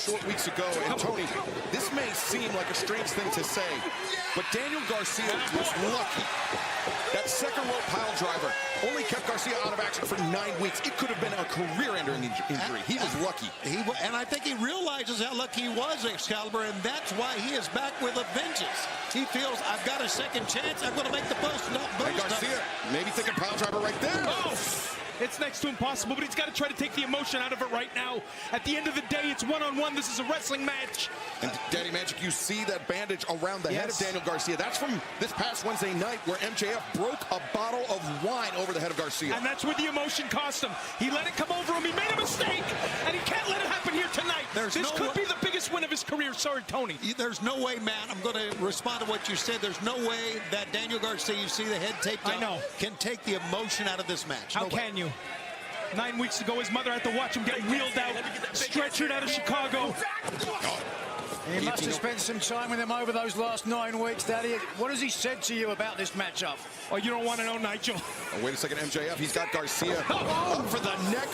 short weeks ago, and Tony, this may seem like a strange thing to say, but Daniel Garcia was lucky. That second rope pile driver only kept Garcia out of action for 9 weeks. It could have been a career-ending injury. He was lucky. And I think he realizes how lucky he was, Excalibur, and that's why he is back with a vengeance. He feels, I've got a second chance. I'm going to make the post. And Garcia, maybe thinking pile driver right there. Oh! It's next to impossible, but he's got to try to take the emotion out of it right now. At the end of the day, it's one-on-one. This is a wrestling match. And Daddy Magic, you see that bandage around the head of Daniel Garcia. That's from this past Wednesday night where MJF broke a bottle of wine over the head of Garcia. And that's where the emotion cost him. He let it come over him. He made a mistake, and he can't let it happen here tonight. This could be the biggest win of his career. Sorry, Tony. There's no way, Matt. I'm going to respond to what you said. There's no way that Daniel Garcia, you see the head taped up, can take the emotion out of this match. How can you? 9 weeks ago, his mother had to watch him get wheeled out, stretchered out of Chicago. He must have spent some time with him over those last 9 weeks, Daddy. What has he said to you about this matchup? Oh, you don't want to know, Nigel. Oh, wait a second, MJF. He's got Garcia up for the neck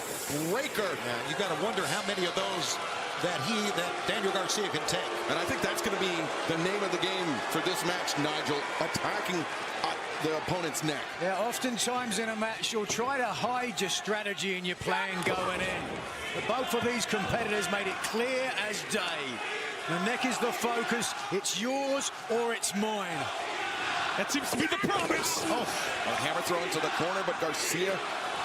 breaker. Yeah, you got to wonder how many of those that Daniel Garcia can take. And I think that's going to be the name of the game for this match, Nigel. Attacking the opponent's neck. Yeah, oftentimes in a match, you'll try to hide your strategy and your plan going in. But both of these competitors made it clear as day. The neck is the focus. It's yours or it's mine. That seems to be the promise. Oh, a hammer thrown into the corner, but Garcia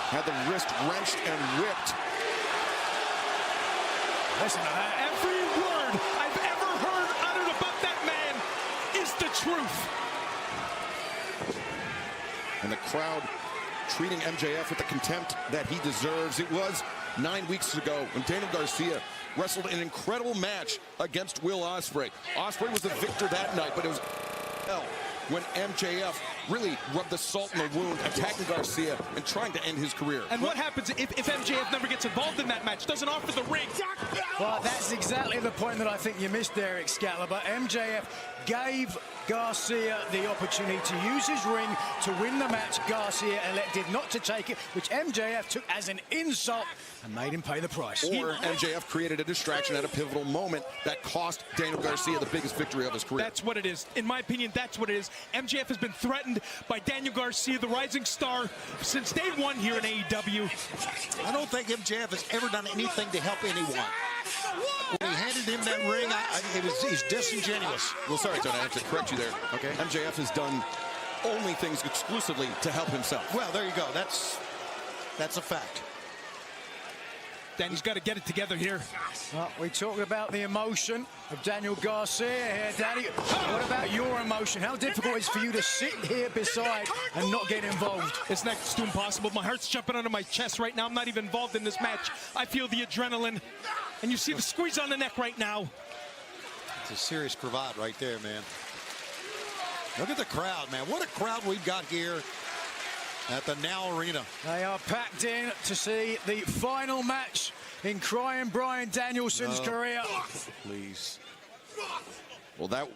had the wrist wrenched and whipped. Listen to that. Every word I've ever heard uttered about that man is the truth. And the crowd treating MJF with the contempt that he deserves. It was 9 weeks ago when Daniel Garcia wrestled an incredible match against Will Ospreay. Ospreay was the victor that night, but it was hell when MJF really rubbed the salt in the wound, attacking Garcia and trying to end his career. And what happens if MJF never gets involved in that match, doesn't offer the ring? Well, that's exactly the point that I think you missed there, Excalibur. MJF gave Garcia the opportunity to use his ring to win the match. Garcia elected not to take it, which MJF took as an insult and made him pay the price. Or MJF created a distraction at a pivotal moment that cost Daniel Garcia the biggest victory of his career. That's what it is. In my opinion, that's what it is. MJF has been threatened by Daniel Garcia, the rising star, since day one here in AEW. I don't think MJF has ever done anything to help anyone. When he handed him that ring, he's disingenuous. Well, sorry, Tony, I have to correct you there. Okay. MJF has done only things exclusively to help himself. Well, there you go. That's a fact. Danny's got to get it together here. Well, we talked about the emotion of Daniel Garcia here, Daddy. What about your emotion? How difficult is it for you to sit here beside and not get involved? It's next to impossible. My heart's jumping under my chest right now. I'm not even involved in this match. I feel the adrenaline. And you see the squeeze on the neck right now. It's a serious cravat right there, man. Look at the crowd, man. What a crowd we've got here at the Now Arena. They are packed in to see the final match in crying Bryan Danielson's career. Please. Well, that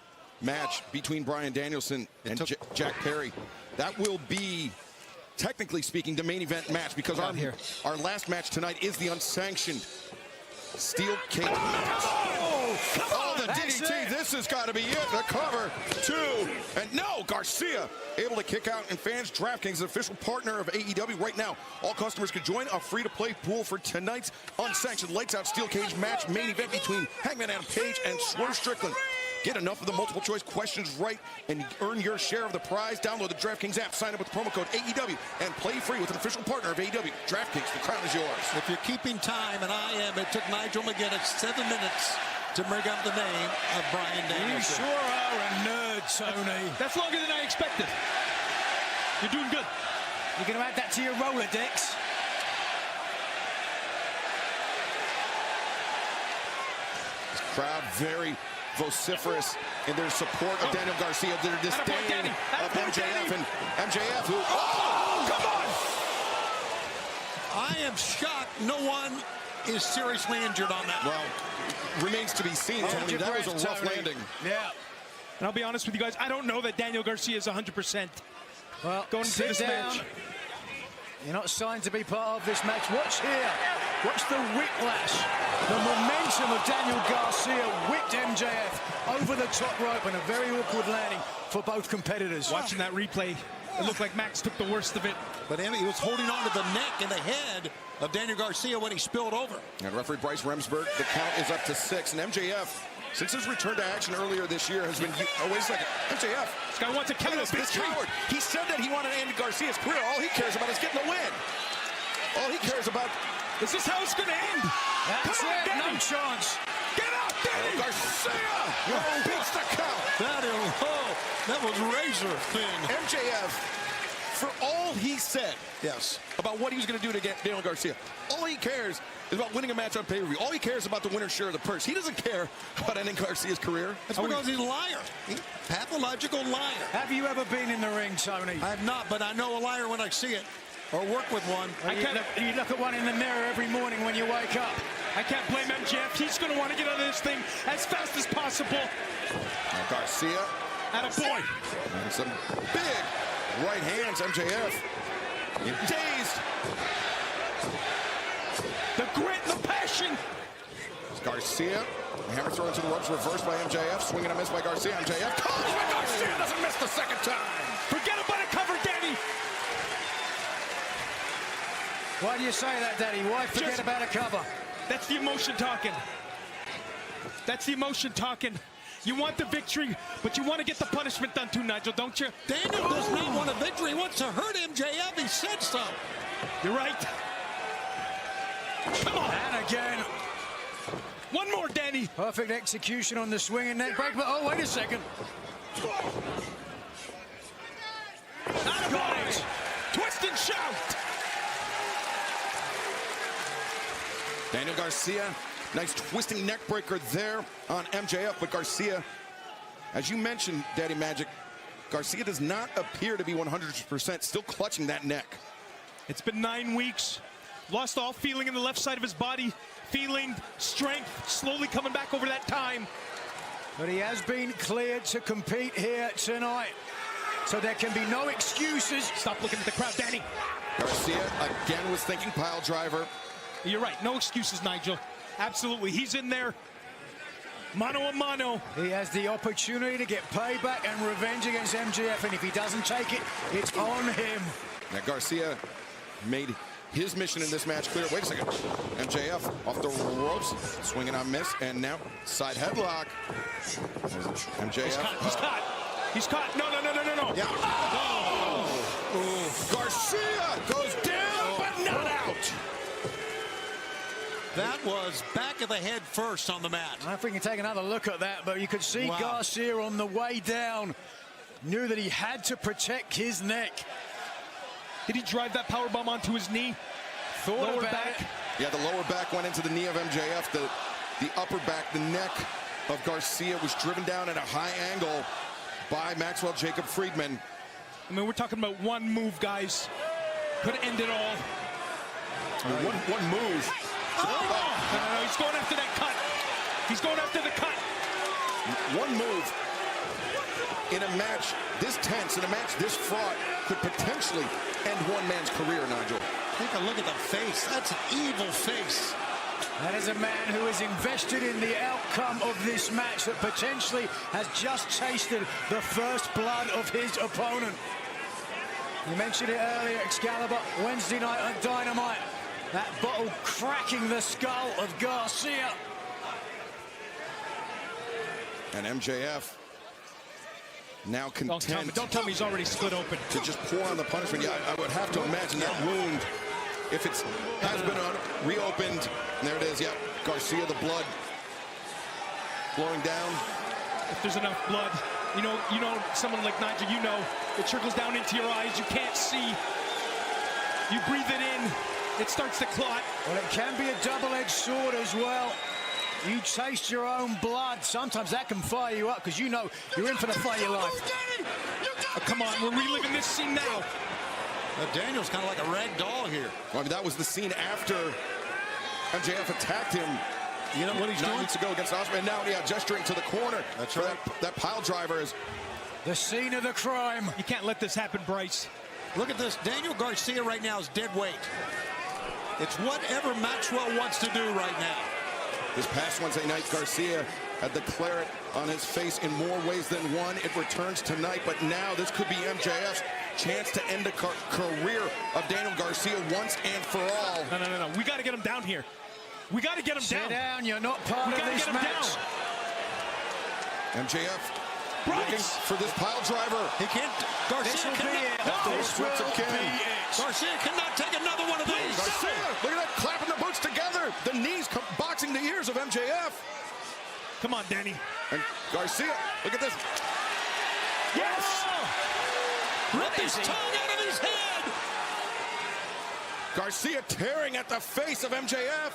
match between Bryan Danielson and Jack Perry, that will be, technically speaking, the main event match, because our last match tonight is the unsanctioned steel cage match. Oh, the DDT. This has got to be it. The cover. 2. And no, Garcia able to kick out. And fans, DraftKings, the official partner of AEW right now. All customers can join a free-to-play pool for tonight's unsanctioned lights-out steel cage match main event between Hangman Adam Page and Swerve Strickland. Get enough of the multiple choice questions right and earn your share of the prize. Download the DraftKings app, sign up with the promo code AEW, and play free with an official partner of AEW. DraftKings, the crown is yours. If you're keeping time, and I am, it took Nigel McGuinness 7 minutes to bring up the name of Bryan Danielson. You sure are a nerd, Tony. That's longer than I expected. You're doing good. You're going to add that to your Rolodex. This crowd very vociferous in their support of Daniel Garcia, their disdain of MJF, and MJF who... Oh, come I on! am shocked no one is seriously injured on that. Well, remains to be seen, Tony. That was a rough landing. Yeah. And I'll be honest with you guys, I don't know that Daniel Garcia is 100%. Well, going into this match. You're not signed to be part of this match. Watch here. Watch the whiplash The momentum of Daniel Garcia whipped MJF over the top rope, and a very awkward landing for both competitors. Watching that replay, it looked like Max took the worst of it. But he was holding on to the neck and the head of Daniel Garcia when he spilled over. And referee Bryce Remsburg, the count is up to 6. And MJF, since his return to action earlier this year, has been... Oh, wait a second. MJF. This guy wants to count This victory. coward. He said that he wanted to end Garcia's career. All he cares about is getting the win. All he cares about... Is this how it's going to end? That's Come on, it. Danny. No chance. Get out, Danny. Garcia beats the count. That was razor thin. MJF, for all he said Yes. about what he was going to do to get Daniel Garcia, all he cares is about winning a match on pay-per-view. All he cares about the winner's share of the purse. He doesn't care about ending Garcia's career. That's because he's a liar. Pathological liar. Have you ever been in the ring, Tony? I have not, but I know a liar when I see it. Or work with one. Well, you look at one in the mirror every morning when you wake up. I can't blame MJF. He's going to want to get out of this thing as fast as possible. Now Garcia. Attaboy. And some big right hands. MJF. Dazed. The grit, the passion. Garcia. Hammer thrown into the ropes. Reversed by MJF. Swinging a miss by Garcia. MJF. But Garcia doesn't miss the second time. Forget about a cover, Danny. Why do you say that, Daddy? Why forget about a cover? That's the emotion talking. That's the emotion talking. You want the victory, but you want to get the punishment done too, Nigel, don't you? Daniel does not want a victory. He wants to hurt MJF. He said so. You're right. Come on. And again. One more, Danny. Perfect execution on the swinging neck break. But oh, wait a second. Got it. Twist and shout. Daniel Garcia, nice twisting neck breaker there on MJF, but Garcia, as you mentioned, Daddy Magic, Garcia does not appear to be 100% still clutching that neck. It's been 9 weeks. Lost all feeling in the left side of his body. Feeling strength slowly coming back over that time. But he has been cleared to compete here tonight. So there can be no excuses. Stop looking at the crowd, Danny. Garcia again was thinking pile driver. You're right. No excuses, Nigel. Absolutely. He's in there. Mano a mano. He has the opportunity to get payback and revenge against MJF, and if he doesn't take it, it's on him. Now Garcia made his mission in this match clear. Wait a second. MJF off the ropes, swinging on miss, and now side headlock. MJF. He's caught. He's caught. No. Yeah. Oh. Garcia goes down, but not out. That was back of the head first on the mat. I don't know if we can take another look at that, but you could see Garcia on the way down knew that he had to protect his neck. Did he drive that powerbomb onto his knee? Lower Lower back. Yeah, the lower back went into the knee of MJF. The upper back, the neck of Garcia was driven down at a high angle by Maxwell Jacob Friedman. I mean, we're talking about one move, guys. Could end it all. One move. No, he's going after that cut. He's going after the cut. One move in a match this tense, in a match this fraught, could potentially end one man's career, Nigel. Take a look at the face. That's an evil face. That is a man who is invested in the outcome of this match that potentially has just tasted the first blood of his opponent. You mentioned it earlier, Excalibur, Wednesday night on Dynamite. That bottle cracking the skull of Garcia. And MJF now content. Don't tell me he's already split open. To just pour on the punishment. Yeah, I would have to imagine that wound, if it has been reopened, and there it is. Yeah, Garcia, the blood flowing down. If there's enough blood, you know, someone like Nigel, it trickles down into your eyes. You can't see. You breathe it in. It starts to clot. Well, it can be a double-edged sword as well. You taste your own blood. Sometimes that can fire you up because you're in for the fight of your life. Oh, come on, we're reliving this scene now. Daniel's kind of like a rag doll here. Well, I mean, that was the scene after MJF attacked him. You know what he's doing? 9 weeks ago against Osprey, and now, gesturing to the corner. That's right. That pile driver is the scene of the crime. You can't let this happen, Bryce. Look at this. Daniel Garcia right now is dead weight. It's whatever Maxwell wants to do right now. This past Wednesday night, Garcia had the claret on his face in more ways than one. It returns tonight, but now this could be MJF's chance to end the career of Daniel Garcia once and for all. No. We got to get him down here. We got to get him Sit down. down. You're not part of this match. MJF looking for this pile driver. He can't. Garcia Garcia cannot take another one of these. Garcia, look at that, clapping the boots together. The knees boxing the ears of MJF. Come on, Danny. And Garcia, look at this. Yes! Rip his tongue out of his head. Garcia tearing at the face of MJF.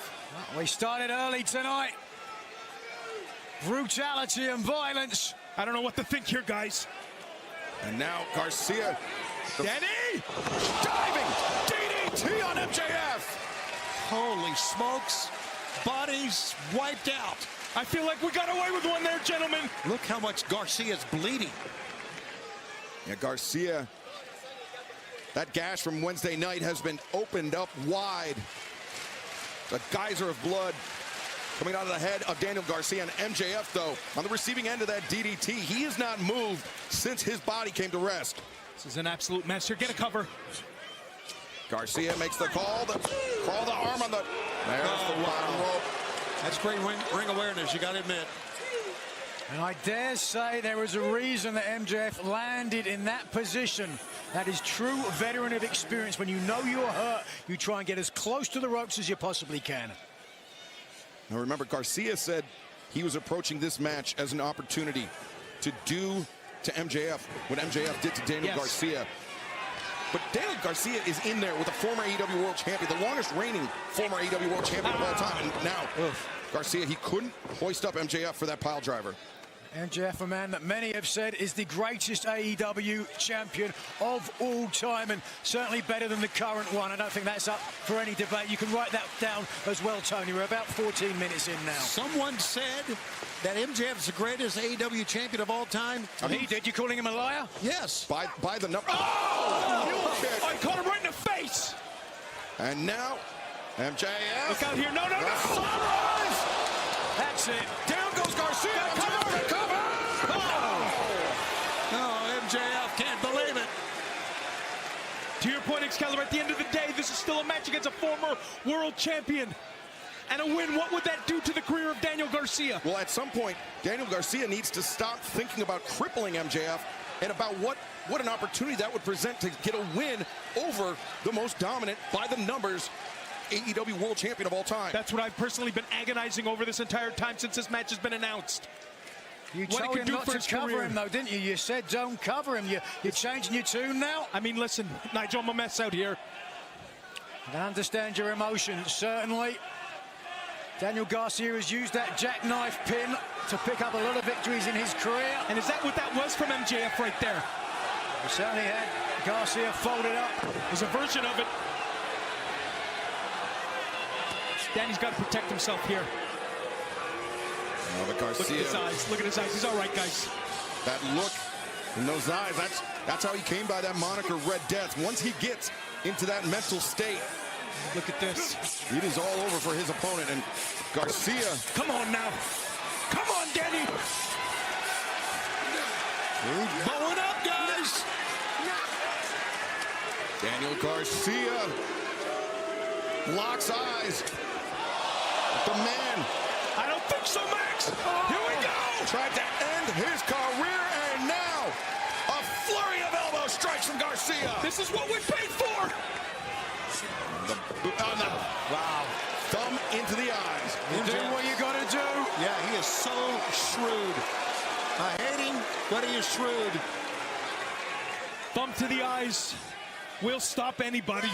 We started early tonight. Brutality and violence. I don't know what to think here, guys. And now Garcia. Danny! Diving DDT on MJF. Holy smokes. Bodies wiped out. I feel like we got away with one there, gentlemen. Look how much Garcia's bleeding. Yeah, Garcia. That gash from Wednesday night has been opened up wide. A geyser of blood coming out of the head of Daniel Garcia. And MJF, though, on the receiving end of that DDT, he has not moved since his body came to rest. This is an absolute mess here. Get a cover. Garcia makes the call. Crawl the arm on the... There's the bottom rope. That's great ring awareness, you got to admit. And I dare say there was a reason that MJF landed in that position. That is true veteran of experience. When you know you're hurt, you try and get as close to the ropes as you possibly can. Now remember, Garcia said he was approaching this match as an opportunity to do to MJF what MJF did to Daniel Garcia. But Daniel Garcia is in there with a former AEW World Champion, the longest reigning former AEW World Champion of all time. And now, Garcia, he couldn't hoist up MJF for that pile driver. MJF, a man that many have said is the greatest AEW champion of all time, and certainly better than the current one. I don't think that's up for any debate. You can write that down as well, Tony. We're about 14 minutes in now. Someone said that MJF's the greatest AEW champion of all time. He did. You calling him a liar? Yes. By the number. I caught him right in the face. And now, MJF. Look out here. No. Sunrise. That's it. Down goes Garcia. Cover. Oh, MJF can't believe it. To your point, Excalibur, at the end of the day, this is still a match against a former world champion. And a win, what would that do to the career of Daniel Garcia? Well, at some point, Daniel Garcia needs to stop thinking about crippling MJF and about what an opportunity that would present to get a win over the most dominant, by the numbers, AEW World Champion of all time. That's what I've personally been agonizing over this entire time since this match has been announced. You What told it him could do not for to his cover career. him, though, didn't you? You said don't cover him. You're changing your tune now? I mean, listen, Nigel, I'm a mess out here. I can understand your emotions, certainly. Daniel Garcia has used that jackknife pin to pick up a lot of victories in his career. And is that what that was from MJF right there? He certainly had Garcia folded up. There's a version of it. Danny's got to protect himself here. But Garcia, Look at his eyes. Look at his eyes. He's all right, guys. that look in those eyes, that's how he came by that moniker, Red Death. Once he gets into that mental state, Look at this. it is all over for his opponent. And Garcia, Come on now. Come on, Danny. Bowing up, guys. Daniel Garcia locks eyes. The man I don't think so, Max. Here we go. tried to end his career, and now a flurry of elbow strikes from Garcia. This is what we paid for. Wow. Thumb into the eyes. You do what you got to do. Yeah, he is so shrewd. I hate him, but he is shrewd. Thumb to the eyes. We'll stop anybody.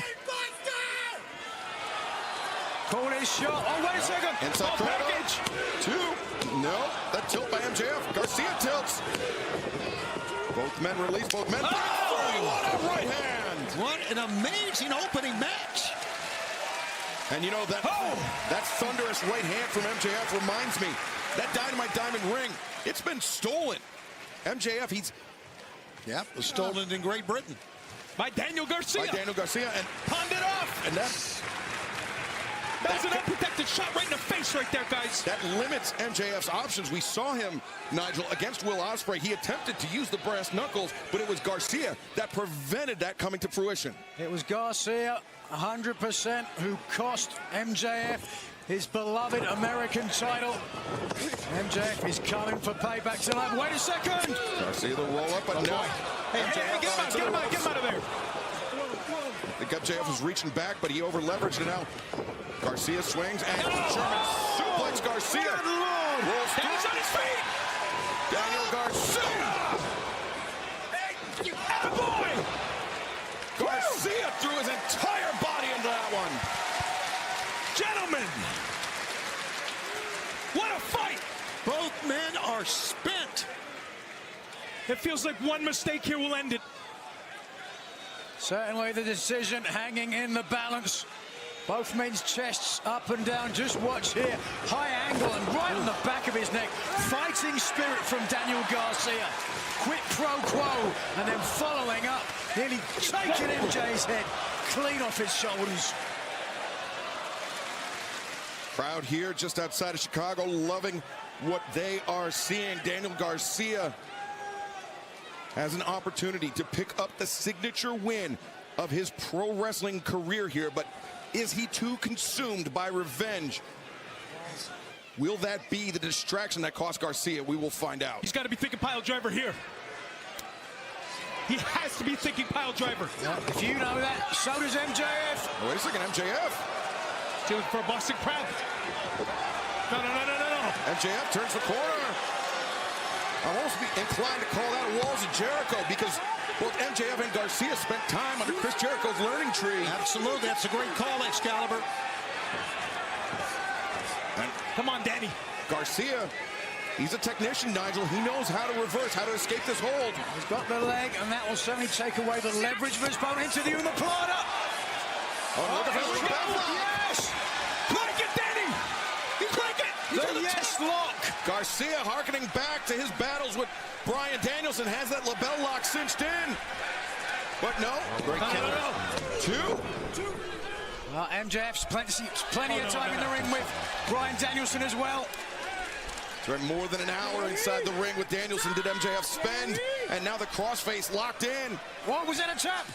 Call his shot. Oh, wait a second. Inside Oh, cradle. package. Two. No. That tilt by MJF. Garcia tilts. Both men release. Both men. What a right hand. What an amazing opening match. And you know that thunderous right hand from MJF reminds me, that Dynamite Diamond ring, it's been stolen. MJF, he's Yep, was stolen in Great Britain. By Daniel Garcia. by Daniel Garcia, and Pawned it off. that's That was an unprotected shot right in the face right there, guys. That limits MJF's options. We saw him, Nigel, against Will Ospreay. He attempted to use the brass knuckles, but it was Garcia that prevented that coming to fruition. It was Garcia, 100%, who cost MJF his beloved American title. MJF is coming for payback tonight. Wait a second. Garcia the roll up, but no. Hey, get him out of there. I think MJF was reaching back, but he over-leveraged it out. Garcia swings, and German suplex Garcia. Rolls through. He's on his feet. Daniel Garcia. Hey, boy. Garcia threw his entire body into that one. Gentlemen, what a fight. Both men are spent. It feels like one mistake here will end it. Certainly the decision hanging in the balance. Both men's chests up and down. Just watch here. High angle and right on the back of his neck. Fighting spirit from Daniel Garcia. Quid pro quo. And then following up. Nearly taking MJ's head clean off his shoulders. Crowd here just outside of Chicago loving what they are seeing. Daniel Garcia has an opportunity to pick up the signature win of his pro wrestling career here, but is he too consumed by revenge? Will that be the distraction that cost Garcia? We will find out. He's got to be thinking pile driver here. He has to be thinking pile driver. Well, if you know that, so does MJF. Oh, wait a second, MJF. Doing for a Boston crab. No. MJF turns the corner. I'm almost inclined to call that Walls of Jericho because both MJF and Garcia spent time under Chris Jericho's learning tree. Absolutely, that's a great call, Excalibur. And Come on, Danny. Garcia, he's a technician, Nigel. He knows how to reverse, how to escape this hold. He's got the leg, and that will certainly take away the leverage of his opponent into the Umaplata. Oh, look at that. Yes! Crank it, Danny! You crank it! The yes lock. Garcia harkening back to his battles with Bryan Danielson, has that label lock cinched in. But no. Great counter. Two. Well, MJF's plenty of time in the ring with Bryan Danielson as well. Spent more than an hour inside the ring with Danielson did MJF spend, and now the crossface locked in. What was that a tap?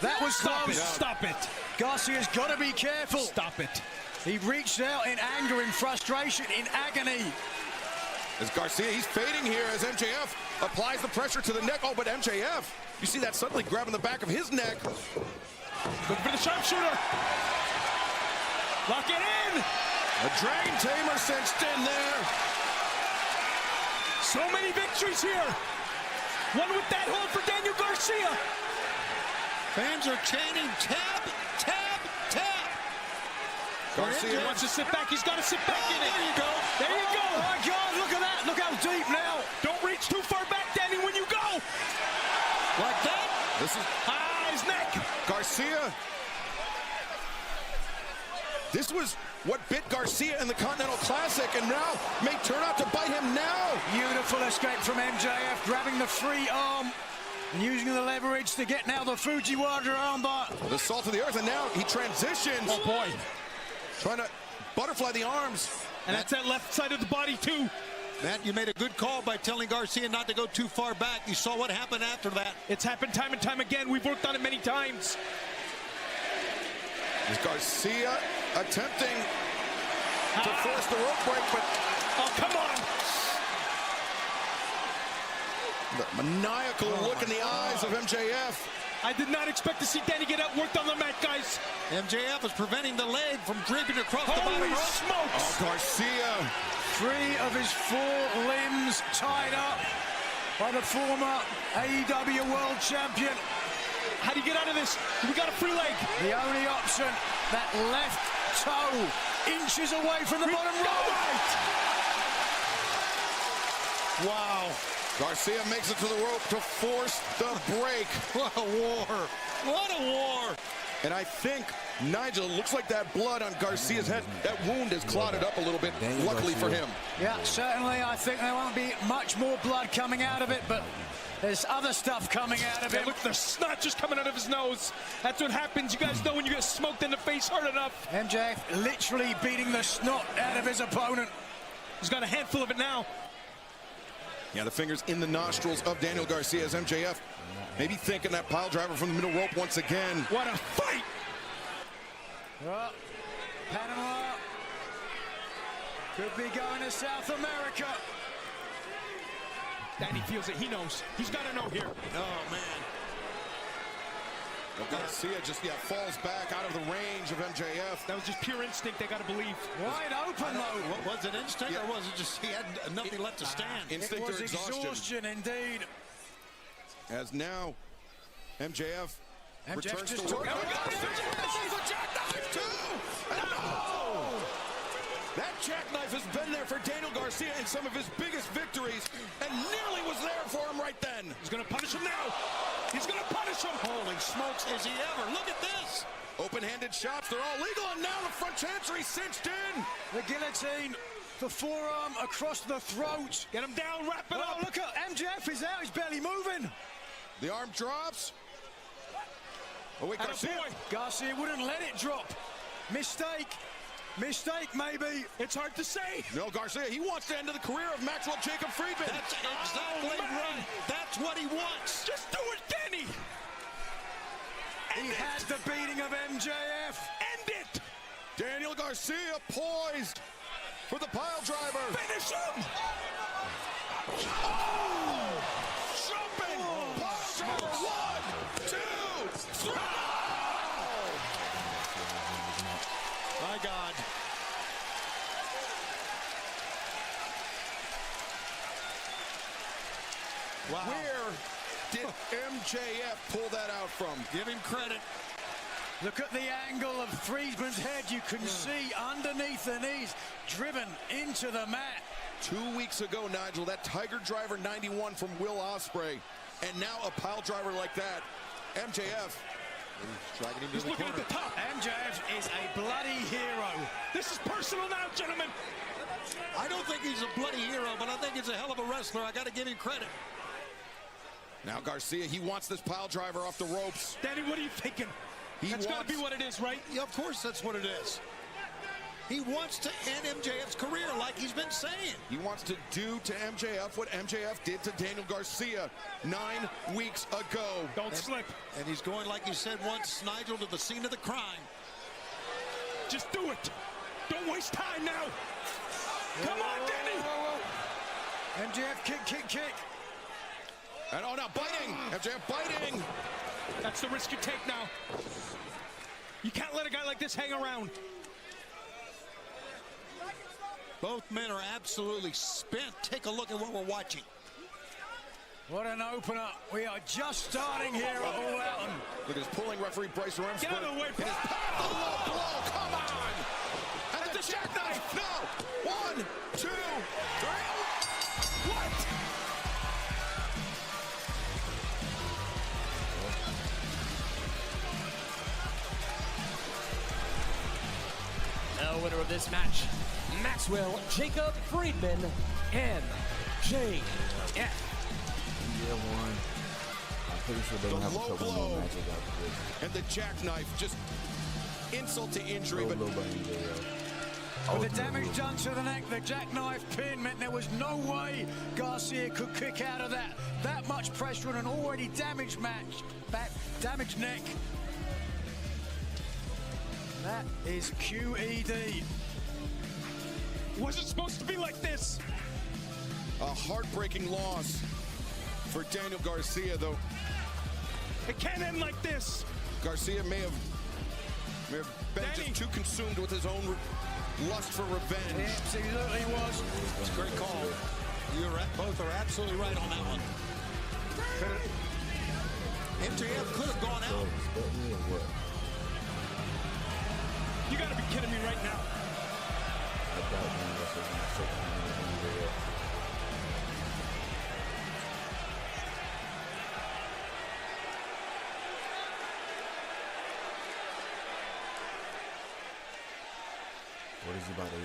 That was Stop close. it. Stop it. Garcia's got to be careful. Stop it. He reached out in anger, in frustration, in agony. As Garcia, he's fading here as MJF applies the pressure to the neck. Oh, but MJF, you see that suddenly grabbing the back of his neck. Looking for the sharpshooter. Lock it in. A Dragon Tamer cinched in there. So many victories here. One with that hold for Daniel Garcia. Fans are chanting, tab, tab, tab. Garcia He wants to sit back. He's got to sit back in it. There you go. There you go. Oh, my God, look at that. Look how deep now. Don't reach too far back, Danny, when you go. Like that. This is His neck. Garcia. This was what bit Garcia in the Continental Classic, and now may turn out to bite him now. Beautiful escape from MJF, grabbing the free arm and using the leverage to get now the Fujiwara armbar. The salt of the earth, and now he transitions. Oh, boy. Trying to butterfly the arms. And that's that left side of the body, too. Matt, you made a good call by telling Garcia not to go too far back. You saw what happened after that. It's happened time and time again. We've worked on it many times. Is Garcia attempting to force the rope break, but Oh, come on. the maniacal look in the eyes of MJF. I did not expect to see Danny get outworked on the mat, guys. MJF is preventing the leg from draping across the bottom Holy rope. smokes. Oh, Garcia. 3 of his 4 limbs tied up by the former AEW World Champion. How do you get out of this? We got a free leg. The only option, that left toe, inches away from the bottom rope. Wow. Garcia makes it to the rope to force the break. What a war. What a war. And I think, Nigel, looks like that blood on Garcia's head, that wound is clotted up a little bit, luckily for him. Yeah, certainly. I think there won't be much more blood coming out of it, but There's other stuff coming out of Yeah, him. look, the snot just coming out of his nose. That's what happens. You guys know when you get smoked in the face hard enough. MJF literally beating the snot out of his opponent. He's got a handful of it now. Yeah, the fingers in the nostrils of Daniel Garcia as MJF maybe thinking that pile driver from the middle rope once again. What a fight! Panama could be going to South America. Danny feels it. He knows. He's got to know here. Oh, man. Well, Garcia just falls back out of the range of MJF. That was just pure instinct, they got to believe. Wide open, though. Was it instinct or was it just he had nothing left to stand? Instinct It was or exhaustion. indeed. As now MJF returns just to work. took out. There's a jackknife too. No! That jackknife has been there for Daniel Garcia in some of his biggest victories, and nearly was there for him right then. He's going to punish him now. He's going to punish him. Holy smokes, is he ever? Look at this. Open-handed shots, they're all legal, and now the front chancery cinched in. The guillotine, the forearm across the throat. Get him down, wrap it up. Look at MJF is out, he's barely moving. The arm drops. Oh, wait, Garcia. Garcia wouldn't let it drop. Mistake, maybe. It's hard to say. No, Garcia, he wants to end the career of Maxwell Jacob Friedman. That's exactly right. That's what he wants. Just do it, Danny. He has the beating of MJF. End it. Daniel Garcia poised for the pile driver. Finish him. Oh! Jumping pile driver. 1, 2, 3. My God. Wow. Where did MJF pull that out from? Give him credit. Look at the angle of Friedman's head. You can see underneath the knees, driven into the mat. 2 weeks ago, Nigel, that Tiger Driver 91 from Will Ospreay, and now a pile driver like that. MJF. He's looking at the top. MJF is a bloody hero. This is personal now, gentlemen. I don't think he's a bloody hero, but I think he's a hell of a wrestler. I got to give him credit. Now Garcia, he wants this pile driver off the ropes. Danny, what are you thinking? That's got to be what it is, right? Yeah, of course that's what it is. He wants to end MJF's career like he's been saying. He wants to do to MJF what MJF did to Daniel Garcia 9 weeks ago. Don't slip. And he's going, like you said once, Nigel, to the scene of the crime. Just do it. Don't waste time now. Come on, Danny. MJF kick. And oh, now biting. MJF biting. That's the risk you take now. You can't let a guy like this hang around. Both men are absolutely spent. Take a look at what we're watching. What an opener. We are just starting here at All Out. Look at his pulling referee, Bryce Remsburg. Get out of the way. It is powerful blow. Come on. And the jackknife. No. 1, 2, 3. What? The winner of this match, Maxwell Jacob Friedman, MJF. Yeah, one. I'm pretty sure they don't have a low couple blow. more matches after this. And the jackknife, just insult to injury. Low But blow by MJF. With the damage done to the neck, the jackknife pin meant there was no way Garcia could kick out of that. That much pressure on an already damaged damaged neck. That is QED. Wasn't supposed to be like this. a heartbreaking loss for Daniel Garcia, though. It can't end like this. Garcia may have been Danny. just too consumed with his own lust for revenge. It absolutely was. It's a great call. Both are absolutely right on that one. MJF could have gone out. You gotta be kidding me right now. What is he about to do?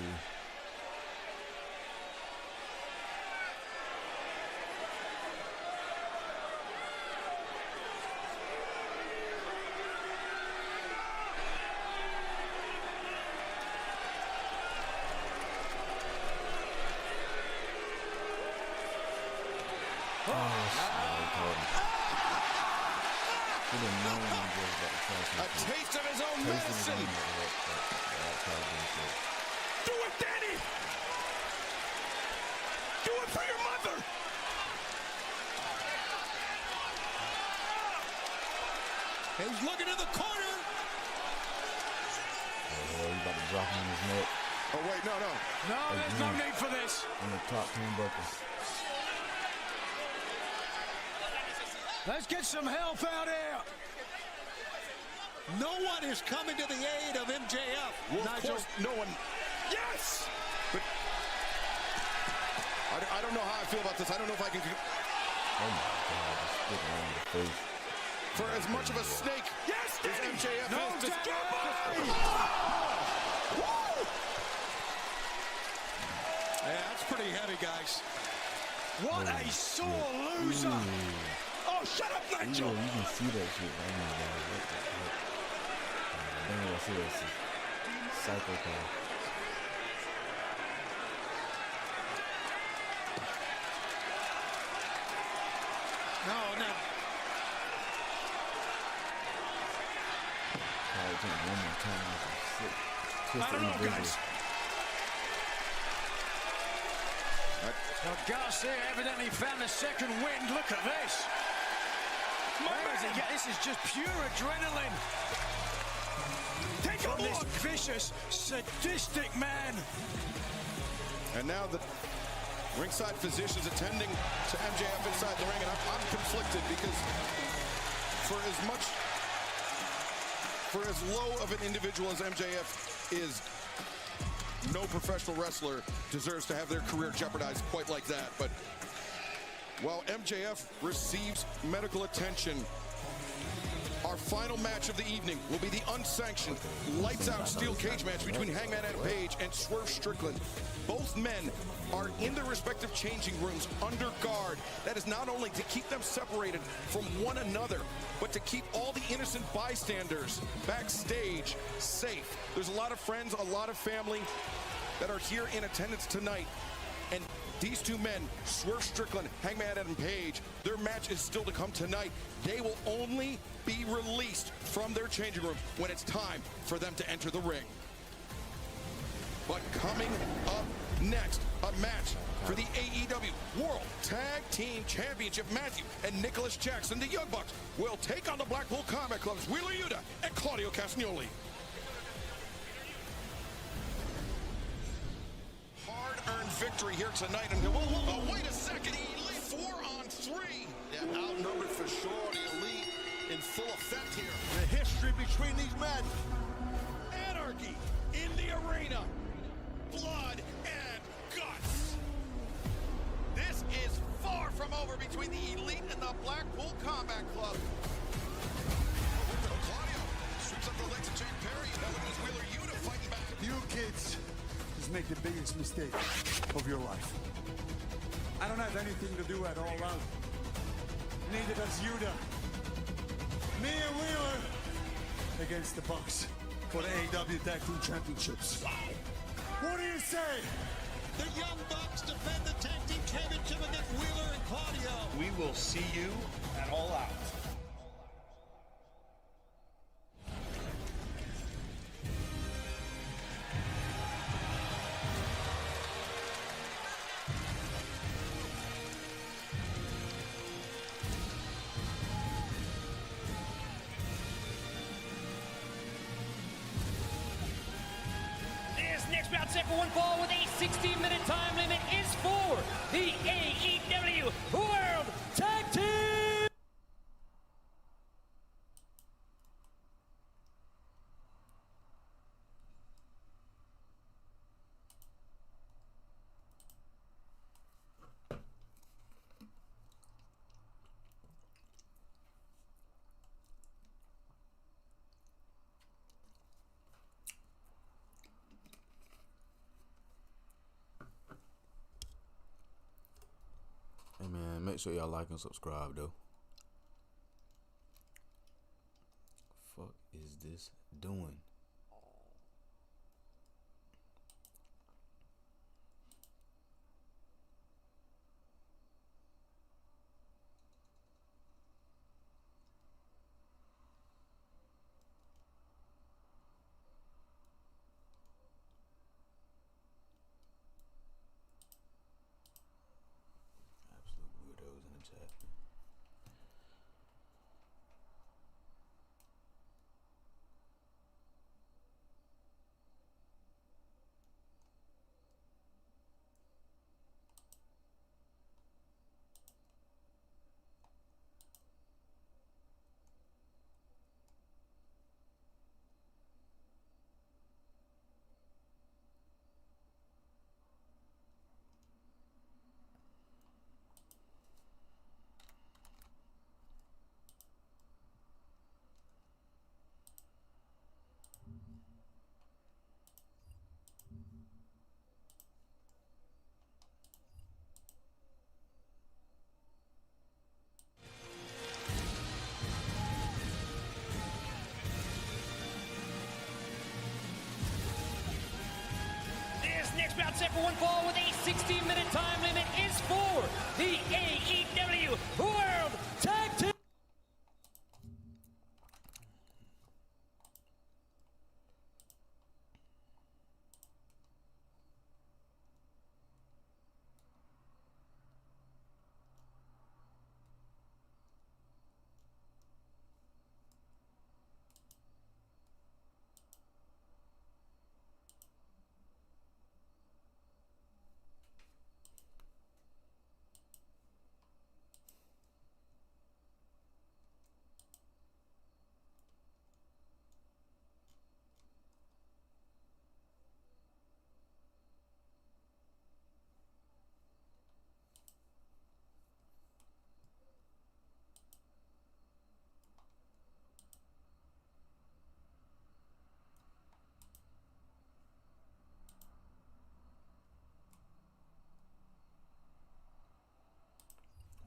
He didn't know when he was about to try A something. taste of his own medicine. Do it, Danny! Do it for your mother! He's looking in the corner. Oh, he's about to drop him in his neck. Oh, wait, no. No, there's no need for this. On the top turnbuckle. Let's get some help out here. No one is coming to the aid of MJF. Well, of Nigel. course, no one. Yes! But I don't know how I feel about this. I don't know if I can. Oh my God, just spit right in the face. For as much of a snake Yes, as Danny! MJF No, is, just Yeah, that's pretty heavy, guys. What a sore loser. Oh, shut up, You Nigel! can see that shit. Oh my God, what the heck? Dang, I see this psychopath. No. Probably take one more time. That's sick. I don't know, guys. Well, Garcia evidently found a second wind. Look at this. Where is it? Yeah, this is just pure adrenaline Take a from this look! vicious, sadistic man. And now the ringside physicians attending to MJF inside the ring, and I'm conflicted because for as low of an individual as MJF is, no professional wrestler deserves to have their career jeopardized quite like that. But while MJF receives medical attention, our final match of the evening will be the unsanctioned, lights-out steel cage match between Hangman Adam Page and Swerve Strickland. Both men are in their respective changing rooms under guard. That is not only to keep them separated from one another, but to keep all the innocent bystanders backstage safe. There's a lot of friends, a lot of family that are here in attendance tonight. And these two men, Swerve Strickland, Hangman Adam Page, their match is still to come tonight. They will only be released from their changing room when it's time for them to enter the ring. But coming up next, a match for the AEW World Tag Team Championship. Matthew and Nicholas Jackson, the Young Bucks, will take on the Blackpool Combat Club's Wheeler Yuta and Claudio Castagnoli. Hard-earned victory here tonight. And whoa, wait a second. Elite 4-on-3. Yeah, outnumbered for sure. The Elite in full effect here. The history between these men. Anarchy in the arena. Blood and guts. This is far from over between the Elite and the Blackpool Combat Club. Claudio sweeps up the legs of Jake Perry. Now look at this Wheeler Yuta fighting back. You kids just make the biggest mistake of your life. I don't have anything to do at All Out. Neither does Yuta. Me and Wheeler against the Bucks for the AEW Tag Team Championships. What do you say? The Young Bucks defend the Tag Team Championship against Wheeler and Claudio. We will see you at All Out. This next bout set for one fall with a 60-minute time limit is for the AEW World Tag Team. Hey man, make sure y'all like and subscribe though. Fuck is this doing? second one fall with a 60-minute time limit is for the AEW World Tag Team.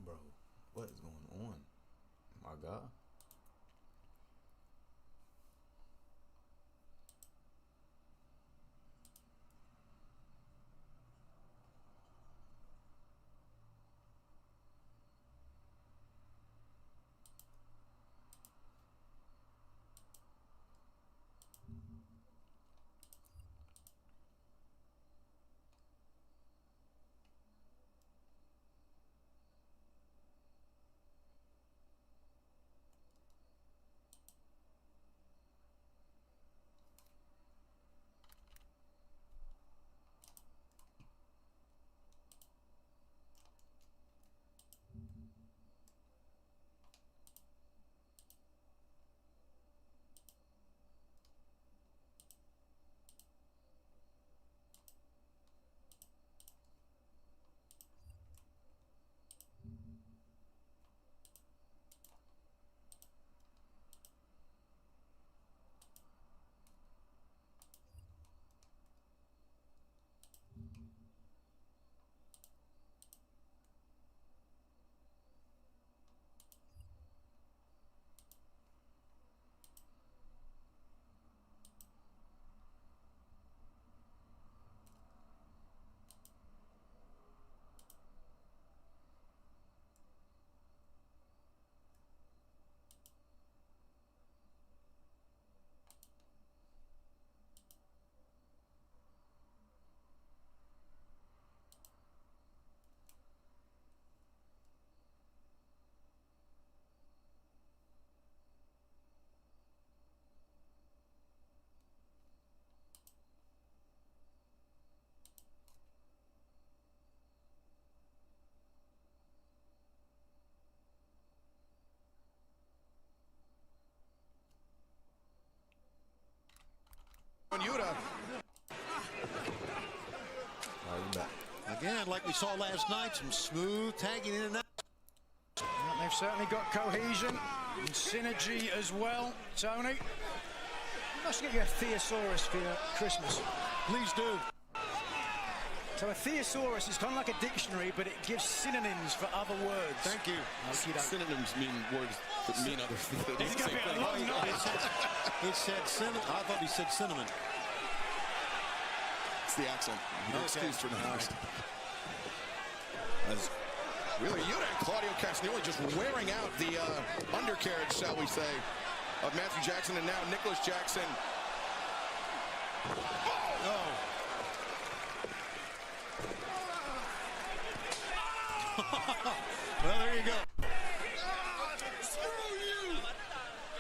Bro, what is going on? My God. Again, like we saw last night, some smooth tagging in and out. Well, they've certainly got cohesion and synergy as well, Tony. You must get you a thesaurus for your Christmas. Please do. So a thesaurus is kind of like a dictionary, but it gives synonyms for other words. Thank you. Synonyms mean words that mean other things. It's going to be a long night. He said cinnamon. I thought he said cinnamon. It's the accent. Okay. Excuse for not. As really, Yuta and Claudio Castagnoli just wearing out the undercarriage, shall we say, of Matthew Jackson, and now Nicholas Jackson. Oh. Well, there you go.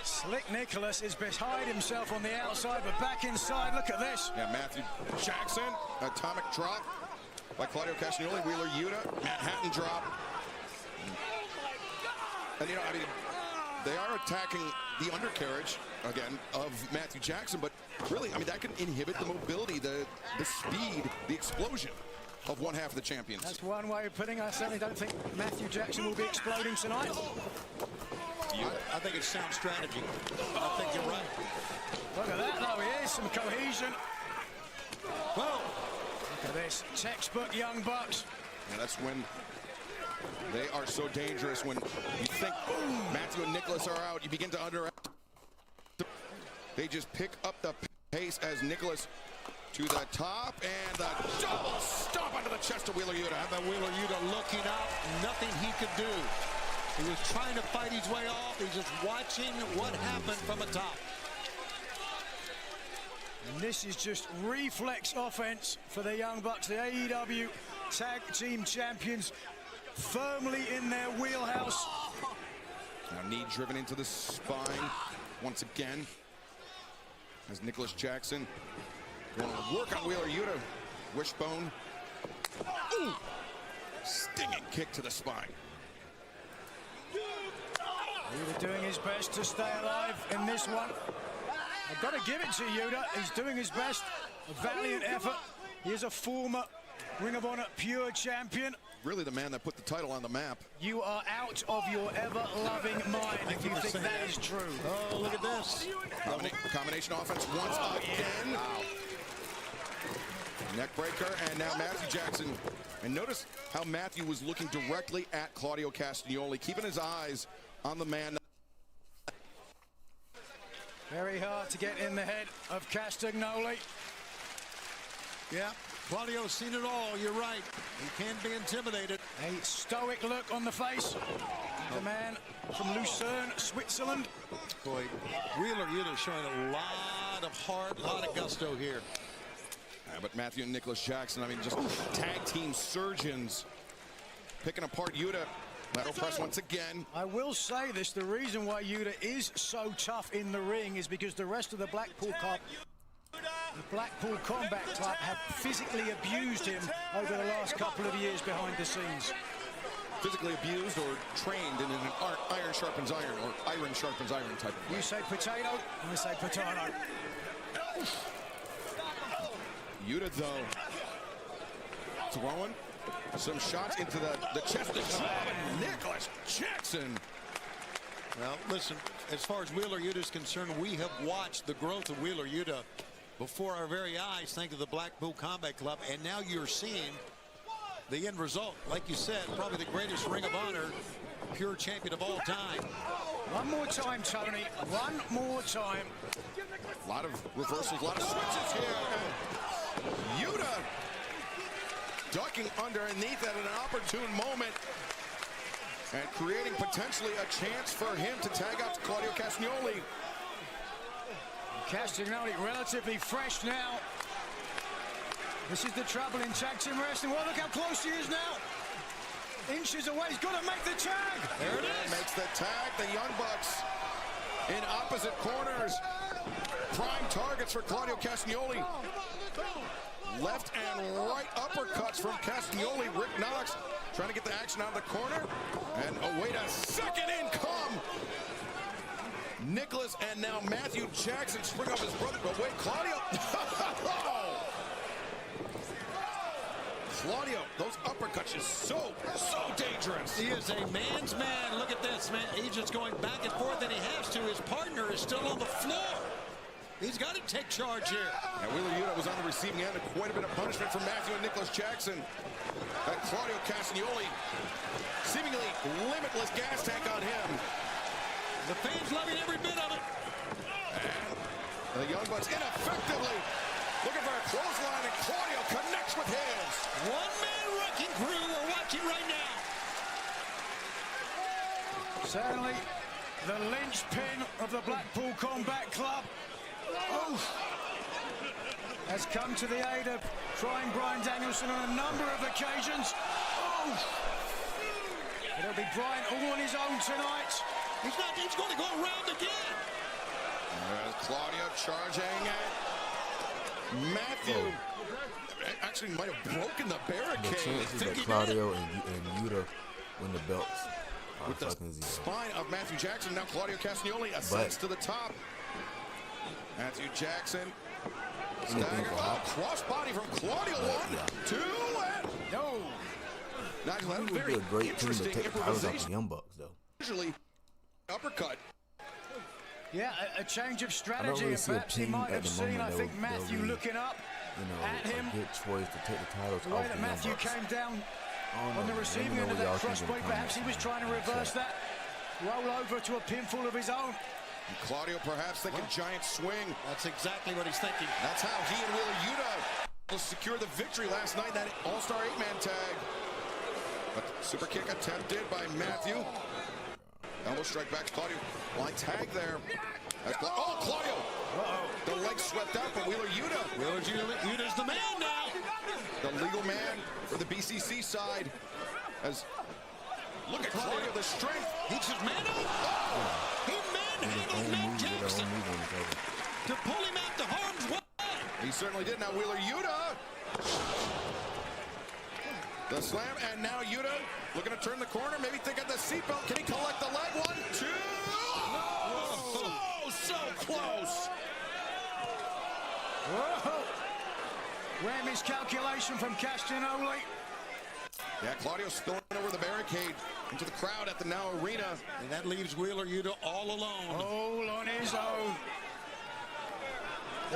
Slick Nicholas is beside himself on the outside, but back inside, look at this. Yeah, Matthew Jackson, atomic drop by Claudio Castagnoli, Wheeler Yuta, Manhattan drop. And you know, I mean, they are attacking the undercarriage, again, of Matthew Jackson, but really, I mean, that can inhibit the mobility, the speed, the explosion of one half of the champions. That's one way of putting it. I certainly don't think Matthew Jackson will be exploding tonight. I think it's sound strategy. I think you're right. Look at that, though. He is. Some cohesion. Well, look at this. Textbook Young Bucks. And that's when they are so dangerous. When you think Matthew and Nicholas are out, you begin to underestimate. They just pick up the pace as Nicholas to the top, and the double stomp onto the chest of Wheeler Yuta. How about Wheeler Yuta looking up? Nothing he could do. He was trying to fight his way off. He's just watching what happened from the top. And this is just reflex offense for the Young Bucks, the AEW Tag Team Champions, firmly in their wheelhouse. Now knee driven into the spine once again. As Nicholas Jackson going to work on Wheeler Yuta. Wishbone. Ooh. Stinging kick to the spine. Yuta doing his best to stay alive in this one. I've got to give it to Yuta. He's doing his best. A valiant effort. He is a former Ring of Honor Pure Champion. Really the man that put the title on the map. You are out of your ever-loving mind if you think that is true. Oh, look at this. Combination offense once again. Wow. Neck breaker, and now Matthew Jackson. And notice how Matthew was looking directly at Claudio Castagnoli, keeping his eyes on the man. Very hard to get in the head of Castagnoli. Yeah, Claudio's seen it all. You're right. He can be intimidated. A stoic look on the face. The man from Lucerne, Switzerland. Boy, Wheeler Yuta showing a lot of heart, a lot of gusto here. But Matthew and Nicholas Jackson, I mean, just tag team surgeons picking apart Yuta. Lateral press once again. I will say this, the reason why Yuta is so tough in the ring is because the rest of the Blackpool Combat Club have physically abused him over the last couple of years behind the scenes. Physically abused or trained in an iron sharpens iron or iron sharpens iron type of way. You say potato, I say potato. Yuta, though, throwing some shots into the chest of Nicholas Jackson. Well, listen, as far as Wheeler Yuta is concerned, we have watched the growth of Wheeler Yuta before our very eyes, thanks to the Blackpool Combat Club, and now you're seeing the end result. Like you said, probably the greatest Ring of Honor Pure Champion of all time. One more time, Tony. One more time. A lot of reversals, a lot of switches here. Yuta ducking underneath at an opportune moment and creating potentially a chance for him to tag out to Claudio Castagnoli. Castagnoli relatively fresh now. This is the trouble in tag team wrestling. Well, look how close he is now. Inches away, he's got to make the tag. There it is. Makes the tag. The Young Bucks in opposite corners. Prime targets for Claudio Castagnoli. Left and right uppercuts from Castagnoli. Rick Knox trying to get the action out of the corner. And oh, wait a second, in come Nicholas, and now Matthew Jackson spring up his brother. But wait, Claudio. Claudio, those uppercuts is so dangerous. He is a man's man. Look at this, man. He's just going back and forth, and he has to. His partner is still on the floor. He's got to take charge here. And Wheeler Yuta was on the receiving end of quite a bit of punishment from Matthew and Nicholas Jackson. And Claudio Castagnoli, seemingly limitless gas tank on him. The fans loving every bit of it. And the Young Bucks ineffectively looking for a clothesline, and Claudio connects with his. One-man wrecking crew we're watching right now. Certainly the linchpin of the Blackpool Combat Club has come to the aid of trying Bryan Danielson on a number of occasions. It'll be Bryan all on his own tonight. He's going to go around again. Claudio charging at Matthew. Actually might have broken the barricade. The chances that Claudio and Yuta win the belts. With the spine of Matthew Jackson, now Claudio Castagnoli ascends to the top. Matthew Jackson. Stagger. Crossbody from Claudio. 1, 2, and no. Nigel, that was very a great team to interesting take the titles off improvisation. the Young Bucks, though. Usually, uppercut. Yeah, a change of I don't strategy. really see a Perhaps he team might at have the seen, moment I that think, would Matthew be, looking up at him. a good choice to take the titles The way off that the Matthew Young Bucks. came down I don't on the know, receiving let me end know of what that y'all think in the crossbreak, perhaps he was comments, trying to reverse that. Roll over to a pinfall of his own. And Claudio perhaps thinking giant swing. That's exactly what he's thinking. That's how he and Wheeler Yuta will secure the victory last night, that All-Star 8-man tag. But super kick attempted by Matthew. Elbow strike back to Claudio. Line tag there. That's Claudio. The leg swept out for Wheeler Yuta. Wheeler Yuta's the man now. The legal man for the BCC side. As look at Claudio, the strength. He just man up. He manhandled Matt Jackson to pull him out to harm's way. He certainly did. Now Wheeler Yuta. The slam, and now Yuta looking to turn the corner, maybe thinking the seatbelt. Can he collect the leg? 1, 2. Oh, so close. Whoa! Rare miscalculation from Castagnoli. Yeah, Claudio spilling over the barricade into the crowd at the Now Arena. And that leaves Wheeler Yuta all alone. All on his own.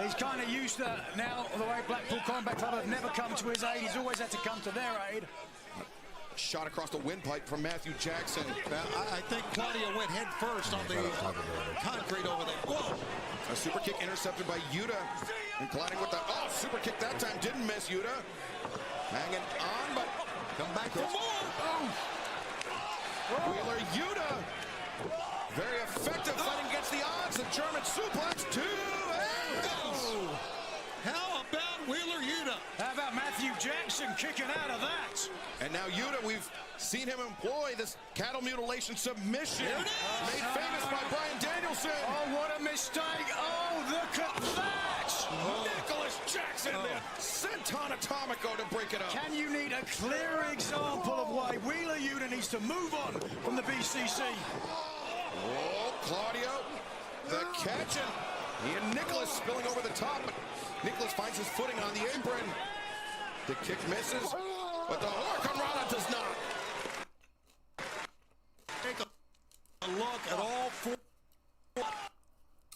He's kind of used to now the way Blackpool Combat Club have never come to his aid. He's always had to come to their aid. Shot across the windpipe from Matthew Jackson. Now, I think Claudio went head first on the concrete over there. Whoa! A super kick intercepted by Yuta. And colliding with the super kick that time. Didn't miss Yuta. Hanging on, but come back for more. Wheeler Yuta. Very effective fighting against the odds. The German suplex. 2 and How about Wheeler Yuta? How about Matthew Jackson kicking out of that? And now Yuta, we've seen him employ this cattle mutilation submission. Made famous by Bryan Danielson. Oh, what a mistake. Oh, look at that. Nicholas Jackson, the senton atomico to break it up. Can you need a clear example of why Wheeler Yuta needs to move on from the BCC? Oh, Claudio, the catch, and he and Nicholas spilling over the top, but Nicholas finds his footing on the apron. The kick misses, but the Hurricanrana does not. Take a look at all 4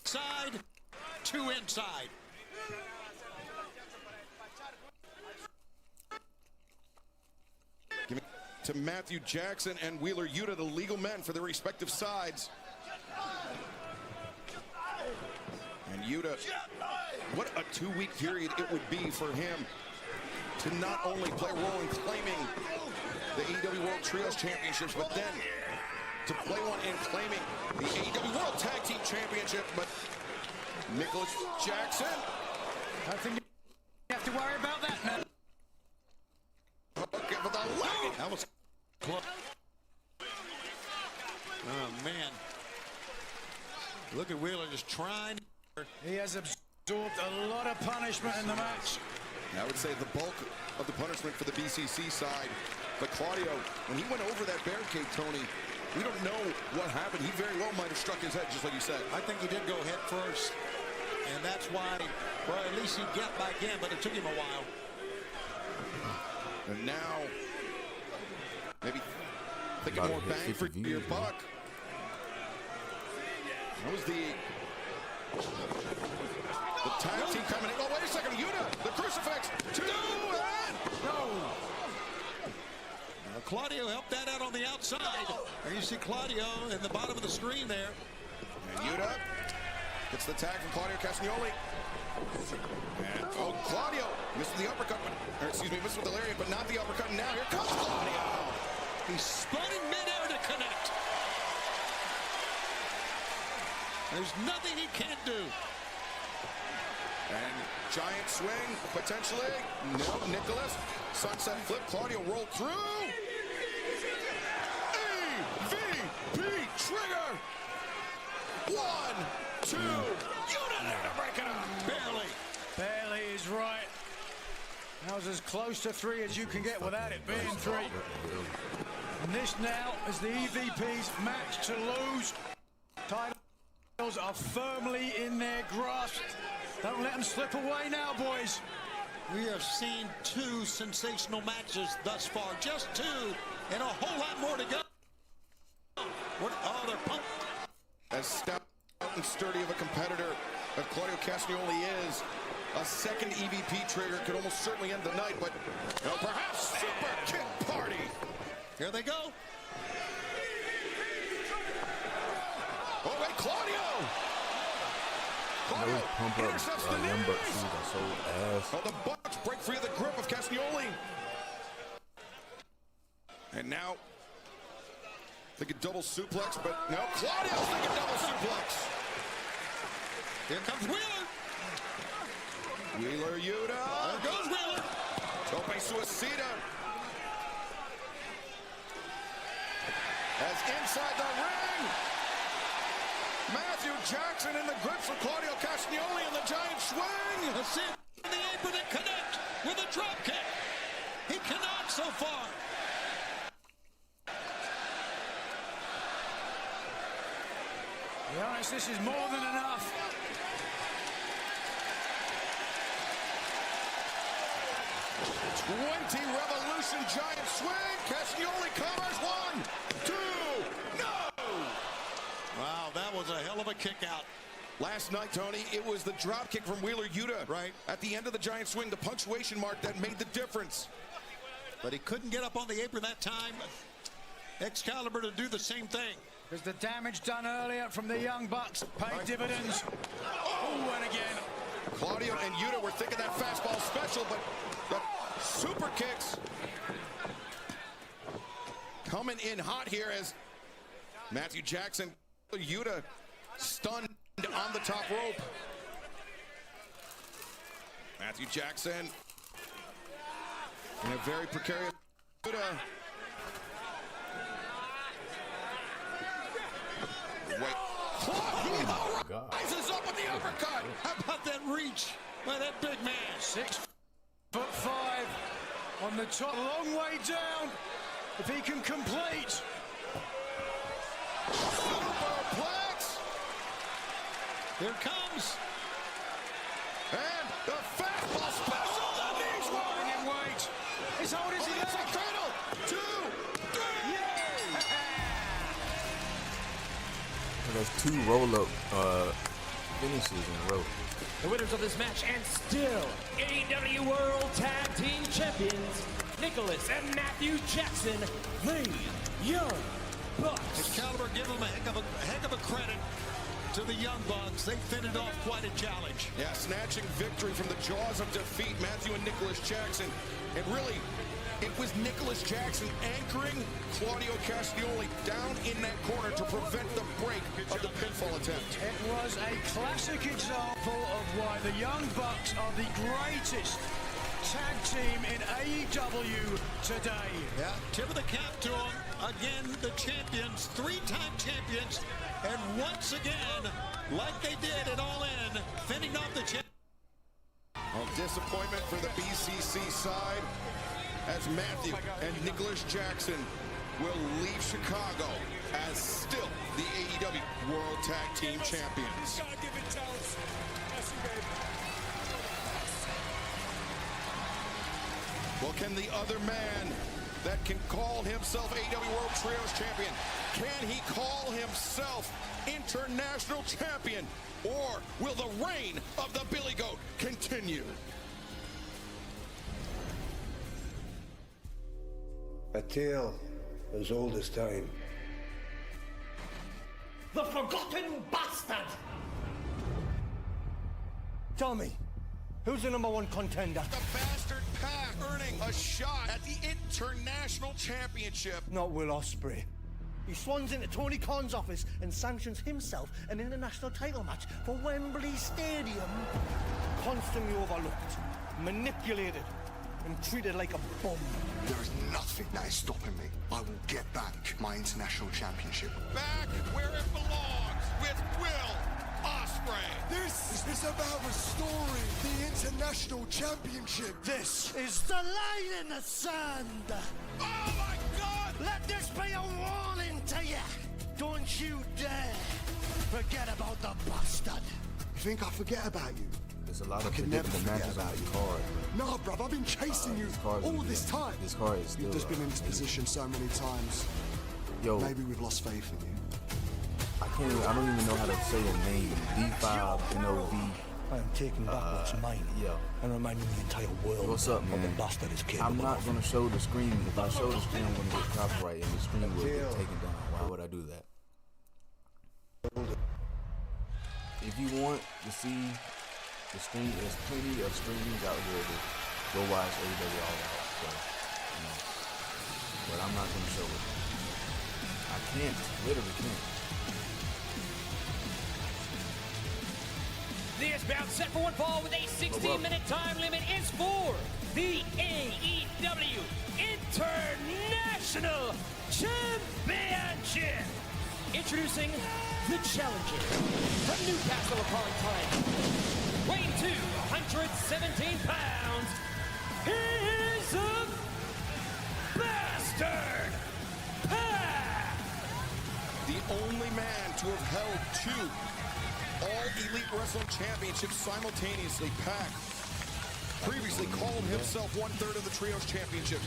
side, 2 inside. Give it to Matthew Jackson and Wheeler Yuta, the legal men for their respective sides. And Yuta, what a 2-week period it would be for him to not only play a role in claiming the AEW World Trios Championships, but then to play one in claiming the AEW World Tag Team Championship. But Nicholas Jackson, I think you have to worry about that now. okay, with the leg. That was close. Oh, man. Look at Wheeler just trying. He has absorbed a lot of punishment in the match. I would say the bulk of the punishment for the BCC side. But Claudio, when he went over that barricade, Tony, we don't know what happened. He very well might have struck his head, just like you said. I think he did go head first. And that's why, well, at least he got back in, but it took him a while. And now, maybe thinking more bang for your buck. That was the tag team coming in. Oh, wait a second. Yuta, the crucifix. 2 and No. Now, Claudio helped that out on the outside. There you see Claudio in the bottom of the screen there. And Yuta gets the tag from Claudio Castagnoli. And, Claudio missed the uppercut, missed with the lariat, but not the uppercut. And now here comes Claudio. He spun in midair to connect. There's nothing he can't do. And giant swing, potentially. No, Nicholas. Sunset flip. Claudio rolled through. EVP trigger. 1, 2. Yuta there to break it up. Barely. Barely is right. That was as close to 3 as you can get without it being 3. And this now is the EVP's match to lose. Titles are firmly in their grasp. Don't let them slip away now, boys. We have seen 2 sensational matches thus far. Just 2, and a whole lot more to go. They're pumped. As stout and sturdy of a competitor as Claudio Castagnoli is, a second EVP trigger could almost certainly end the night, but perhaps super kick party. Here they go. Oh, wait, Claudio! Claudio pump up intercepts the Young Bucks knees. shoes are so ass. Oh, the Bucks break free of the grip of Castagnoli. And now, thinking double suplex, but no, Claudio's thinking double suplex. Here comes Wheeler. Wheeler Yuta. There goes Wheeler. Tope Suicida. As inside the ring, Matthew Jackson in the grips of Claudio Castagnoli in the giant swing. Let's see the apron and connect with a drop kick. He cannot so far. To be honest, this is more than enough. Revolution giant swing. Castagnoli covers. 1, 2, no! Wow, that was a hell of a kick out. Last night, Tony, it was the drop kick from Wheeler Yuta. Right. At the end of the giant swing, the punctuation mark that made the difference. But he couldn't get up on the apron that time. Excalibur to do the same thing. Because the damage done earlier from the Young Bucks paid dividends. Oh, and again. Claudio and Yuta were thinking that fastball special, but the super kicks coming in hot here as Matthew Jackson, Yuta stunned on the top rope. Matthew Jackson in a very precarious Yuta. Wait. Oh, God. Rises up with the uppercut. How about that reach by that big man? 6'5" on the top, long way down. If he can complete. Superplex. Here comes. And the fastball special. The knees Holding wide. in weight. As old as he It's a is. fatal. 2, 3. There's 2 roll-up finishes in a row. The winners of this match and still AEW World Tag Team Champions, Nicholas and Matthew Jackson, the Young Bucks. Excalibur give him a heck of a credit to the Young Bucks. They fended off quite a challenge. Yeah, snatching victory from the jaws of defeat, Matthew and Nicholas Jackson. And really, it was Nicholas Jackson anchoring Claudio Castagnoli down in that corner to prevent the break of the pinfall attempt. It was a classic example of why the Young Bucks are the greatest tag team in AEW today. Yeah, tip of the cap to them. Again, the champions, 3-time champions. And once again, like they did at All In, fending off the champions. Oh, disappointment for the BCC side as Matthew and Nicholas Jackson will leave Chicago as still the AEW World Tag Team Champions. Well, can the other man that can call himself AEW World Trios Champion, can he call himself International Champion? Or will the reign of the Billy Goat continue? A tale as old as time. The Forgotten Bastard. Tell me, who's the #1 contender? The Bastard Pack earning a shot at the International Championship. Not Will Ospreay. He swans into Tony Khan's office and sanctions himself an international title match for Wembley Stadium. Constantly overlooked, manipulated, and treated like a bum. There is nothing that is stopping me. I will get back my international championship. Back where it belongs with Will Ospreay. This is about restoring the international championship. This is the line in the sand. Oh my God! Let this be a warning to you. Don't you dare forget about the bastard. You think I forget about you? There's a lot of can never predictable forget matches on about this card. No, bruv, I've been chasing you all this time. This card is still. You've just been in this position so many times. Yo, Maybe we've lost faith in you. I don't even know how to say your name. D5NOV. I am taking back what's mine. Yeah. And reminding the entire world What's up, of man? the bastard is capable. I'm not gonna show the screen. If I show the screen, I'm gonna get copyright, and the screen will get taken down. Why would I do that? if you want to see the stream, there's plenty of streams out here to go watch AEW All Out. So, you know, but I'm not gonna show it. I can't, literally can't. This bout set for one fall with a 60-minute time limit is for the AEW International Championship. Introducing the challenger from Newcastle upon Tyne, weighing 217 pounds. He's a bastard. Pac. The only man to have held 2 All Elite Wrestling Championships simultaneously. Pac previously called himself 1/3 of the Trios Championship.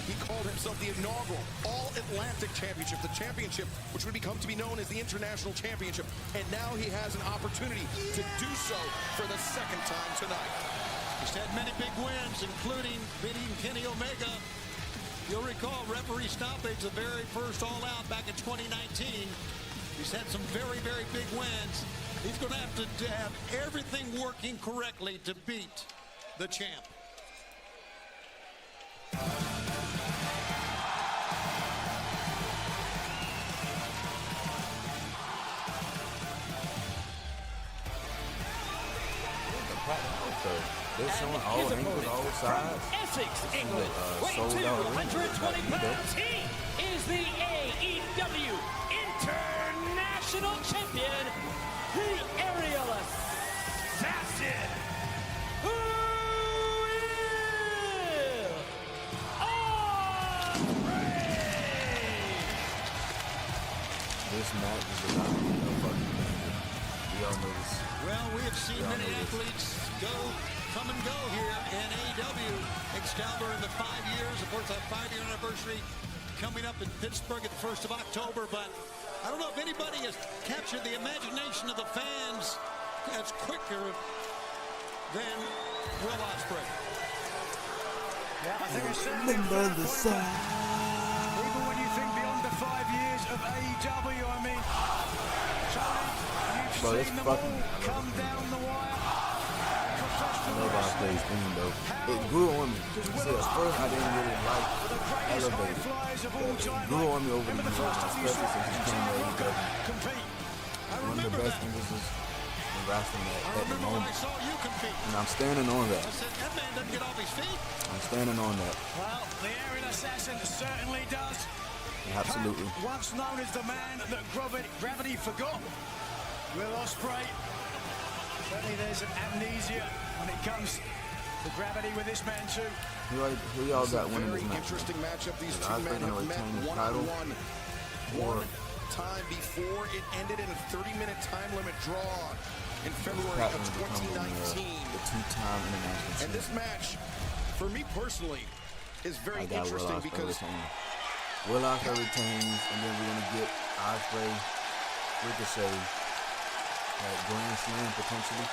He called himself the inaugural All-Atlantic Championship, the championship which would become to be known as the International Championship. And now he has an opportunity to do so for the second time tonight. He's had many big wins, including beating Kenny Omega. You'll recall referee stoppage, the very first All Out back in 2019. He's had some very, very big wins. He's going to have everything working correctly to beat the champ. They're showing all angles, all sides. Essex, England, weighing 220 pounds. He is the AEW International Champion, the Aerial Assassin, Will Ospreay. This match is about to be a fucking banger. We all know this. Well, we have seen many athletes come and go here in AEW. Excalibur in the 5 years, of course, our 5-year anniversary coming up in Pittsburgh at the 1st of October. But I don't know if anybody has captured the imagination of the fans as quicker than Will Ospreay. Yeah, I think it's certainly even when you think beyond the 5 years of AEW, I mean, Tony, you've seen them all come down the wire. I know about Ospreay's thing though. It grew on me. See, at first I didn't really like Elevated. It grew on me over the years, especially since he came to AEW. One of the best Englishes in wrestling at the moment. And I'm standing on that. That man doesn't get off his feet. I'm standing on that. Well, the Aerial Assassin certainly does. Absolutely. Once known as the man that gravity forgot, Will Ospreay. Certainly there's an amnesia when it comes to gravity with this man too. Who y'all got winning this match? Interesting matchup. These two men have met one-on-one one time before it ended in a 30-minute time limit draw in February of 2019. The two-time international champion. And this match, for me personally, is very interesting because Will Ospreay retains, and then we're gonna get Ospreay, Ricochet, Grand Slam potentially.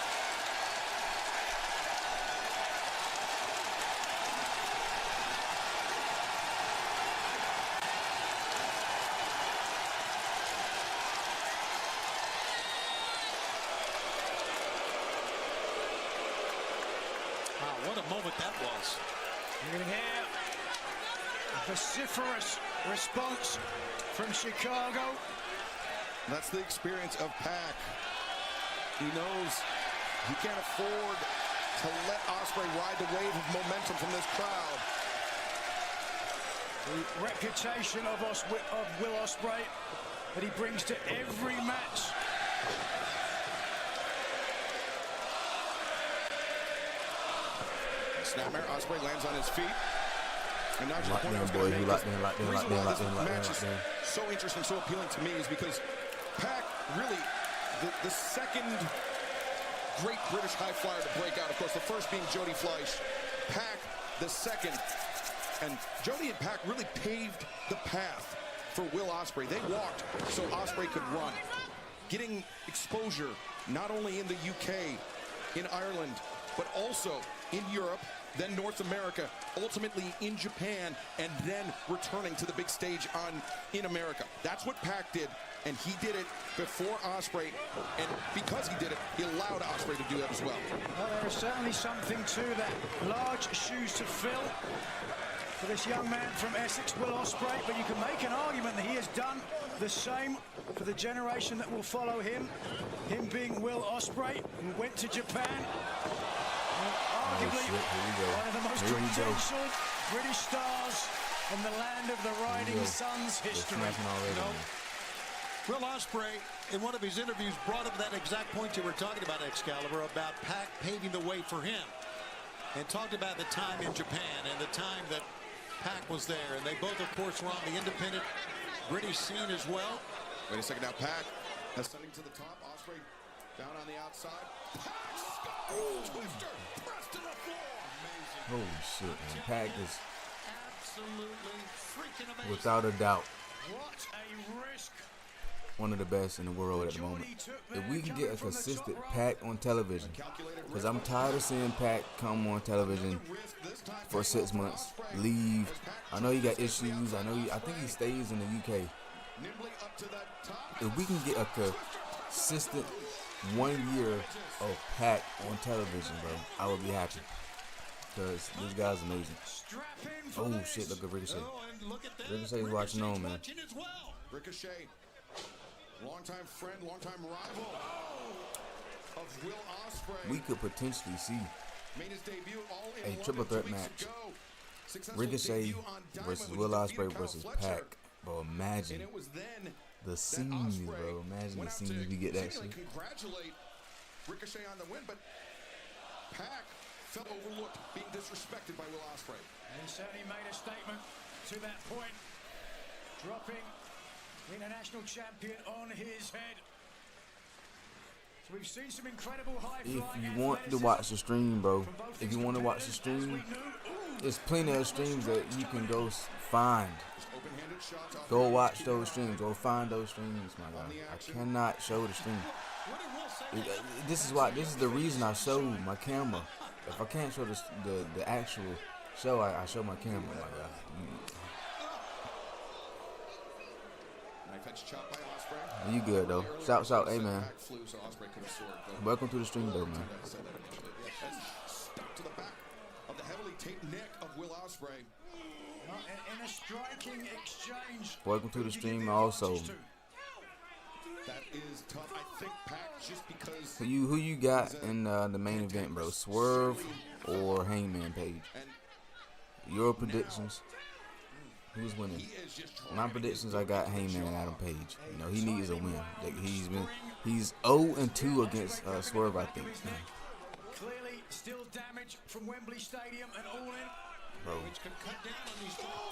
Wow, what a moment that was. You can hear a vociferous response from Chicago. That's the experience of Pac. He knows he can't afford to let Ospreay ride the wave of momentum from this crowd. The reputation of Will Ospreay that he brings to every match. Snapmare, Ospreay lands on his feet. And now Locked in, boy. He locked in, locked in, locked in, locked in, locked in. So interesting, so appealing to me is because Pac really, the second great British high flyer to break out. Of course, the first being Jody Fleisch. Pac, the second. And Jody and Pac really paved the path for Will Ospreay. They walked so Ospreay could run. Getting exposure not only in the UK, in Ireland, but also in Europe then North America, ultimately in Japan, and then returning to the big stage in America. That's what Pac did, and he did it before Ospreay, and because he did it, he allowed Ospreay to do that as well. Well, there is certainly something to that. Large shoes to fill for this young man from Essex, Will Ospreay, but you can make an argument that he has done the same for the generation that will follow him. Him being Will Ospreay, who went to Japan. Arguably one of the most potential British stars in the land of the Rising Suns history. Will Ospreay, in one of his interviews, brought up that exact point you were talking about, Excalibur, about Pac paving the way for him. And talked about the time in Japan and the time that Pac was there. And they both, of course, were on the independent British scene as well. Wait a second now, Pac ascending to the top. Ospreay down on the outside. Twister, pressed to the floor. Amazing. Holy shit, man. Pac is Absolutely freaking amazing. without a doubt What a risk. one of the best in the world at the moment. If we can get a consistent Pac on television, because I'm tired of seeing Pac come on television for 6 months, leave. I know he got issues. I think he stays in the UK. If we can get a consistent 1 year of Pac on television, bro, I would be happy. Because this guy's amazing. Oh shit, look at Ricochet. Ricochet's watching on, man. Ricochet, longtime friend, longtime rival of Will Ospreay. We could potentially see Made his debut all in a triple threat match. Ricochet versus Will Ospreay versus Pac. Bro, imagine the scenes, bro. Imagine the scenes we get that shit. Congratulate Ricochet on the win, but Pac felt overlooked, being disrespected by Will Ospreay. And he certainly made a statement to that point, dropping the international champion on his head. So we've seen some incredible high If you want to watch the stream, bro, if you want to watch the stream, there's plenty of streams that you can go find. Go watch those streams. Go find those streams, my guy. I cannot show the stream. This is the reason I show my camera. If I can't show the actual show, I show my camera, my guy. You good though? Shout, hey man. Welcome to the stream though, man. Stuck to the back of the heavily taped neck of Will Ospreay. In a striking exchange. Welcome to the stream also. That is tough. I think Pac, just because. Who you got in the main event, bro? Swerve or Hangman Page? Your predictions? Who's winning? My predictions, I got Hangman and Adam Page. You know, he needs a win. Like he's 0-2 against Swerve, I think. Clearly still damage from Wembley Stadium and all in. Bro.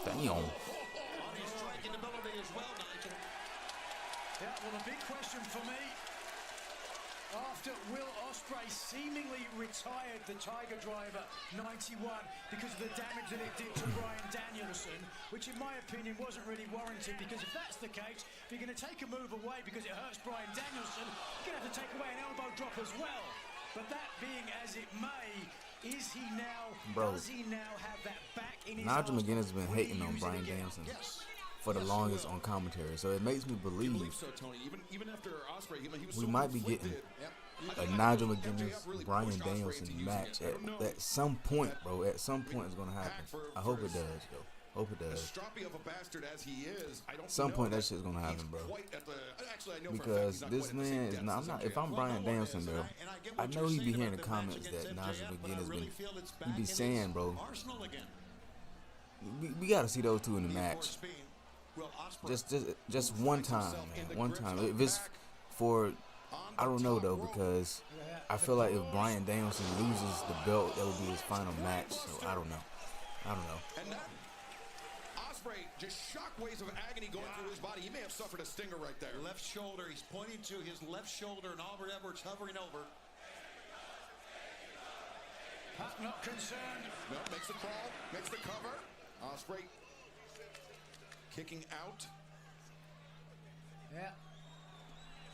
Damn. Yeah, well, the big question for me, after Will Ospreay seemingly retired the Tiger Driver 91 because of the damage that it did to Bryan Danielson, which in my opinion wasn't really warranted, because if that's the case, if you're going to take a move away because it hurts Bryan Danielson, you're going to have to take away an elbow drop as well. But that being as it may, is he now, does he now have that back in his Nigel McGuinness has been hating on Bryan Danielson for the longest on commentary, so it makes me believe Even after Ospreay, he was we might be getting a Nigel McGuinness Bryan Danielson match at some point, bro. At some point, it's gonna happen. I hope it does, though. Hope it does. Some point that shit's gonna happen, bro. Because this man is not. I'm not. If I'm Bryan Danielson, bro, I know he be hearing the comments that Nigel McGuinness he be saying, bro. We gotta see those two in the match. Just one time, man. One time. If it's for, I don't know though, because I feel like if Bryan Danielson loses the belt, that would be his final match. So I don't know. And that Ospreay, just shockwaves of agony going through his body. He may have suffered a stinger right there. Left shoulder. He's pointing to his left shoulder, and Albert Edwards hovering over. Not concerned. No, makes the crawl, makes the cover. Ospreay kicking out. Yeah.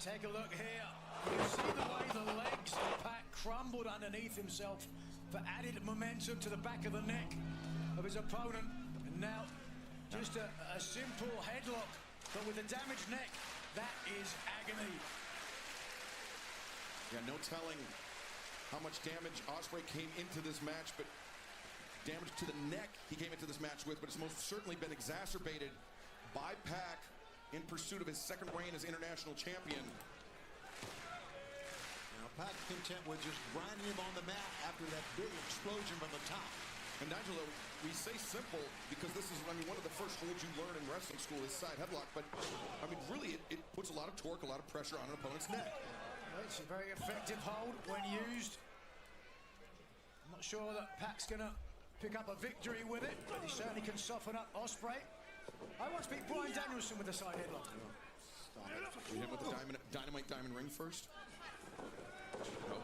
Take a look here. You see the way the legs of Pac crumbled underneath himself for added momentum to the back of the neck of his opponent. And now, just a simple headlock, but with a damaged neck, that is agony. Yeah, no telling how much damage Ospreay came into this match, but damage to the neck he came into this match with, but it's most certainly been exacerbated by Pac in pursuit of his second reign as international champion. Now Pac content with just grinding him on the mat after that big explosion from the top. And Nigel, we say simple because this is, I mean, one of the first holds you learn in wrestling school is side headlock, but I mean, really, it puts a lot of torque, a lot of pressure on an opponent's neck. It's a very effective hold when used. I'm not sure that Pac's gonna pick up a victory with it, but he certainly can soften up Ospreay. I once beat Bryan Danielson with a side headlock. You hit him with the dynamite diamond ring first. No.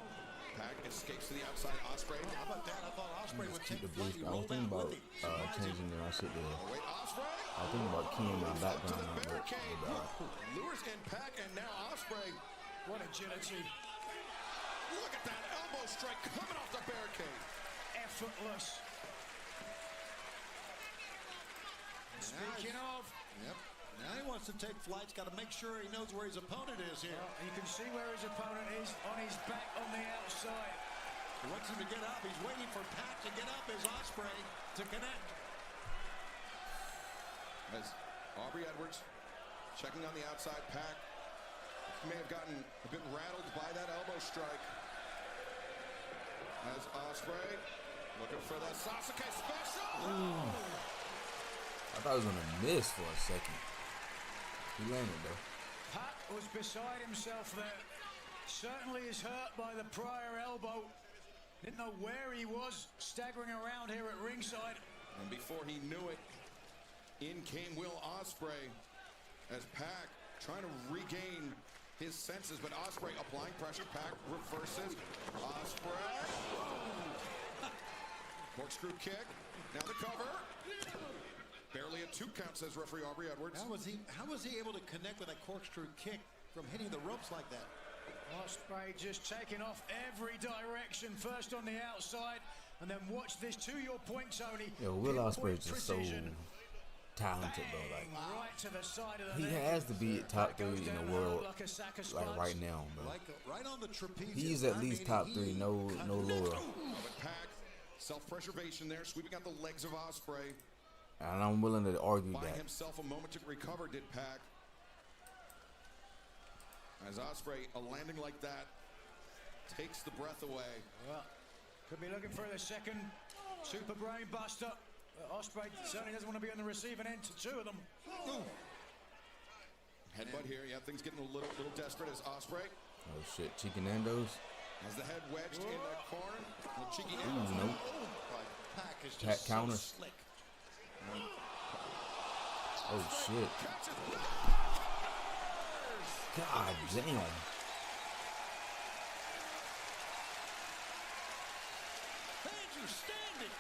Pac escapes to the outside. Ospreay. How about that? I thought Ospreay would take the flight. boost. He I was rolled thinking out about with him. changing their shit there. Oh, wait, Ospreay. I was thinking about keying my background on, but Lures in Pac, and now Ospreay. What agility. Look at that elbow strike coming off the barricade. Effortless. And speaking of, Yep. Now he wants to take flight. He's got to make sure he knows where his opponent is here. well, you can see where his opponent is on his back on the outside. He wants him to get up. He's waiting for Pac to get up as Ospreay to connect. As Aubrey Edwards checking on the outside, Pac may have gotten a bit rattled by that elbow strike. As Ospreay looking for the Sasuke special. I thought he was gonna miss for a second. He landed though. Pac was beside himself there. Certainly is hurt by the prior elbow. Didn't know where he was, staggering around here at ringside. And before he knew it, in came Will Ospreay as Pac trying to regain his senses, but Ospreay applying pressure. Pac reverses. Ospreay. Corkscrew kick. Now the cover. Barely a 2 count, says referee Aubrey Edwards. How was he able to connect with that corkscrew kick from hitting the ropes like that? Ospreay just taking off every direction, first on the outside, and then watch this, to your point, Tony. Yo, Will Ospreay is just so precision. talented, bro. Like, Right to the side of the he neck. has to be top 3 in the world, Like a sack of like spuds. right now, bro. Right on the trapezium. He's at least top 3, no lower. But Pac, self-preservation there, sweeping out the legs of Ospreay. And I'm willing to argue Buying that. himself a moment to recover, did Pac. As Ospreay, a landing like that takes the breath away. Well, could be looking for the second super brain buster. Ospreay certainly doesn't want to be on the receiving end to 2 of them. Headbutt here, yeah, things getting a little desperate as Ospreay Oh shit, Chicken Nando's. has the head wedged in the corner. Little cheeky Ooh, Nando's. nope. Pac is Pat just so counter. slick. Oh shit. Catches. God damn. Fans are standing.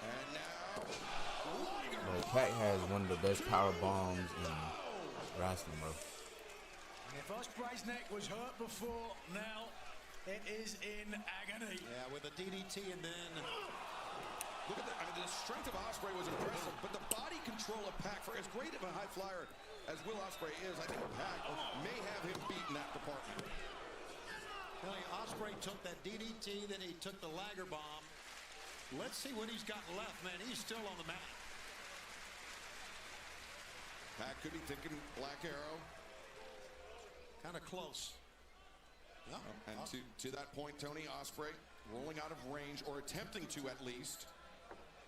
And now, Liger. Bro, Pac has one of the best power bombs in wrestling, bro. And if Ospreay's neck was hurt before, now it is in agony. Yeah, with a DDT and then Look at that. I mean, the strength of Ospreay was impressive, but the body control of Pac, for as great of a high flyer as Will Ospreay is, I think Pac may have him beat in that department. Ospreay took that DDT, then he took the Liger bomb. Let's see what he's got left, man. He's still on the mat. Pac could be thinking Black Arrow. Kind of close. Yeah. And to that point, Tony, Ospreay rolling out of range, or attempting to at least.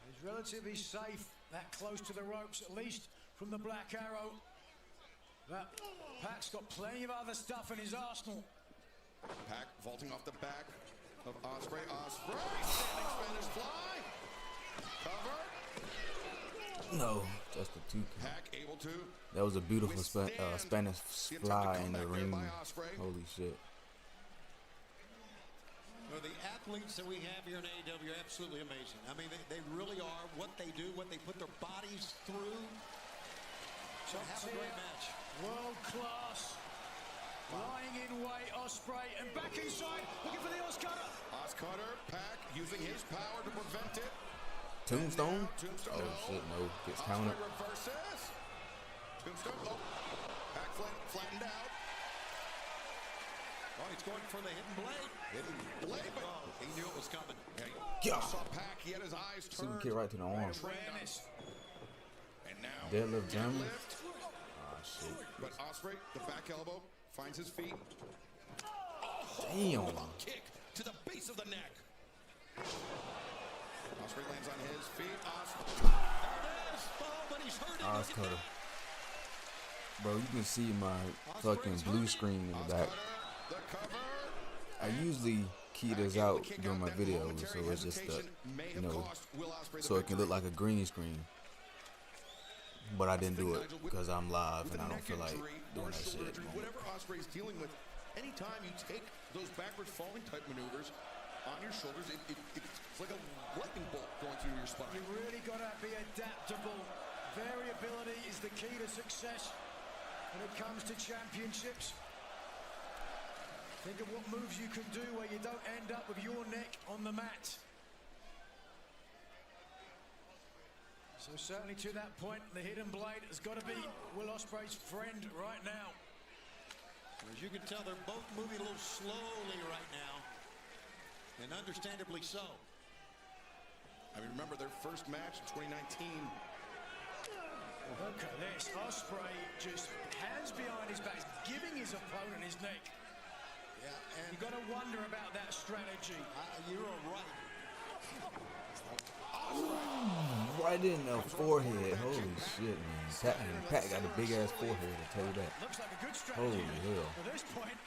He's relatively safe, that close to the ropes, at least from the Black Arrow. But Pac's got plenty of other stuff in his arsenal. Pac vaulting off the back of Ospreay. Ospreay, standing Spanish fly. Cover. No, just a 2 count. Pac able to. That was a beautiful withstand Spanish the fly attempted in the comeback ring. there by Ospreay. Holy shit. Well, the athletes that we have here in AEW are absolutely amazing. I mean, they really are. What they do, what they put their bodies through. So have a great match. World class. Lying in wait, Ospreay, and back inside, looking for the Oscutter. Oscutter, Pac using his power to prevent it. Tombstone? Tombstone. Oh shit, no. Gets counted. Reverses. Tombstone. Oh. Pac flattened out. Oh, he's going for the hidden blade. Hidden blade, but he knew it was coming. Yeah. Saw Pac. He had his eyes turned. Super kick right to the arm. And now Deadlift German. deadlift. Oh shit. But Ospreay, the back elbow, finds his feet. Damn. With a kick to the base of the neck. Ospreay lands on his feet. Oscutter. Bro, you can see my fucking blue screen in the back. The cover. I usually key this out during my videos, so it's just you know, so it can look like a green screen. But I didn't do it because I'm live and I don't feel like doing that shit. Whatever Ospreay's dealing with, anytime you take those backward falling type maneuvers on your shoulders, it's like a lightning bolt going through your spine. You really got to be adaptable. Variability is the key to success when it comes to championships. Think of what moves you can do where you don't end up with your neck on the mat. So certainly to that point, the hidden blade has got to be Will Ospreay's friend right now. As you can tell, they're both moving a little slowly right now, and understandably so. I mean, remember their first match in 2019. Look at this. Ospreay just hands behind his back, giving his opponent his neck. Yeah, and you got to wonder about that strategy. You're right. Right in the forehead. Holy shit, man. Pat got a big ass forehead, I'll tell you that. Looks like a good strategy. Holy hell. At this point,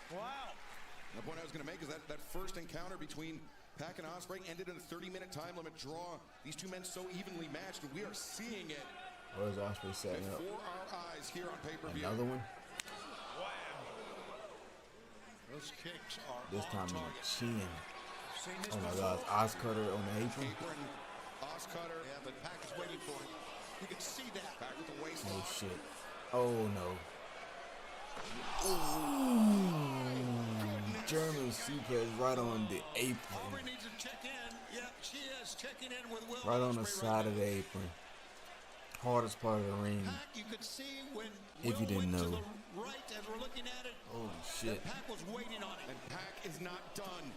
wow. The point I was going to make is that first encounter between Pac and Ospreay ended in a 30-minute time limit draw. These two men so evenly matched, and we are seeing it. Where's Ospreay setting up? Before our eyes here on pay-per-view. Another one? Wow. Those kicks are this time on the chin. Oh my before. God, Oscutter on the apron. Oscutter. Yeah, but Pac is waiting for it. You can see that. Back with the waist. Oh shit. Oh no. Ooh. German suplex right on the apron. Aubrey needs to check in. Yeah, she is checking in with Will. Right on the side of the apron. Hardest part of the ring. Pac, you could see when if you didn't know. To the right as we're looking at it. Holy shit. Pac was waiting on it. And Pac is not done.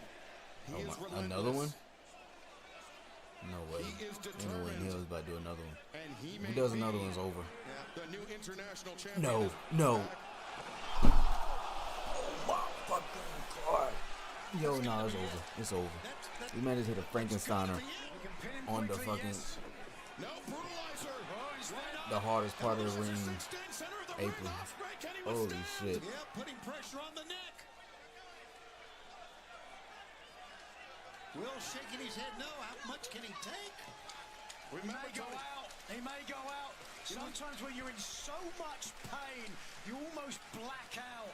Oh my, another one? No way. Ain't no way Neil's about to do another one. And if he does another one, it's over. Yeah. The new international champion. No, no. Oh my fucking God. Yo, no, it's over. It's over. This man just hit a Frankensteiner on the fucking, the hardest part of the ring apron. Holy shit. Yeah, putting pressure on the neck. Will shaking his head no. How much can he take? He may go out. He may go out. Sometimes when you're in so much pain, you almost black out.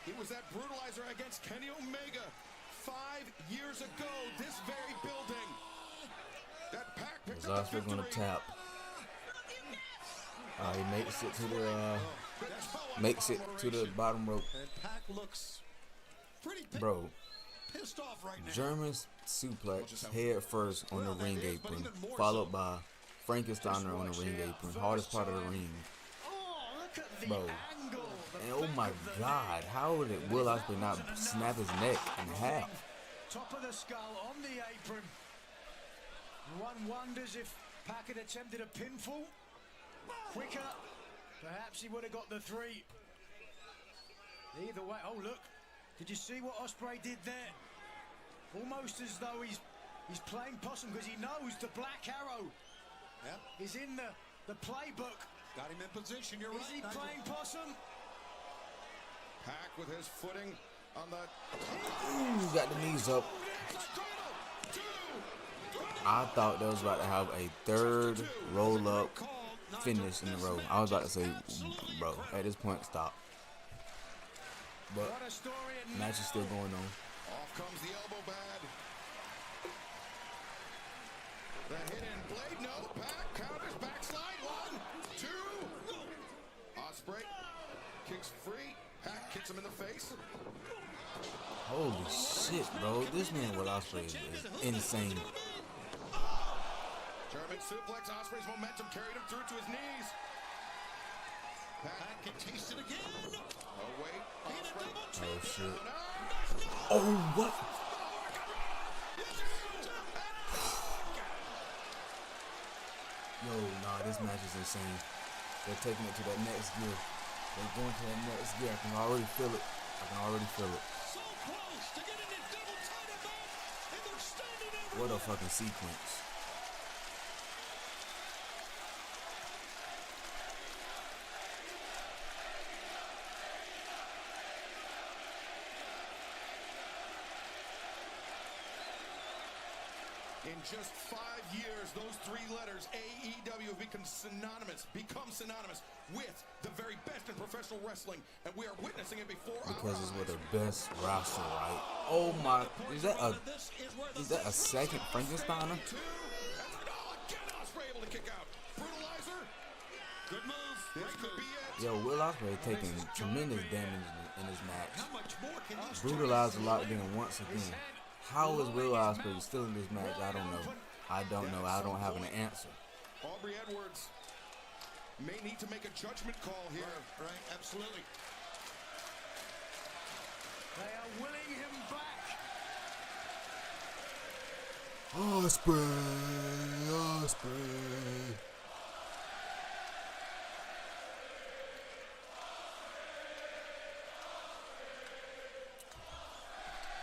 It was that brutalizer against Kenny Omega 5 years ago, this very building. That Pac picked up the victory. Gonna tap. He makes it to the bottom rope. And Pac looks pretty pissed off right now. German suplex head first on the ring apron, followed by Frankensteiner on the ring apron. Hardest part of the ring. Bro. And oh my God, how did Will Ospreay not snap his neck in half? Top of the skull on the apron. One wonders if Pac had attempted a pinfall quicker. Perhaps he would have got the 3. Either way, oh look. Did you see what Ospreay did there? Almost as though he's playing possum because he knows the Black Arrow is in the playbook. Got him in position, you're right. Is he playing possum? Pac with his footing on the... Ooh, got the knees up. I thought they was about to have a third roll-up finish in a row. I was about to say, bro, at this point, stop. But match is still going on. Off comes the elbow pad. The hidden blade, no. Pac counters, backslide. 1, 2. Ospreay kicks free. Pac kicks him in the face. Holy shit, bro. This man Will Ospreay is insane. German suplex. Ospreay's momentum carried him through to his knees. Pat can taste it again. Oh, wait. Ospreay. Oh, shit. Oh, what? Yo, nah, this match is insane. They're taking it to that next gear. They're going to that next gear. I can already feel it. I can already feel it. So close to getting this double title back, and they're standing over. What a fucking sequence. In just 5 years, those 3 letters, AEW, have become synonymous with the very best in professional wrestling, and we are witnessing it before Because our it's eyes. with the best roster, right? Oh my, is that a second Frankensteiner? Again, Ospreay able to kick out. Brutalizer. Good move. This could be it. Yo, Will Ospreay taking tremendous damage in this match. How much more can these Brutalized a lot then once again. How is Will Ospreay still in this match? I don't know. I don't know. I don't have an answer. Aubrey Edwards may need to make a judgment call here. Right, absolutely. They are willing him back. Ospreay.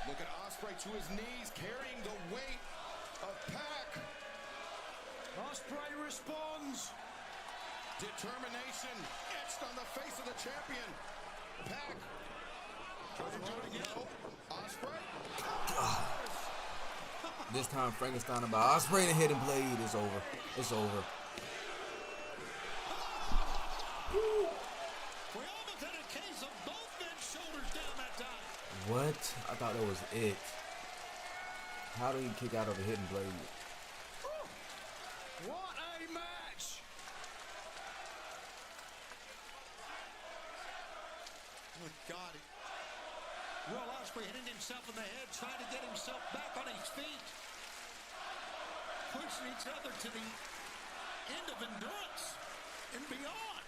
Look at Ospreay to his knees, carrying the weight of Pac. Ospreay responds. Determination etched on the face of the champion. Pac. Tries to do it again. No. Ospreay. This time Frankenstein by Ospreay and hidden blade is over. It's over. We almost had a case of both men's shoulders down that time. What? I thought that was it. How do you kick out of a hidden blade? What a match! Good God. Will Ospreay hitting himself in the head, trying to get himself back on his feet. Pushing each other to the end of endurance and beyond.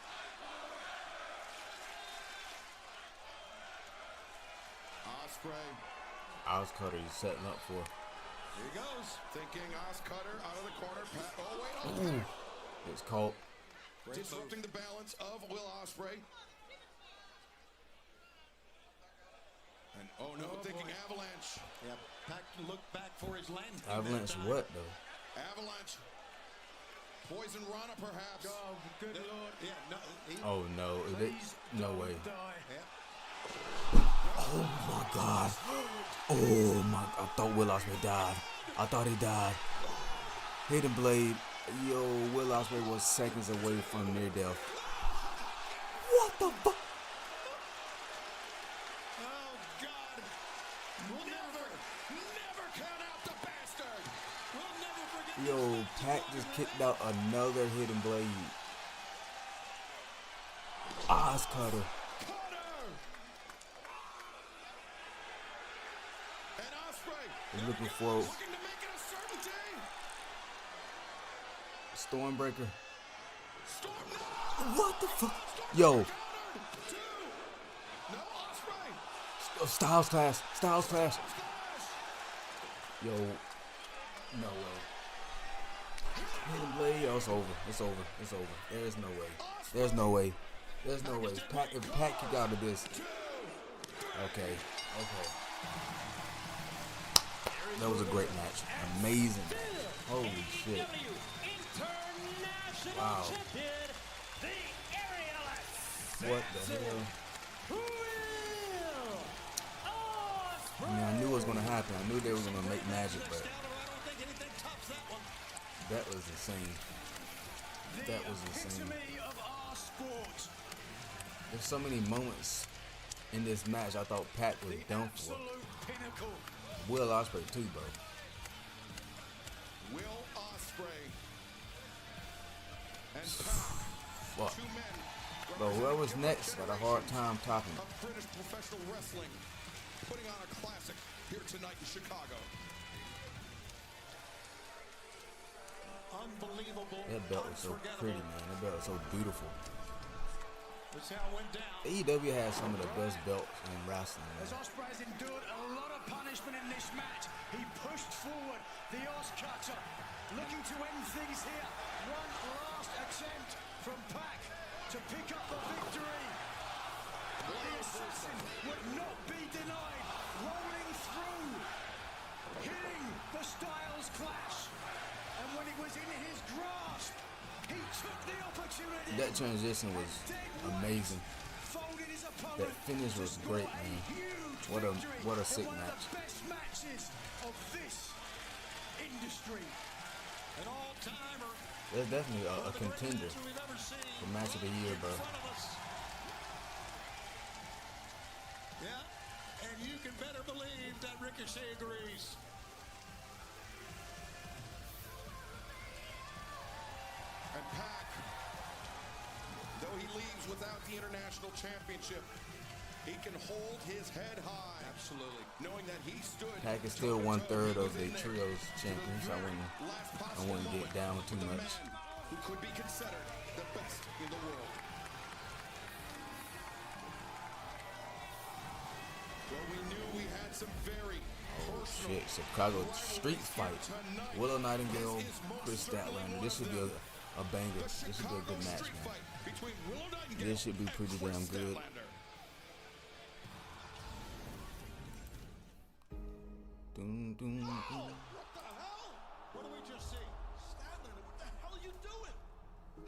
Ospreay. Oscutter is setting up for. Here he goes. Thinking Oscutter out of the corner. Pat. Oh, wait. Oh, It's caught. disrupting the balance of Will Ospreay. And oh no, thinking avalanche. Yeah, Pac looked back for his landing. Avalanche what though? Avalanche. Poison Rana perhaps. Oh, good Lord. Yeah, no, Oh no, no way. Die. Oh my God. Oh my, I thought Will Ospreay died. I thought he died. Hidden blade. Yo, Will Ospreay was seconds away from near death. What the fuck? Oh, God. We'll never count out the bastard. We'll never forget. Yo, Pac just kicked out another hidden blade. Oscutter. And Ospreay Looking for looking to make it a certainty. Stormbreaker. Storm no. What the fuck? Yo, Countered. 2. No Ospreay. Styles Clash. Styles Clash. Yo, no way. Hidden blade. Oh, it's over. It's over. It's over. There's no way. There's no way. There's no way. If Pac kick out of this. Okay. Okay. That was a great match. Amazing match. Holy shit. International Wow. champion, the aerial What the hell? Will I mean, I knew it was going to happen. I knew they were going to make magic, but I don't think anything tops that one. that was insane. That was insane. Epitome of our sport. There's so many moments in this match I thought Pac was done for. Absolute pinnacle. Will Ospreay too, bro. Will Ospreay and Pac. Fuck. 2 men But whoever's next got a hard time topping it. Of British professional wrestling, putting on a classic here tonight in Chicago. Unbelievable. That belt was so pretty, man. That belt was so beautiful. That's how it went down. AEW has some of the best belts in wrestling, As man. Ospreay's endured a lot of punishment in this match, he pushed forward the Oscutter, looking to end things here. One last attempt from Pac to pick up the victory. But the assassin would not be denied, rolling through, hitting the Styles Clash. And when it was in his grasp, he took the opportunity. That transition was amazing. That finish was great, man. What a sick match. One of the best matches of this industry. An all-timer. That's definitely a contender for match of the year, bro. Yeah, and you can better believe that Ricochet agrees. And Pac, though he leaves without the international championship, he can hold his head high. Absolutely. Knowing that he stood. Pac is still 1/3 of the trios champions. I wouldn't get down too much. Who could be considered the best in the world. Well, we knew we had some very personal. Shit, Chicago street fight. Willow Nightingale, Chris Statlander. This should be a banger. This should be a good match, man. This should be pretty damn good. Doom, doom, doom. What the hell? What did we just see? Statlander, what the hell are you doing?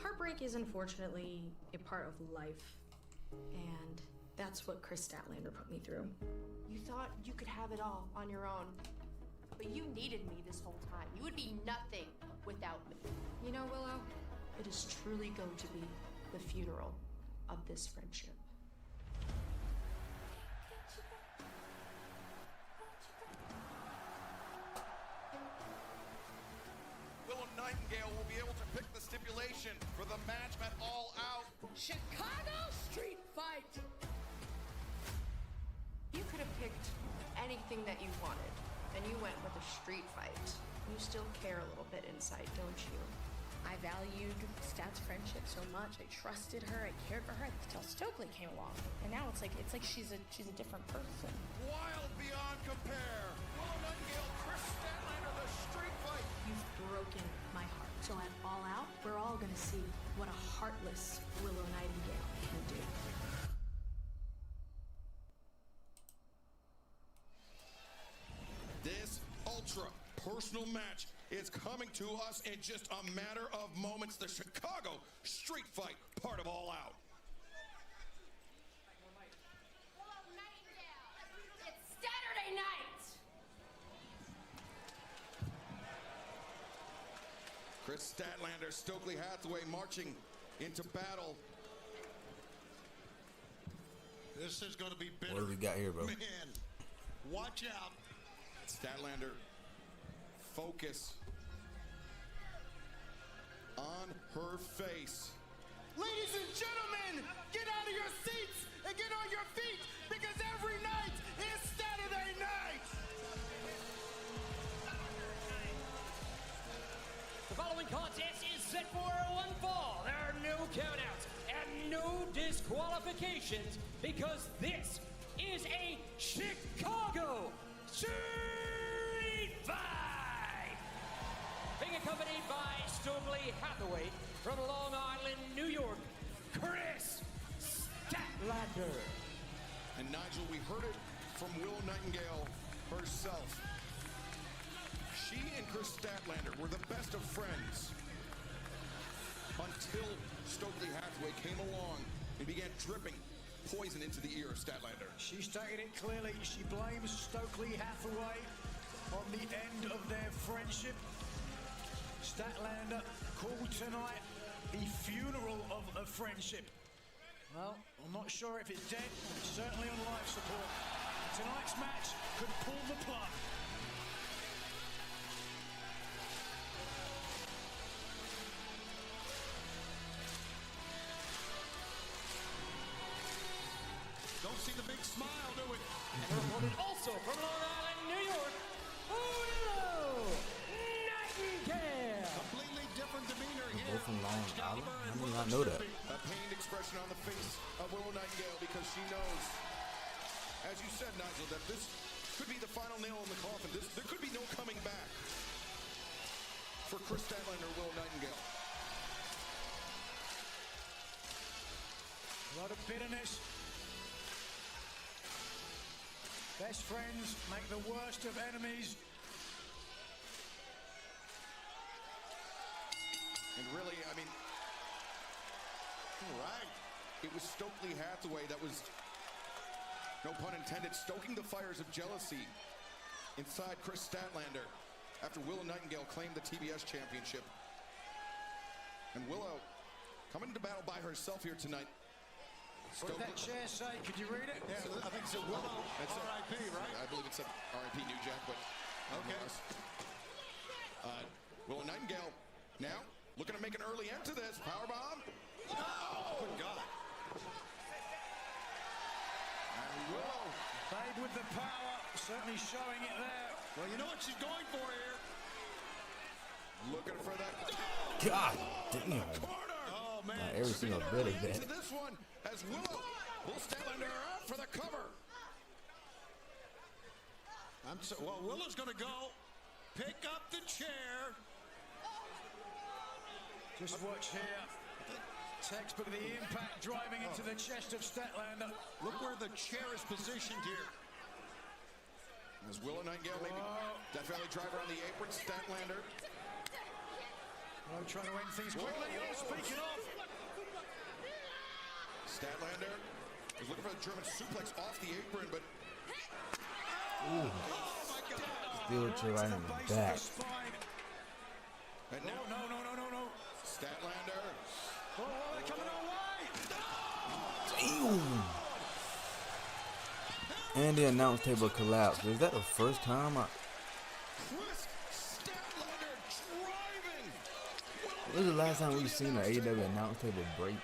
Heartbreak is unfortunately a part of life, and that's what Chris Statlander put me through. You thought you could have it all on your own, but you needed me this whole time. You would be nothing without me. You know, Willow, it is truly going to be the funeral of this friendship. Willow Nightingale will be able to pick the stipulation for the match at All Out. Chicago Street Fight! You could have picked anything that you wanted, and you went with a street fight. You still care a little bit inside, don't you? I valued Stat's friendship so much. I trusted her. I cared for her until Stokely came along, and now it's like she's a different person. Wild beyond compare. Willow Nightingale, Chris Statlander, the street fight. You've broken my heart. So at All Out, we're all gonna see what a heartless Willow Nightingale can do. This ultra personal match is coming to us in just a matter of moments. The Chicago Street Fight, part of All Out. Willow Nightingale! It's Saturday night! Chris Statlander, Stokely Hathaway marching into battle. This is going to be bitter. What do we got here, bro? Man, watch out. Statlander, focus on her face. Ladies and gentlemen, get out of your seats and get on your feet because every night is Saturday night. The following contest is set for one fall. There are no countouts and no disqualifications because this is a Chicago Street Fight! Being accompanied by Stokely Hathaway from Long Island, New York, Chris Statlander. And Nigel, we heard it from Willow Nightingale herself. She and Chris Statlander were the best of friends until Stokely Hathaway came along and began dripping poison into the ear of Statlander. She's taking it clearly. She blames Stokely Hathaway on the end of their friendship. Statlander called tonight the funeral of a friendship. Well, I'm not sure if it's dead, but it's certainly on life support. Tonight's match could pull the plug. see the big smile do it. And reported also from Long Island, New York, Willow Nightingale. Completely different demeanor here. Both from Long Island? I did not know that. A pained expression on the face of Willow Nightingale because she knows, as you said, Nigel, that this could be the final nail in the coffin. There could be no coming back for Chris Statlander or Willow Nightingale. A lot of bitterness. Best friends make the worst of enemies. And really, I mean, right. It was Stokely Hathaway that was, no pun intended, stoking the fires of jealousy inside Chris Statlander after Willow Nightingale claimed the TBS championship. And Willow coming into battle by herself here tonight. What did that chair say? Could you read it? Yeah, I think it's a Willow R.I.P., right? I believe it said R.I.P. New Jack, but okay. Willow Nightingale now looking to make an early end to this. Powerbomb. Oh, good God. And Willow. Babe with the power, certainly showing it there. Well, you know what she's going for here. Looking for that. God damn. Oh, man. Not every single bit of that. To this one as Willow will Statlander out for the cover. Well, Willow's going to go pick up the chair. Just watch here. Textbook of the impact driving into the chest of Statlander. Look where the chair is positioned here. As Willow Nightingale maybe definitely drive around the apron. Statlander. Well, trying to end things quickly. Oh, speaking of. Statlander was looking for the German suplex off the apron, but ooh. Oh my God. Still chair right in the back. And now, no. Statlander. Oh, they're coming our way. Damn. And the announce table collapsed. Is that the first time Chris Statlander driving. When was the last time we've seen an AEW announce table break?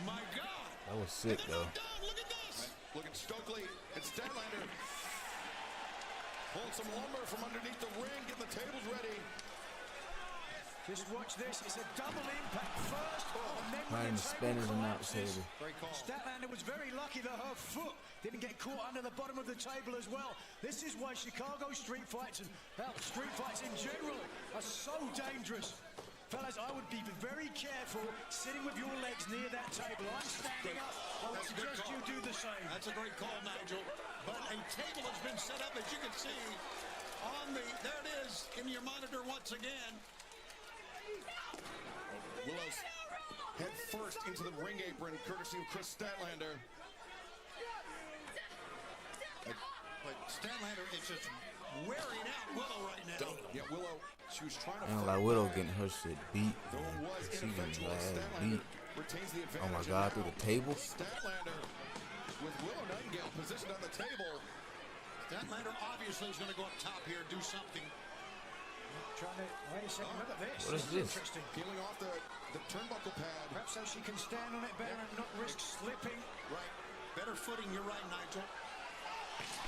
My God. That was sick, though. Look at this. Look at Stokely and Statlander pulling some lumber from underneath the ring, getting the tables ready. Just watch this. It's a double impact first, and then Playing the Spanish announce table. Great call. Statlander was very lucky that her foot didn't get caught under the bottom of the table as well. This is why Chicago street fights and street fights in general are so dangerous. Fellas, I would be very careful sitting with your legs near that table. I'm standing up. I would suggest you do the same. That's a great call, Nigel. But a table has been set up, as you can see, on the, there it is, in your monitor once again. Willow's head first into the ring apron, courtesy of Chris Statlander. But Statlander is just wearing out Willow right now. Yeah, Willow, she was trying to And like Widow getting her shit beat. She getting her ass beat. retains the advantage. Oh my God, through the table. Statlander with Willow Nightingale positioned on the table. Statlander obviously is going to go up top here, do something. Trying to, wait a second, look at this. What is this? Interesting. Peeling off the turnbuckle pad. Perhaps so she can stand on it better and not risk slipping. Right. Better footing, you're right, Nigel.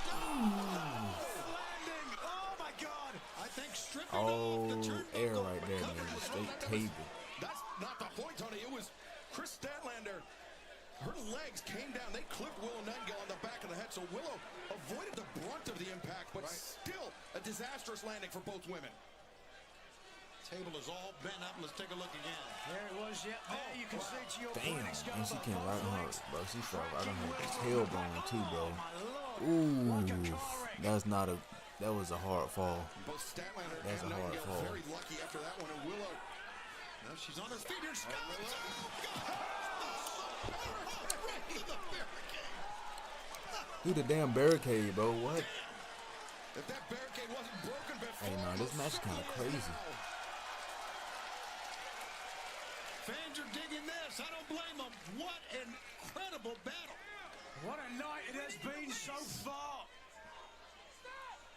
Landing! Oh my God! I think stripping off the turnbuckle. Air right there, man. The straight table. That's not the point, Tony. It was Chris Statlander. Her legs came down. They clipped Willow Nightingale on the back of the head. So Willow avoided the brunt of the impact, but still a disastrous landing for both women. Table is all bent up. Let's take a look again. There it was, yeah. There you can see to your Damn, point, and she Excalibur, came right both on her, legs. bro. She fell right on her tailbone too, bro. My Lord. Ooh, Like a car wreck. that's not a. That was a hard fall. Both Statlander That's and a hard Nightingale fall. very lucky after that one. And Willow. Now she's on her feet. Here's Scott. Through the damn barricade, bro. What? If that barricade wasn't broken before. Hey, no, this match is kind of crazy. Fans are digging this. I don't blame them. What an incredible battle. What a night it has been so far.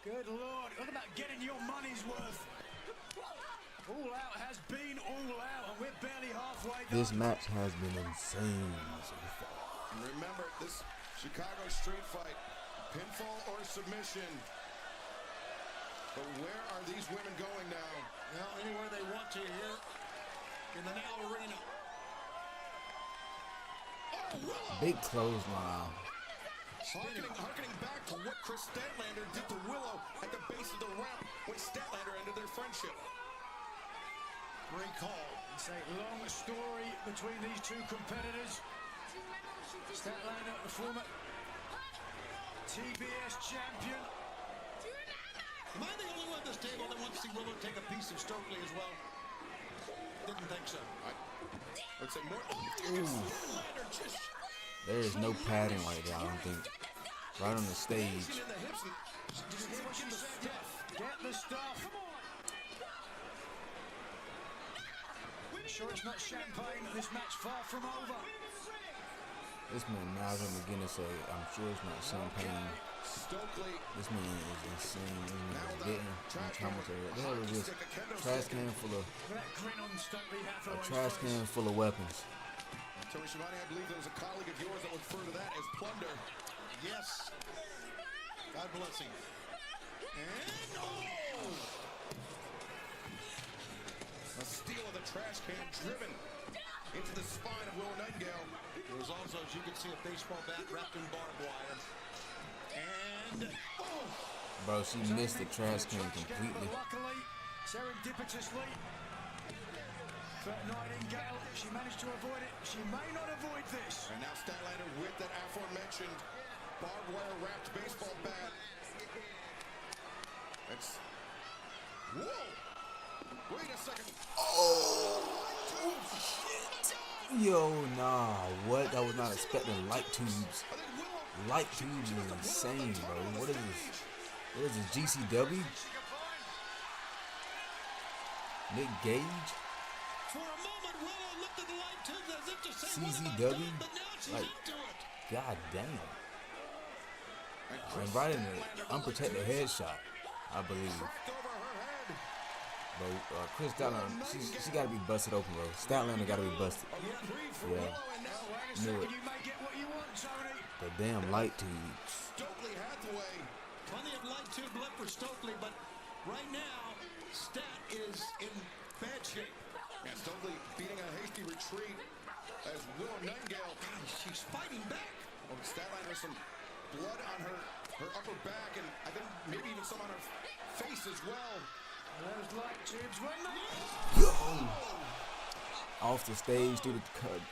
Good Lord, look about getting your money's worth. All Out has been all out, and we're barely halfway done. This match has been insane so far. Remember, this Chicago street fight, pinfall or submission. But where are these women going now? Well, anywhere they want to here in the Now Arena. Big clothesline. Harkening back to what Chris Statlander did to Willow at the base of the ramp when Statlander ended their friendship. Great call. It's a long story between these two competitors. Statlander, the former TBS champion. Am I the only one at this table that wants to see Willow take a piece of Stokely as well? Didn't think so. I would say more. There is no padding right there, I don't think. Right on the stage. Get the stuff. Sure it's not champagne. This match far from over. This man now is going to say, I'm sure it's not champagne. Stokely. This man is insane. This man is getting on commentary. What the hell is this? Trash can full of weapons. Tony Schiavone, I believe there was a colleague of yours that would refer to that as plunder. Yes. God bless him. And a steal of the trash can driven into the spine of Willow Nightingale. There was also, as you can see, a baseball bat wrapped in barbed wire. And bro, she missed the trash can completely. Luckily, serendipitously, for Nightingale, she managed to avoid it. She may not avoid this. And now Statlander with that aforementioned barbed wire wrapped baseball bat. It's whoa! Wait a second. Oh shit! Yo, nah, what? I was not expecting light tubes. Light tubes is insane, bro. What is this? What is this, GCW? Nick Gage? for a moment, Willow looked at the light tubes as if to say, CZW? but now she's Like, into it. god damn. Invited an unprotected headshot, I believe. Bro, Chris Statlander, she gotta be busted open, bro. Statlander gotta be busted. Yeah. Knew it. The damn light tubes. Stokely Hathaway. Plenty of light tube left for Stokely, but right now, Stat is in bad shape. Yeah, Stokely beating a hasty retreat as Willow Nightingale. God, she's fighting back. Oh, Statlander has some blood on her upper back, and I think maybe even some on her face as well. Those light tubes were Yo! Off the stage, through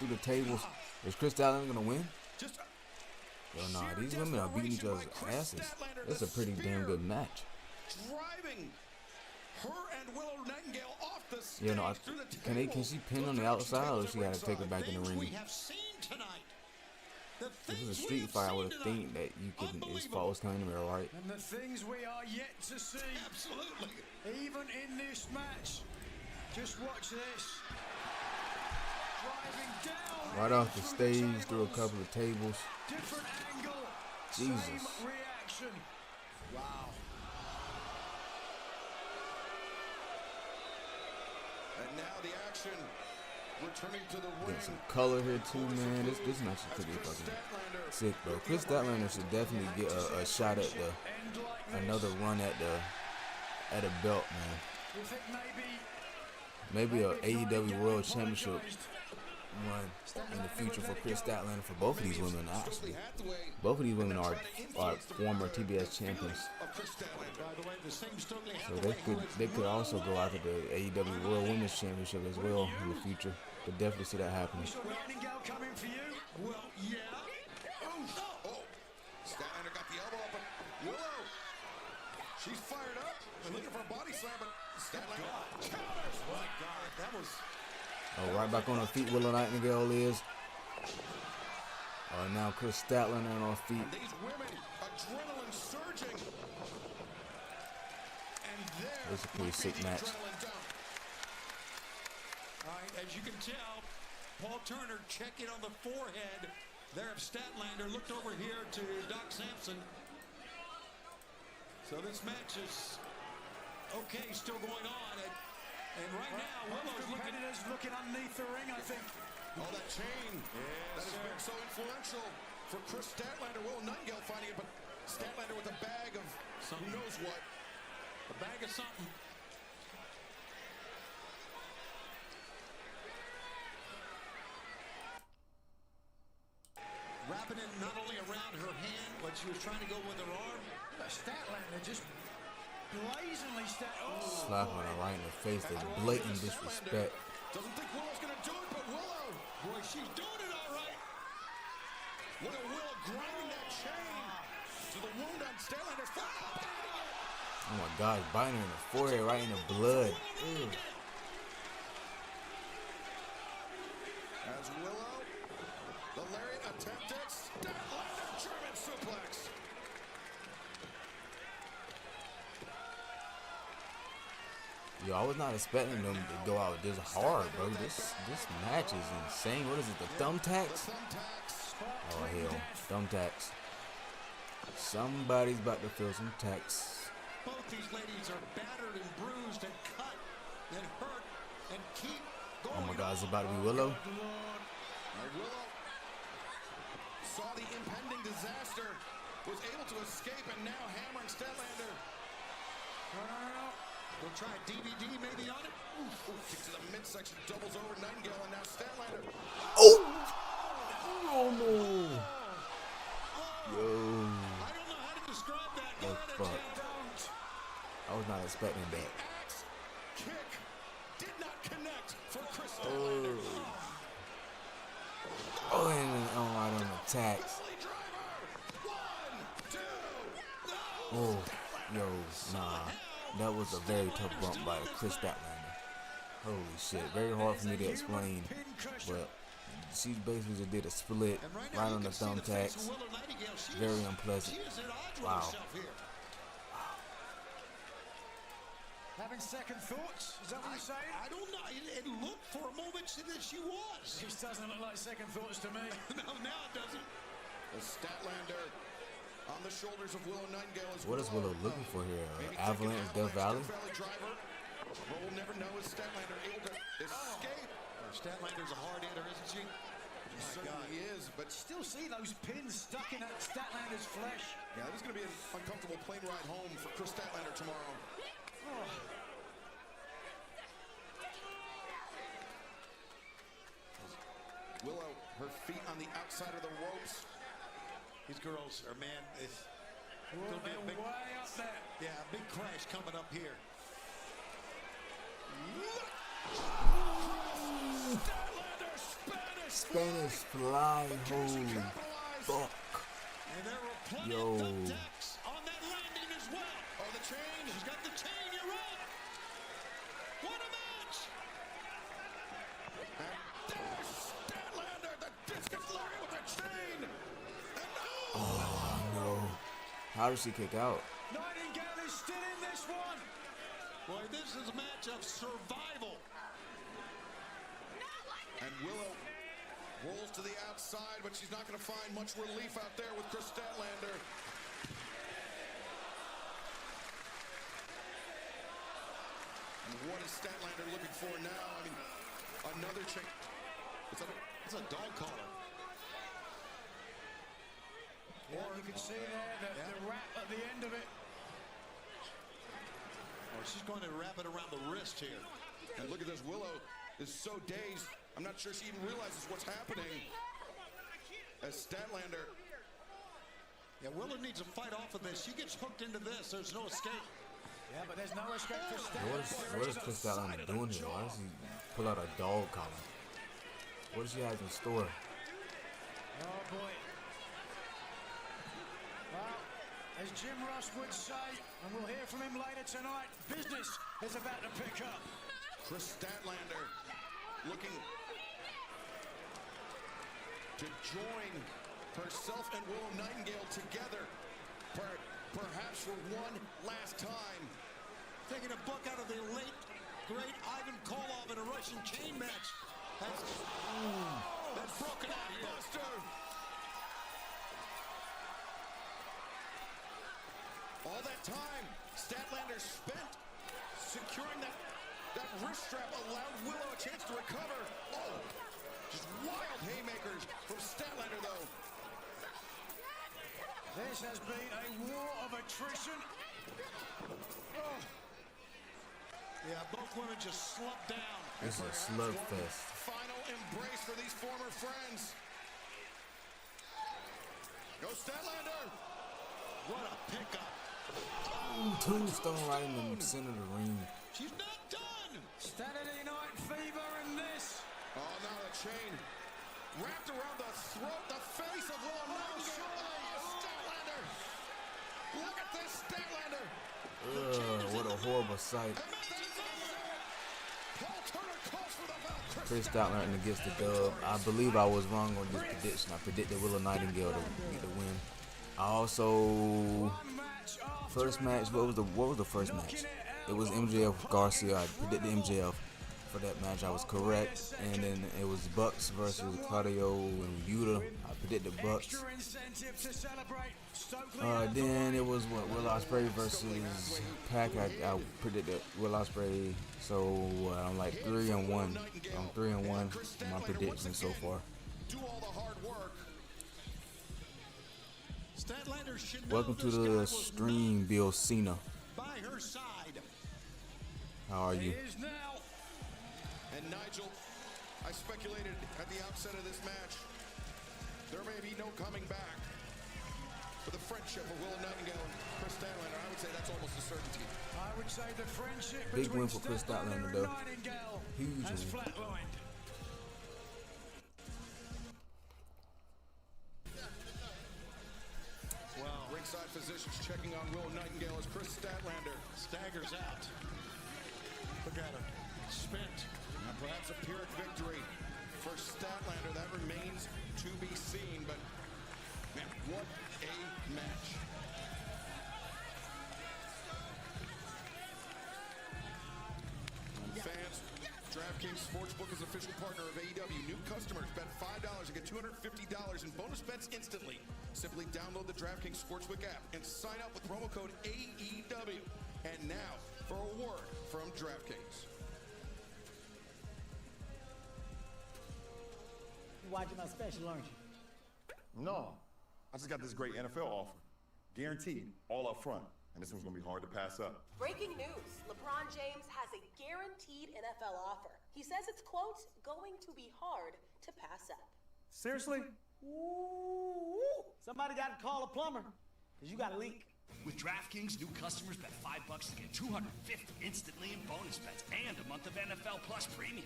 the tables. Is Chris Statlander gonna win? Yo, nah, these women are beating each other's asses. It's a pretty damn good match. Driving her and Willow Nightingale off the stage. You know, can she pin on the outside, or she gotta take her back in the ring? We have seen tonight. This is a street fight. I would think that you could. It's false claim, right? And the things we are yet to see. Absolutely. Even in this match. Just watch this. Driving down. Right off the stage, through a couple of tables. Different angle. Jesus. Same reaction. Wow. And now the action returning to the ring. Get some color here too, man. This match is pretty fucking sick, bro. Chris Statlander should definitely get a shot at another run at a belt, man. Maybe a AEW World Championship run in the future for Chris Statlander, for both of these women, actually. Both of these women are former TBS champions. So they could also go after the AEW World Women's Championship as well in the future. Could definitely see that happening. Coming for you. Well, yeah. Oh, Statlander got the elbow up, but Willow, she's fired up and looking for a body slam, but Statlander counters. My God, that was. Oh, right back on her feet, Willow Nightingale is. Now Chris Statlander on her feet. And these women, adrenaline surging. And there, This is a pretty sick match. All right, as you can tell, Paul Turner checking on the forehead there of Statlander. Looked over here to Doc Sampson. So this match is okay, still going on. And right now, Willow's looking underneath the ring, I think. Oh, that chain. Yeah. that has been so influential for Chris Statlander. Will Nightingale finding it, but Statlander with a bag of who knows what. A bag of something. Wrapping it not only around her hand, but she was trying to go with her arm. Statlander just blazingly Slap on her right in the face. That's blatant disrespect. Doesn't think Willow's gonna do it, but Willow. Boy, she's doing it all right. Look at Willow grinding that chain to the wound on Statlander's foot. Oh my God, biting her in the forehead, right in the blood. Ew. As Willow, the lariat attempted. Statlander German suplex. Yo, I was not expecting them to go out this hard, bro. This match is insane. What is it, the thumbtacks? Oh, hell. Thumbtacks. Somebody's about to feel some tacks. Both these ladies are battered and bruised and cut and hurt and keep going. Oh my God, it's about to be Willow. Willow saw the impending disaster, was able to escape, and now hammering Statlander. We'll try a DVD maybe on it. Ooh, kick to the midsection, doubles over Nightingale, and now Statlander. Oh! Oh no! Yo. I don't know how to describe that. Oh fuck. I was not expecting that. Axe kick did not connect for Chris Statlander. Oh, and right on the tacks. Oh, yo, nah. That was a very tough bump by Chris Statlander. Holy shit. Very hard for me to explain. But she basically just did a split right on the thumbtacks. Very unpleasant. Wow. Having second thoughts? Is that what you're saying? I don't know. It looked for a moment that she was. This doesn't look like second thoughts to me. No, now it doesn't. The Statlander on the shoulders of Willow Nightingale. What is Willow looking for here? Avalanche, Death Valley? Driver. But we'll never know is Statlander able to escape. Statlander's a hard hitter, isn't she? He certainly is, but still see those pins stuck in that Statlander's flesh. Yeah, this is going to be an uncomfortable plane ride home for Chris Statlander tomorrow. Willow, her feet on the outside of the ropes. These girls are, man, it's going to be a big, way up there. Yeah, a big crash coming up here. Spanish fly, holy fuck. And there were plenty Yo. of thumbtacks on that landing as well. Oh, the chain. She's got the chain, you're right. What a match. And there's Statlander, the discus lariat with the chain. And Oh no. How did she kick out? Nightingale is still in this one. Boy, this is a match of survival. And Willow rolls to the outside, but she's not going to find much relief out there with Chris Statlander. And what is Statlander looking for now? I mean, another chain. It's a dog collar. Yeah, you can see there the wrap at the end of it. Or she's going to wrap it around the wrist here. And look at this, Willow is so dazed. I'm not sure she even realizes what's happening. As Statlander. Yeah, Willow needs to fight off of this. She gets hooked into this. There's no escape. Yeah, but there's no escape for Statlander. What is Chris Statlander doing here? Why does he pull out a dog collar? What does she have in store? Oh boy. Well, as Jim Ross would say, and we'll hear from him later tonight, business is about to pick up. Chris Statlander looking to join herself and Willow Nightingale together, perhaps for one last time. Taking a book out of the late, great Ivan Koloff in a Russian chain match. That's broken out here. Buster. All that time, Statlander spent securing that wrist strap allowed Willow a chance to recover. Oh, just wild haymakers from This has been a war of attrition. Oh. Yeah, both women just slumped down. It's a slugfest. Final embrace for these former friends. Go Statlander. What a pickup. Ooh, tombstone right in the center of the ring. She's not done. Saturday Night Fever in this. Oh, now the chain wrapped around the throat, the face of Will Nightingale. Oh, Statlander. Look at this Statlander. What a horrible sight. Chris Statlander against the dub. I believe I was wrong on this prediction. I predicted Willow Nightingale to get the win. I also first match. What was the first match? It was MJF Garcia. I predicted MJF for that match. I was correct. And then it was Bucks versus Claudio and Yuta. I predicted Bucks. Then it was what, Will Ospreay versus Pac. I predicted Will Ospreay. So I'm like 3-1. I'm 3-1 in my predictions so far. Do all the hard work. Welcome to the stream, Bill Cena. By her side. How are you? And Nigel, I speculated at the outset of this match, there may be no coming back for the friendship of Will Nightingale and Chris Statlander. I would say that's almost a certainty. I would say the friendship big between win for Chris Statlander, though. Huge has win. flatlined. Well, ringside physicians checking on Will Nightingale as Chris Statlander Staggers out. Look at her. Spent. and perhaps a Pyrrhic victory for Statlander. That remains to be seen, but man, what a match. And fans, DraftKings Sportsbook is official partner of AEW. New customers bet $5 and get $250 in bonus bets instantly. Simply download the DraftKings Sportsbook app and sign up with promo code AEW. And now, for a word from DraftKings. You're watching my special, aren't you? No, I just got this great NFL offer. Guaranteed, all up front. And this one's gonna be hard to pass up. Breaking news, LeBron James has a guaranteed NFL offer. He says it's, quote, going to be hard to pass up. Seriously? Ooh, somebody got to call a plumber, because you got a leak. With DraftKings, new customers bet $5 to get $250 instantly in bonus bets and a month of NFL Plus Premium.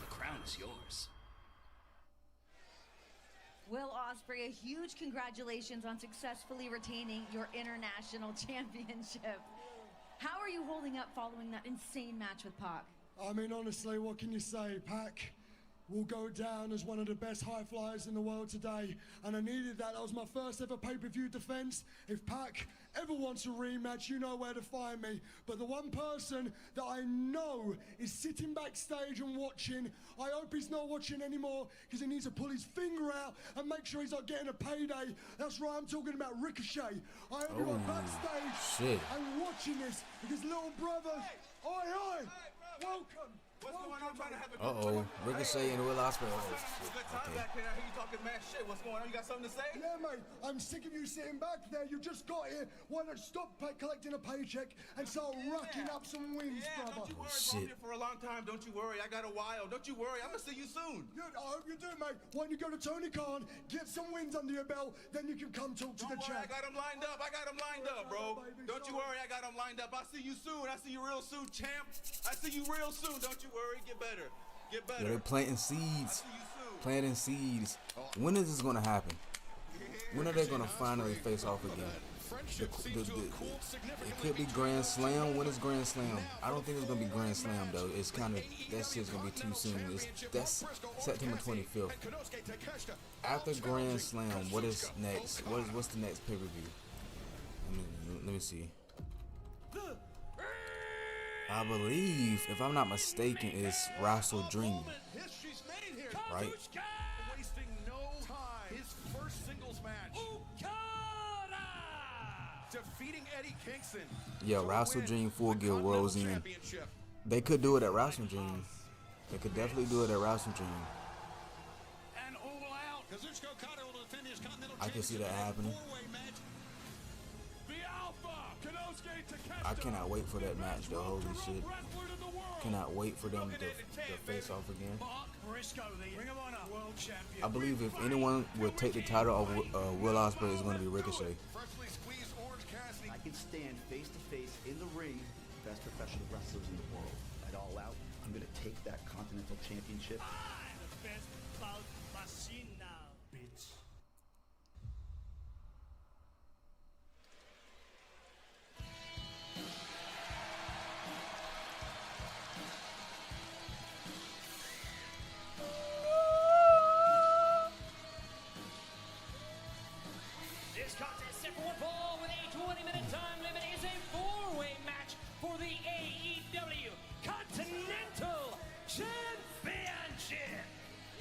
The crown is yours. Will Ospreay, a huge congratulations on successfully retaining your international championship. How are you holding up following that insane match with Pac? I mean, honestly, what can you say? Pac will go down as one of the best high flyers in the world today, and I needed that. That was my first ever pay-per-view defense. If Pac ever wants a rematch, you know where to find me. But the one person that I know is sitting backstage and watching, I hope he's not watching anymore, because he needs to pull his finger out and make sure he's not getting a payday. That's right, I'm talking about Ricochet. I hope you are backstage and watching this, because little brother, oi, welcome. What's going on? I'm trying to have a good Ricochet and Will Ospreay. good time back here. I hear you talking mad shit. What's going on? You got something to say? Yeah, mate. I'm sick of you sitting back there. You just got here. Why not stop collecting a paycheck and start racking up some wins, brother? Don't you worry, bro. I'm here for a long time. Don't you worry. I got a while. Don't you worry. I'm gonna see you soon. Good. I hope you do, mate. Why don't you go to Tony Khan, get some wins under your belt, then you can come talk to the chat. I got him lined up. Bro. Don't you worry. I got him lined up. I'll see you soon. I'll see you real soon, champ. I see you real soon. Don't you worry. Get better. Get better. Yeah, they're planting seeds. Planting seeds. When is this going to happen? When are they going to finally face off again? It could be Grand Slam. When is Grand Slam? I don't think it's going to be Grand Slam, though. It's kind of, that shit's going to be too soon. That's September 25th. After Grand Slam, what is next? What's the next pay-per-view? Let me see. I believe, if I'm not mistaken, it's Wrestle Dream. Right? Wasting no time. His first singles match. Defeating Eddie Kingston. Yeah, Wrestle Dream Full Gear World's End. They could do it at Wrestle Dream. They could definitely do it at Wrestle Dream. And All Out. I can see that happening. I cannot wait for that match, though. Holy shit. Cannot wait for them to face off again. I believe if anyone would take the title of Will Ospreay, it's going to be Ricochet. I can stand face to face in the ring with the best professional wrestlers in the world. At All Out, I'm going to take that Continental Championship. I'm the best bout machine now, bitch. This contest set for one fall with a 20-minute time limit is a four-way match for the AEW Continental Championship.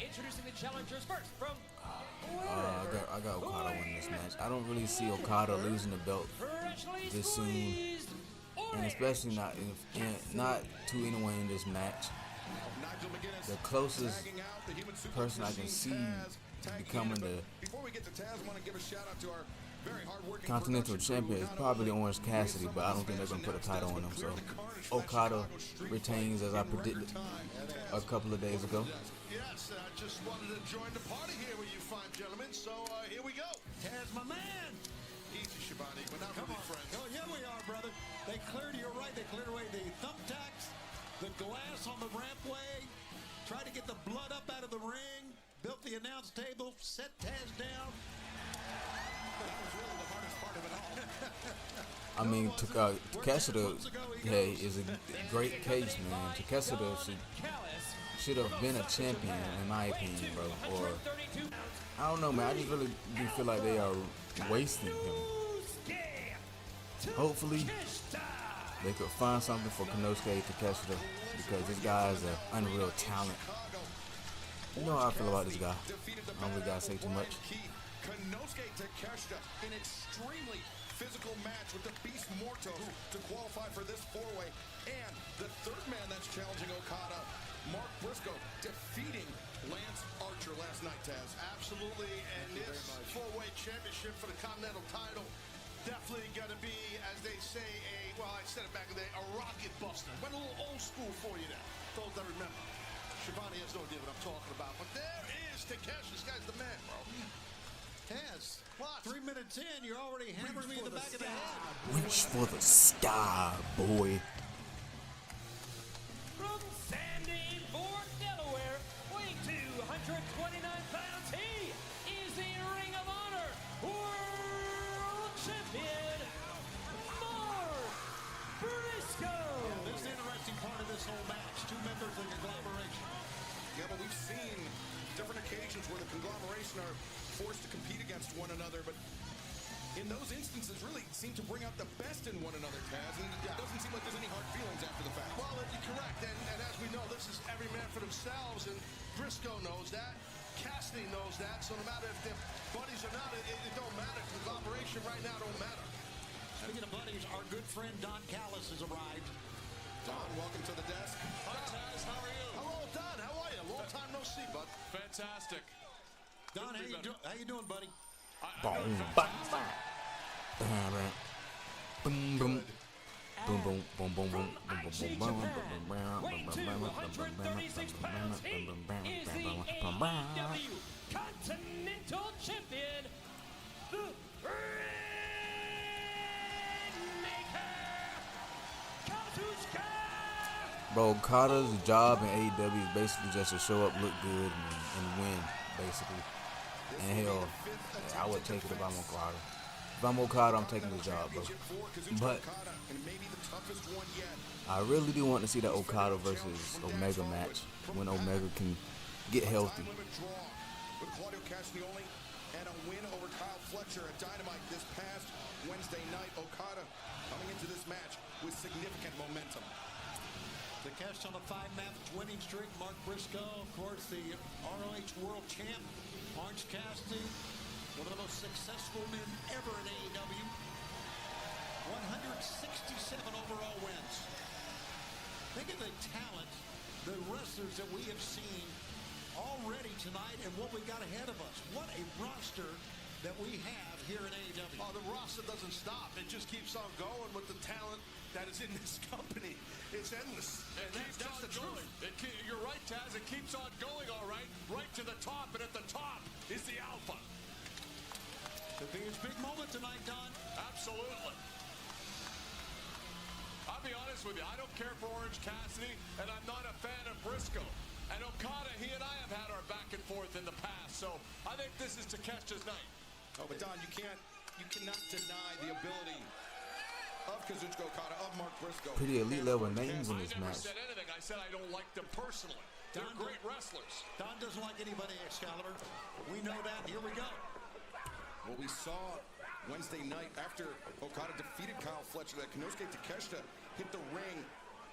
Introducing the challengers first from I got Okada winning this match. I don't really see Okada losing the belt this soon, and especially not to anyone in this match. The closest person I can see becoming the Continental Champion is probably Orange Cassidy, but I don't think they're going to put a title on him. So Okada retains, as I predicted a couple of days ago. Yes, I just wanted to join the party here with you fine gentlemen, so here we go. Taz, my man. Easy, Shibani, we're not really friends. Oh, yeah, we are, brother. They cleared, you're right, they cleared away the thumbtacks, the glass on the rampway, tried to get the blood up out of the ring, built the announce table, set Taz down. That was really the hardest part of it all. I mean, Takeshita is a great case, man. Takeshita should have been a champion, in my opinion, bro. Or, I don't know, man. I just really do feel like they are wasting him. Hopefully, they could find something for Konosuke Takeshita, because this guy is an unreal talent. You know how I feel about this guy. I don't really gotta say too much. Konosuke Takeshita, an extremely physical match with the Beast Mortos to qualify for this four-way. And the third man that's challenging Okada, Mark Briscoe, defeating Lance Archer last night, Taz. Absolutely, and this four-way championship for the Continental title definitely going to be, as they say, I said it back in the day, a rocket buster. Went a little old school for you there. Those that remember. Shivani has no idea what I'm talking about, but there is Takeshi. This guy's the man, bro. Taz, what? 3 minutes in, you're already hammering me in the back of the head. Reach for the sky, boy. From Sandy Ford, Delaware, weighing 229 pounds, he is the Ring of Honor World Champion, Mark Briscoe. Yeah, this is the interesting part of this whole match. Two members of the conglomeration. Yeah, but we've seen different occasions where the conglomeration are forced to compete against one another, but in those instances really seem to bring out the best in one another, Taz, and it doesn't seem like there's any hard feelings after the fact. Well, you're correct, and as we know, this is every man for themselves, and Briscoe knows that, Cassidy knows that, so no matter if they're buddies or not, it don't matter. Conglomeration right now don't matter. Speaking of buddies, our good friend Don Callis has arrived. Don, welcome to the desk. Hi, Taz, how are you? Hello, Don, how are you? Long time no see, bud. Fantastic. Don, how you doing, buddy? Boom, boom. Boom, boom, boom, boom, boom, boom, boom, boom, Weighing 236 pounds, he is the AEW Continental Champion, the Rainmaker, Kazuchika. Bro, Okada's job in AEW is basically just to show up, look good, and win, basically. And hell, I would take it if I'm Okada. If I'm Okada, I'm taking the job, bro. But I really do want to see that Okada versus Omega match when Omega can get healthy. With Claudio Castagnoli and a win over Kyle Fletcher at Dynamite this past Wednesday night, Okada coming into this match with significant momentum. The Cash on a 5-match winning streak. Mark Briscoe, of course, the ROH World Champ. Orange Cassidy, one of the most successful men ever in AEW. 167 overall wins. Think of the talent, the wrestlers that we have seen already tonight and what we got ahead of us. What a roster that we have here at AEW. Oh, the roster doesn't stop. It just keeps on going with the talent that is in this company. It's endless. That's the truth. You're right, Taz. It keeps on going, all right. Right to the top, and at the top is the Alpha. Could be his big moment tonight, Don. Absolutely. I'll be honest with you. I don't care for Orange Cassidy, and I'm not a fan of Briscoe. And Okada, he and I have had our back and forth in the past, so I think this is Takeshita's night. Oh, but Don, you cannot deny the ability of Kazuchika Okada, of Mark Briscoe. Pretty elite level names in this I never match. said anything. I said I don't like them personally. They're great wrestlers. Don doesn't like anybody, Excalibur. We know that. Here we go. What we saw Wednesday night after Okada defeated Kyle Fletcher, that Konosuke Takeshita hit the ring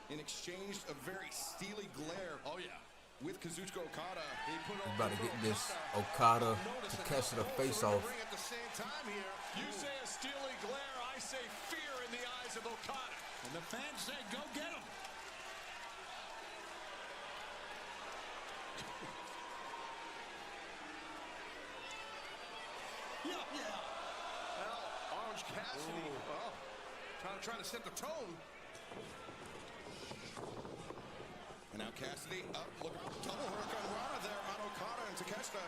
and exchanged a very steely glare. Oh, yeah. With Kazuchika Okada. He's about to get this Okada Takeshita face off. At the same time here. You say a steely glare, I say fear in the eyes of Okada. And the fans say, go get him. Yeah. Well, Orange Cassidy. Well, trying to set the tone. And now Cassidy up, look, double Hurricane Rana there on Okada and Takeshita.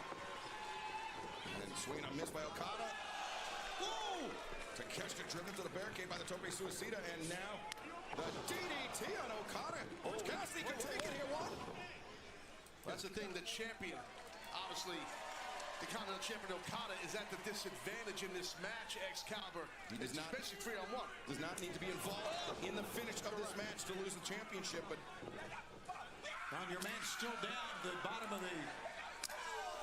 And swing on miss by Okada. Whoa! Takeshita driven to the barricade by the Tope Suicida, and now the DDT on Okada. Orange Cassidy can take it here, one. That's the thing, the champion, obviously, the Continental Champion Okada is at the disadvantage in this match, Excalibur. He does not, especially 3-on-1. Does not need to be involved in the finish of this match to lose the championship, but Don, your man's still down the bottom of the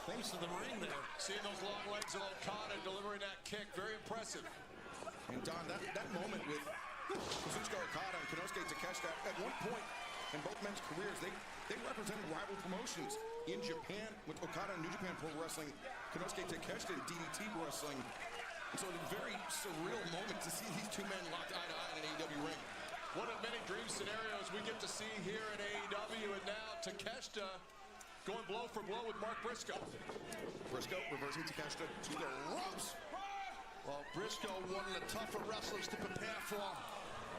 face of the ring there. Seeing those long legs of Okada delivering that kick, very impressive. And Don, that moment with Kazuchika Okada and Konosuke Takeshita, at one point in both men's careers, they represented rival promotions in Japan with Okada and New Japan Pro Wrestling, Konosuke Takeshita and DDT Wrestling. And so it's a very surreal moment to see these two men locked eye to eye in an AEW ring. One of many dream scenarios we get to see here at AEW, and now Takeshita going blow for blow with Mark Briscoe. Briscoe reversing Takeshita to the ropes. Well, Briscoe, one of the tougher wrestlers to prepare for.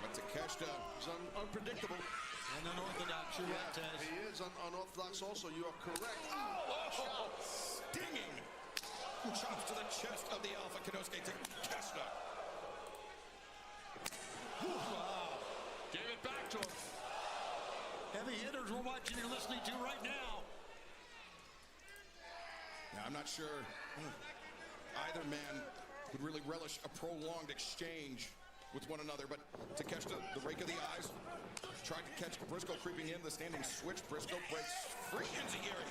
But Takeshita is unpredictable. And unorthodox, you're right, Taz. He is unorthodox also, you are correct. Oh, stinging chops to the chest of the Alpha Konosuke Takeshita. Wow. Gave it back to him. Heavy hitters we're watching and listening to right now. Now, I'm not sure either man would really relish a prolonged exchange with one another, but Takeshita, the rake of the eyes, tried to catch Briscoe creeping in, the standing switch. Briscoe breaks free enziguri.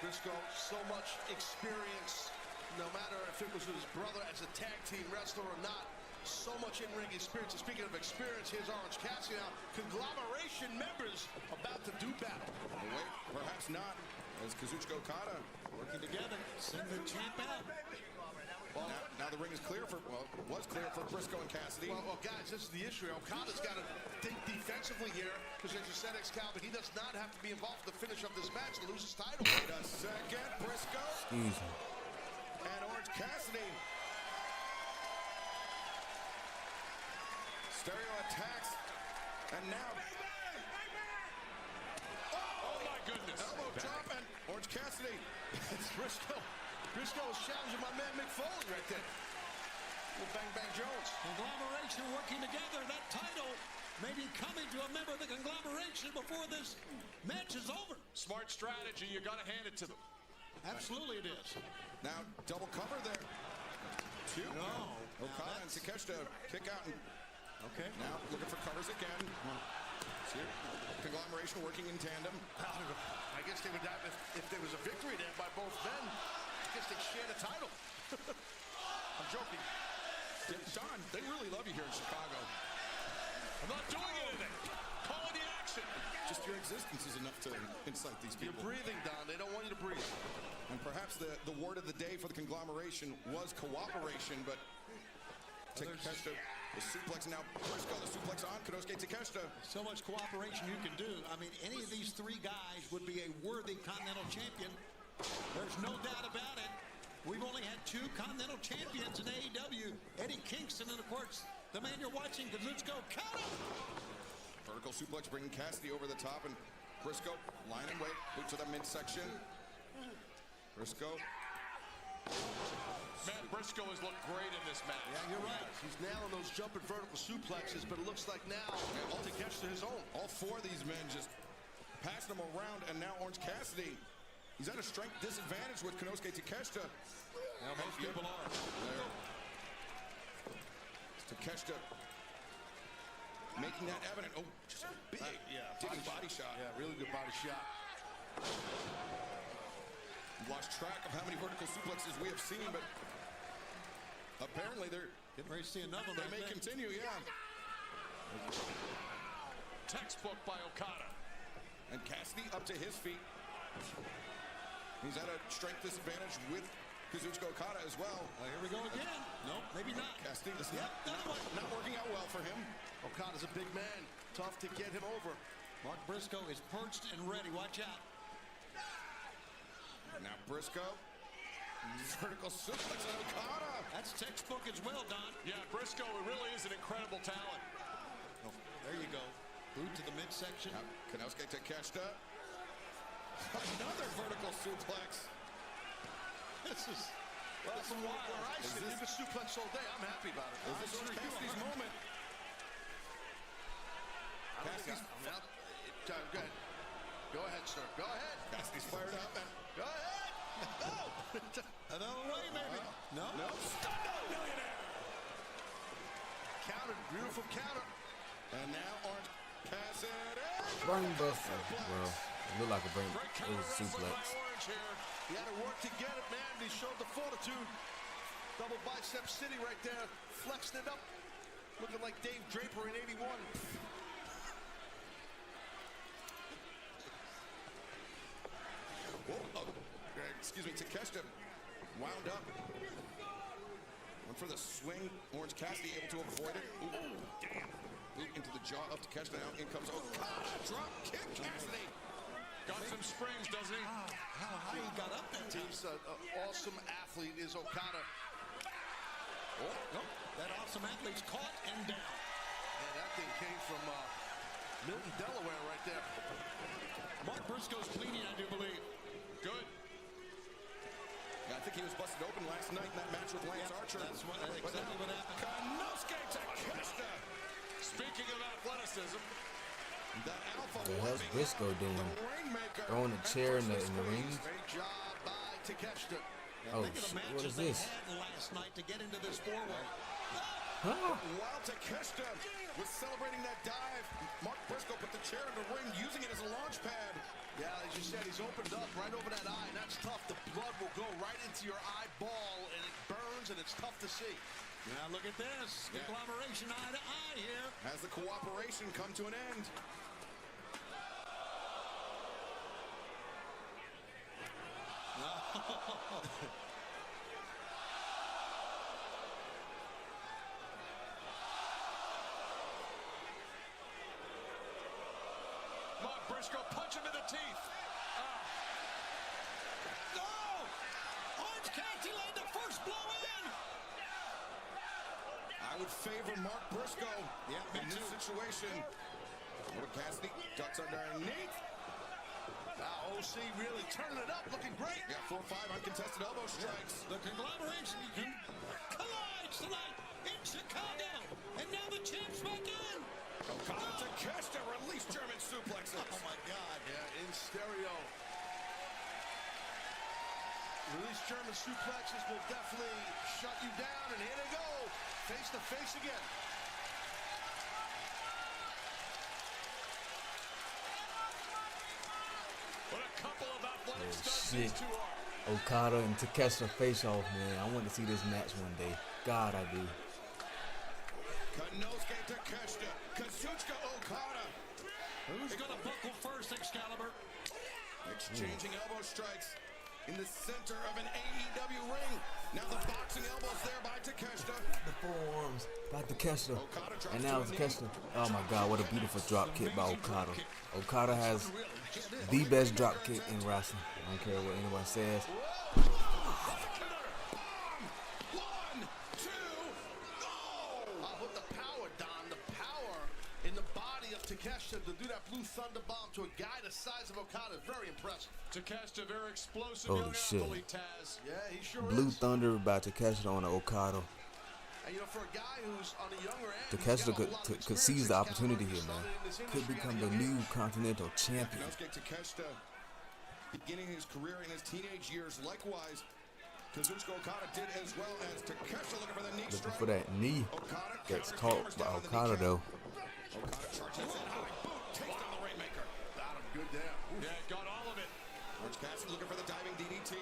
Briscoe, so much experience, no matter if it was his brother as a tag team wrestler or not. So much in-ring experience. And speaking of experience, here's Orange Cassidy now. Conglomeration members about to do battle. Wait, perhaps not, as Kazuchika Okada working together. Send the champ out. Well, now the ring is clear for, well, was clear for Briscoe and Cassidy. Well, guys, this is the issue. Okada's got to think defensively here, because as you said, Excalibur, he does not have to be involved in the finish of this match to lose his title. Wait a second, Briscoe. Excuse me. And Orange Cassidy. Stereo attacks, and now. Oh my goodness. Elbow drop, and Orange Cassidy. It's Briscoe. Briscoe is challenging my man Mick Foley right there. Well, Bang Bang Jones. Conglomeration working together. That title may be coming to a member of the conglomeration before this match is over. Smart strategy. You got to hand it to them. Absolutely it is. Now, double cover there. Two. No. Okada and Takeshita kick out. And okay. Now looking for covers again. See, conglomeration working in tandem. I guess they would have, if there was a victory there by both men, I guess they'd share the title. I'm joking. Don, they really love you here in Chicago. I'm not doing anything. Calling the action. Just your existence is enough to incite these people. You're breathing, Don. They don't want you to breathe. And perhaps the word of the day for the conglomeration was cooperation, but Takeshita, the suplex now, Briscoe, the suplex on Konosuke Takeshita. So much cooperation you can do. I mean, any of these three guys would be a worthy Continental Champion. There's no doubt about it. We've only had 2 Continental Champions in AEW. Eddie Kingston and, of course, the man you're watching, Kazuchika Okada. Vertical suplex bringing Cassidy over the top, and Briscoe line and wait, boot to the midsection. Briscoe. Man, Briscoe has looked great in this match. Yeah, you're right. He's nailing those jumping vertical suplexes, but it looks like now to catch to his own. All 4 of these men just passing him around, and now Orange Cassidy, he's at a strength disadvantage with Konosuke Takeshita. Now most people are. There. Takeshita making that evident. Oh, just a big body shot. Yeah, really good body shot. Lost track of how many vertical suplexes we have seen, but apparently they're getting ready to see another. They may continue, yeah. Textbook by Okada. And Cassidy up to his feet. He's at a strength disadvantage with Kazuchika Okada as well. Here we go again. No, maybe not. Cassidy, this is not working out well for him. Okada's a big man. Tough to get him over. Mark Briscoe is perched and ready. Watch out. Now Briscoe. Vertical suplex on Okada. That's textbook as well, Don. Yeah, Briscoe really is an incredible talent. Oh, there you go. Boot to the midsection. Konosuke Takeshita. Another vertical suplex. This is from where I sit. You can suplex all day. I'm happy about it. Is this Orange Cassidy's moment? Cassidy's go ahead. Go ahead, sir. Go ahead. Cassidy's fired up. Go ahead. Another way, maybe. No. Millionaire. Counter. Beautiful counter. And now Orange Cassidy. Brain buster. Well, it looked like a brain. It was a suplex. He had to work to get it, man. He showed the fortitude. Double bicep city right there. Flexed it up. Looking like Dave Draper in 81. Excuse me, Takeshita wound up. Went for the swing. Orange Cassidy able to avoid it. Ooh, damn. Boot into the jaw of Takeshita. Now in comes Okada. Drop kick, Cassidy. Got some springs, doesn't he? How high he got up that time. He's an awesome athlete, is Okada. Oh, that awesome athlete's caught and down. And that thing came from Milton, Delaware right there. Mark Briscoe's bleeding, I do believe. Good. Yeah, I think he was busted open last night in that match with Lance Archer. That's exactly what happened. Konosuke Takeshita. Speaking of athleticism, the alpha How's Briscoe doing? Throwing a chair in the ring? Great job by Takeshita. Oh, shit. What is this? Last night to get into this four-way. While Takeshita was celebrating that dive, Mark Briscoe put the chair in the ring, using it as a launch pad. Yeah, as you said, he's opened up right over that eye, and that's tough. The blood will go right into your eyeball, and it burns, and it's tough to see. Now look at this. Conglomeration eye to eye here. Has the cooperation come to an end? Mark Briscoe, punch him in the teeth. No! Orange Cassidy laid the first blow in. I would favor Mark Briscoe in this situation. Orange Cassidy ducks underneath. Now OC really turning it up, looking great. Yeah, 4-5 uncontested elbow strikes. The conglomeration collides tonight in Chicago. And now the champ's back in. Okada Takeshita release German suplexes. Oh my God. Yeah, in stereo. Release German suplexes will definitely shut you down. And here they go. Face to face again. What a couple of athletic studs Shit. these two are. Okada and Takeshita face off, man. I want to see this match one day. God, I do. Konosuke Takeshita, Kazuchika Okada. Who's going to buckle first, Excalibur? Exchanging elbow strikes in the center of an AEW ring. Now the boxing elbows there by Takeshita. The forearms by Takeshita. And now Takeshita. Oh my God, what a beautiful drop kick by Okada. Okada has the best drop kick in wrestling. I don't care what anyone says. explosive to do that blue thunder bomb to a guy the size of Okada is very impressive. Takeshita, very explosive Holy young shit. athlete, Taz. Yeah, he sure Blue is. Thunder by Takeshita on the Okada. And, you know, for a guy who's on the younger end, Takeshita could seize the opportunity here, man. Could become the new Continental Champion. Konosuke Takeshita, beginning his career in his teenage years, likewise, Kazuchika Okada did as well as Takeshita looking for the knee strike. Looking for that knee that's caught by Okada, though. Okada charges in high boot, takes down the Rainmaker. Got him good there. Yeah, got all of it. Orange Cassidy looking for the diving DDT.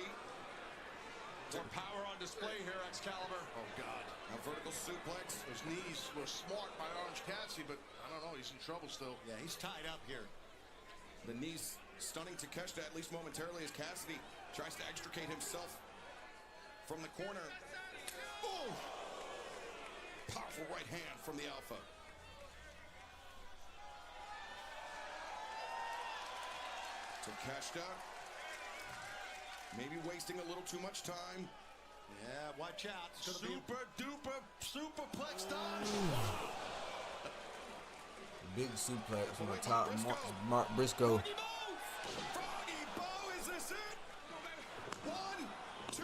More power on display here, Excalibur. Oh, God. A vertical suplex. Those knees were smart by Orange Cassidy, but I don't know. He's in trouble still. Yeah, he's tied up here. The knees stunning Takeshita, at least momentarily, as Cassidy tries to extricate himself from the corner. Oh! Powerful right hand from the Alpha. Takeshita maybe wasting a little too much time. Yeah, watch out. It's gonna Super duper superplex dodge. Big suplex from the top. Mark Briscoe. Froggy Bow, is this it? 1, 2,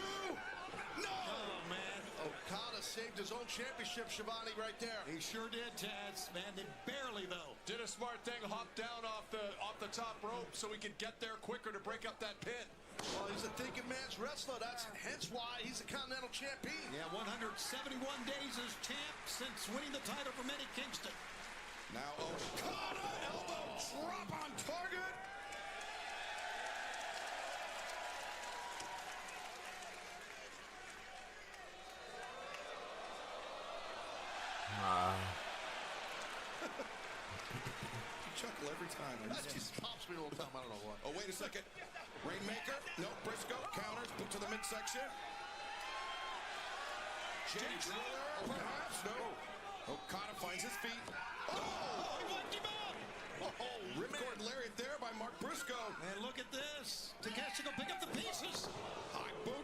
no! Oh, man. Okada saved his own championship, Shivani, right there. He sure did, Taz. Man, they barely, though. Did a smart thing, hopped down off the top rope so he could get there quicker to break up that pin. Well, he's a thinking man's wrestler. That's hence why he's the Continental Champion. Yeah, 171 days as champ since winning the title from Eddie Kingston. Now Okada, elbow drop on target. Chuckle every time. That just pops me all the time. I don't know what. Oh, wait a second. Rainmaker. No, Briscoe counters. Boot to the midsection. Jay Driller, perhaps. No. Okada finds his feet. Oh! He wiped him out. Oh, ripcord lariat there by Mark Briscoe. And look at this. Takeshita pick up the pieces. High boot.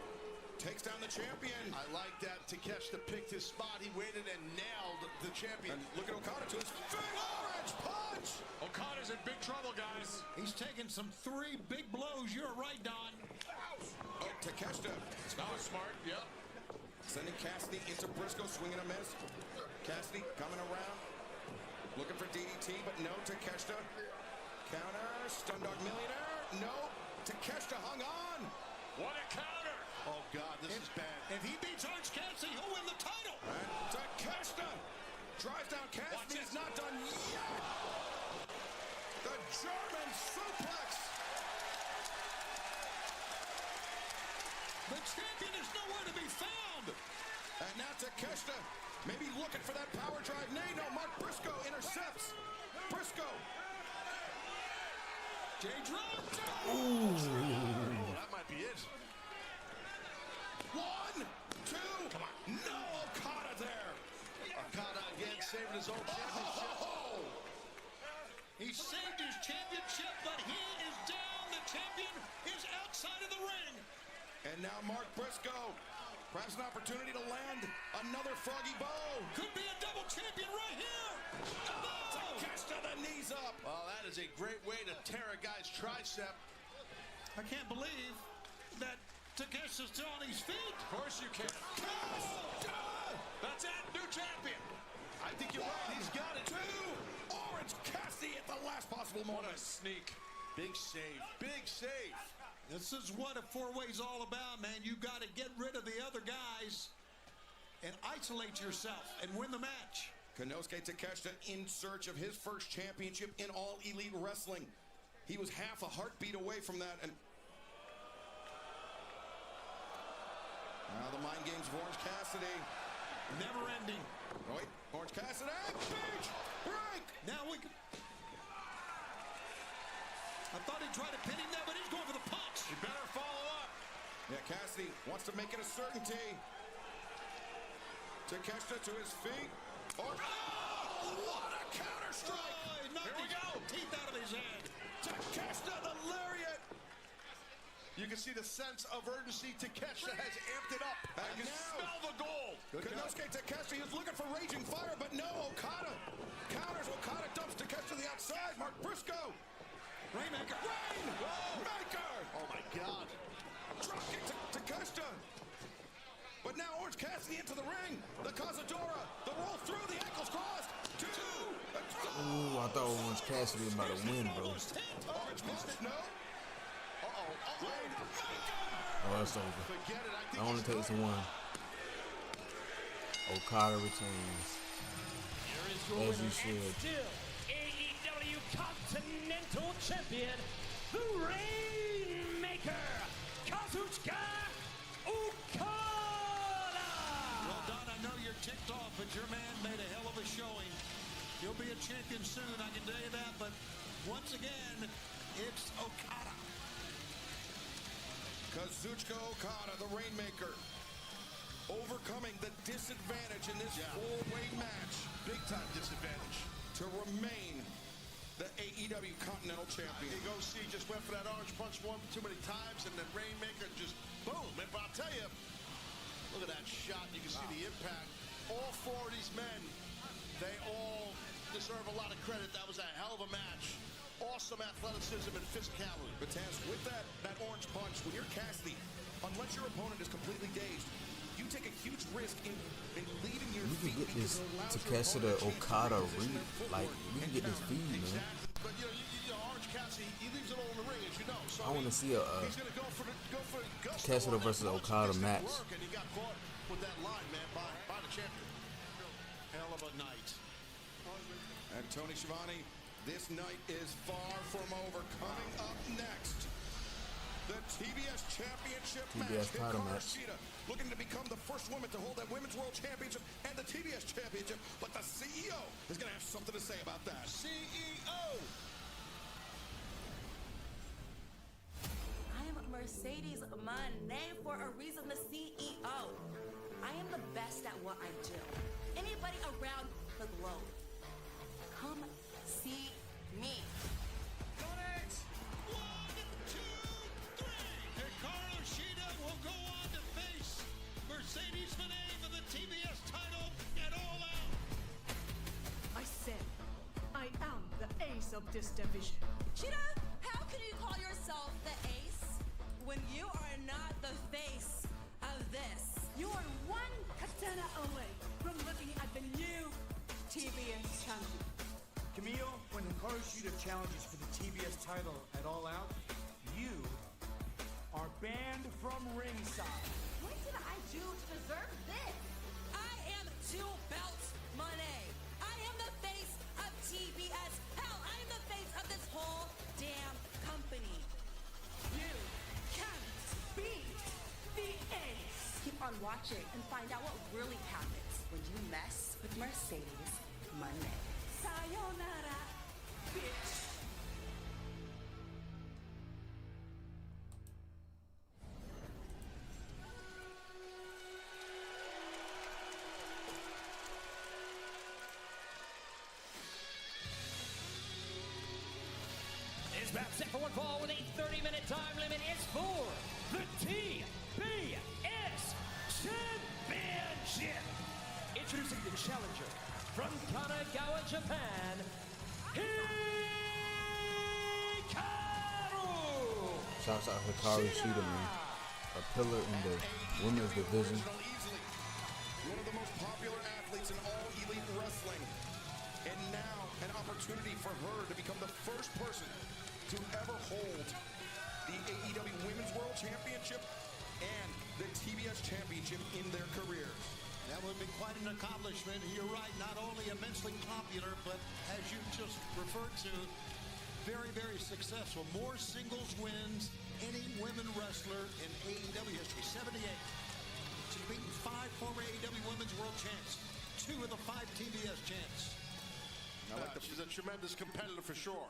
Takes down the champion. I like that. Takeshita picked his spot. He waited and nailed the champion. And look at Okada to his feet. Orange punch. Okada's in big trouble, guys. He's taking some 3 big blows. You're right, Don. Oh, Takeshita. That was smart, yep. Sending Cassidy into Briscoe, swinging a miss. Cassidy coming around. Looking for DDT, but no. Takeshita. Counter. Stundog Millionaire. No. Takeshita hung on. What a counter. Oh, God, this is bad. If he beats Orange Cassidy, he'll win the title. And Takeshita drives down Cassidy. He's not done yet. The German suplex. The champion is nowhere to be found. And now Takeshita maybe looking for that power drive. Nay, no, Mark Briscoe intercepts. Briscoe. Jay Driller. Oh, that might be it. 1, 2. Come on. No, Okada there. Okada again saving his own championship. Oh. He saved his championship, but he is down. The champion is outside of the ring. And now Mark Briscoe. Perhaps an opportunity to land another Froggy Bow. Could be a double champion right here. Oh, Takeshita, the knees up. Well, that is a great way to tear a guy's tricep. I can't believe that Takeshita's still on his feet. Of course you can. That's it, new champion. I think you're right. He's got it. 2. Orange Cassidy at the last possible moment. What a sneak. Big save. Big save. This is what a 4-way's all about, man. You got to get rid of the other guys and isolate yourself and win the match. Konosuke Takeshita in search of his first championship in All Elite Wrestling. He was half a heartbeat away from that. And now the mind games of Orange Cassidy. Never ending. Oh, wait, Orange Cassidy. Big break. Now we. I thought he'd try to pin him there, but he's going for the punch. You better follow up. Yeah, Cassidy wants to make it a certainty. Takeshita to his feet. Oh, what a counter strike. Oh, he knocked his teeth out of his head. Takeshita, the lariat. You can see the sense of urgency. Takeshita has amped it up. I can smell the gold. Konosuke Takeshi is looking for raging fire, but no, Okada counters. Okada dumps Takeshi to the outside. Mark Briscoe. Rainmaker. Rainmaker. Oh, my God. Drop kick to Takeshi. But now Orange Cassidy into the ring. The Cazadora. The roll through. The ankles crossed. 2. Ooh, I thought Orange Cassidy was about to win, bro. Orange missed it. No. Oh, that's over. It only takes one. Okada retains. As he should. Still AEW Continental Champion, the Rainmaker, Kazuchika Okada! Well, Don, I know you're ticked off, but your man made a hell of a showing. He'll be a champion soon, I can tell you that, but once again, it's Okada. Kazuchika Okada, the Rainmaker, overcoming the disadvantage in this four-way match. Big-time disadvantage. To remain the AEW Continental Champion. You go see, just went for that orange punch one too many times, and then Rainmaker just boom. And I'll tell you, look at that shot. You can see the impact. All 4 of these men, they all deserve a lot of credit. That was a hell of a match. Awesome athleticism and physicality. But Taz, with that orange punch, when you're Cassidy, unless your opponent is completely dazed, you take a huge risk in leaving your feet. We can get this Takeshi to Okada read. Like, we can get this feed, man. But you know, Orange Cassidy, he leaves it all in the ring, as you know. So I want to see a he's going to go for gusto Takeshi versus Okada match. And he got caught with that line, man, by the champion. Hell of a night. And Tony Schiavone, this night is far from over. Coming up next, the TBS Championship match. title match. Shida looking to become the first woman to hold that Women's World Championship and the TBS Championship. But the CEO is going to have something to say about that. CEO! I am Mercedes Moné for a reason, the CEO. I am the best at what I do. Anybody around the globe, come see me. Hikaru Shida will go on to face Mercedes Moné for the TBS title at All Out. I said, I am the ace of this division. Shida, how can you call yourself the ace when you are not the face of this? You are one katana away from looking at the new TBS champion. Camille, when Hikaru Shida challenges for the TBS title at All Out, you are banned from ringside. What did I do to deserve this? I am 2 belts Moné. I am the face of TBS. Hell, I am the face of this whole damn company. You can't beat the ace. Keep on watching and find out what really happens when you mess with Mercedes Moné. Sayonara, bitch. This match set for one fall with a 30-minute time limit is for the TBS Championship. Introducing the challenger from Kanagawa, Japan, Hikaru. Shouts out Hikaru Shida, man. A pillar in the women's division. One of the most popular athletes in all elite wrestling. And now an opportunity for her to become the first person to ever hold the AEW Women's World Championship and the TBS Championship in their careers. That would be quite an accomplishment. You're right, not only immensely popular, but as you just referred to, very, very successful. More singles wins any women wrestler in AEW history. 78. She's beaten 5 former AEW Women's World Champs, 2 of the 5 TBS champs. She's a tremendous competitor for sure.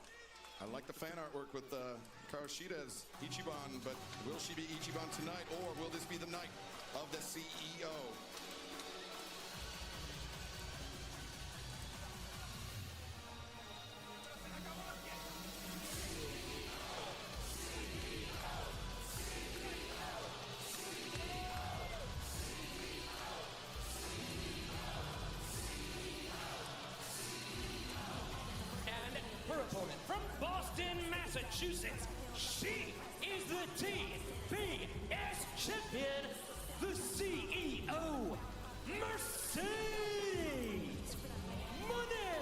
I like the fan artwork with Hikaru Shida as Ichiban, but will she be Ichiban tonight, or will this be the night of the CEO? Massachusetts. She is the TBS champion, the CEO, Mercedes Money.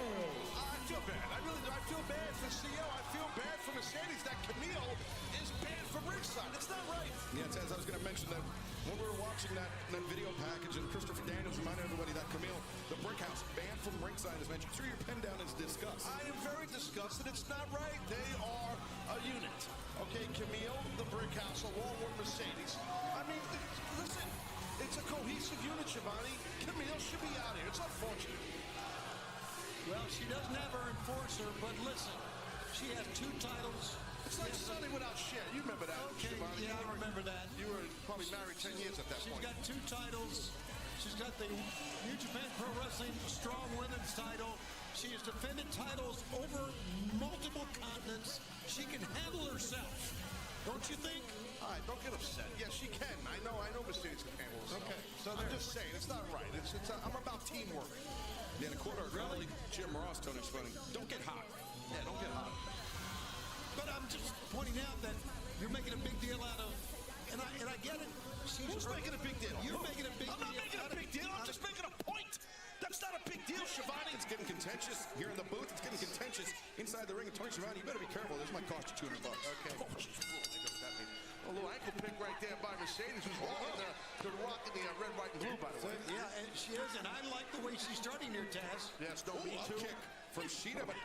I feel bad. I feel bad for CEO. I feel bad for Mercedes. That Camille is banned from ringside. It's not right. Yeah, Taz, I was going to mention that when we were watching that video package, and Christopher Daniels reminded everybody that Camille, the Brick House, banned from ringside as mentioned. Threw your pen down as disgust. I am very disgusted. It's not right. They are a unit. Okay, Camille, the Brick House, along with Mercedes. I mean, listen, it's a cohesive unit, Shivani. Camille should be out here. It's unfortunate. Well, she doesn't have her enforcer, but listen, she has 2 titles. It's like Sonny without Cher. You remember that, Okay, Shivani? yeah, I remember that. You were probably married 10 years at that She's point. got 2 titles. She's got the New Japan Pro Wrestling Strong Women's title. She has defended titles over multiple continents. She can handle herself. Don't you think? All right, don't get upset. Yes, she can. I know Mercedes can handle herself. Okay, so I'm just saying, it's not right. I'm about teamwork. Yeah, in a quarter of really? Jim Ross, Tony Spanning. Don't get hot. Yeah, don't get hot. But I'm just pointing out that you're making a big deal out of, and I get it. Who's making a big deal? You're making a big deal. I'm not making a big deal. I'm just making a point. That's not a big deal, Shivani. It's getting contentious here in the booth. It's getting contentious inside the ring. And Tony Schiavone, you better be careful. This might cost you $200. Okay. Oh, geez, I know what that means. A little ankle pick right there by Mercedes, who's walking the rock in the red, white, and blue, by the way. Yeah, and she is, and I like the way she's starting here, Taz. Yes, no, me too. Kick from Shida, but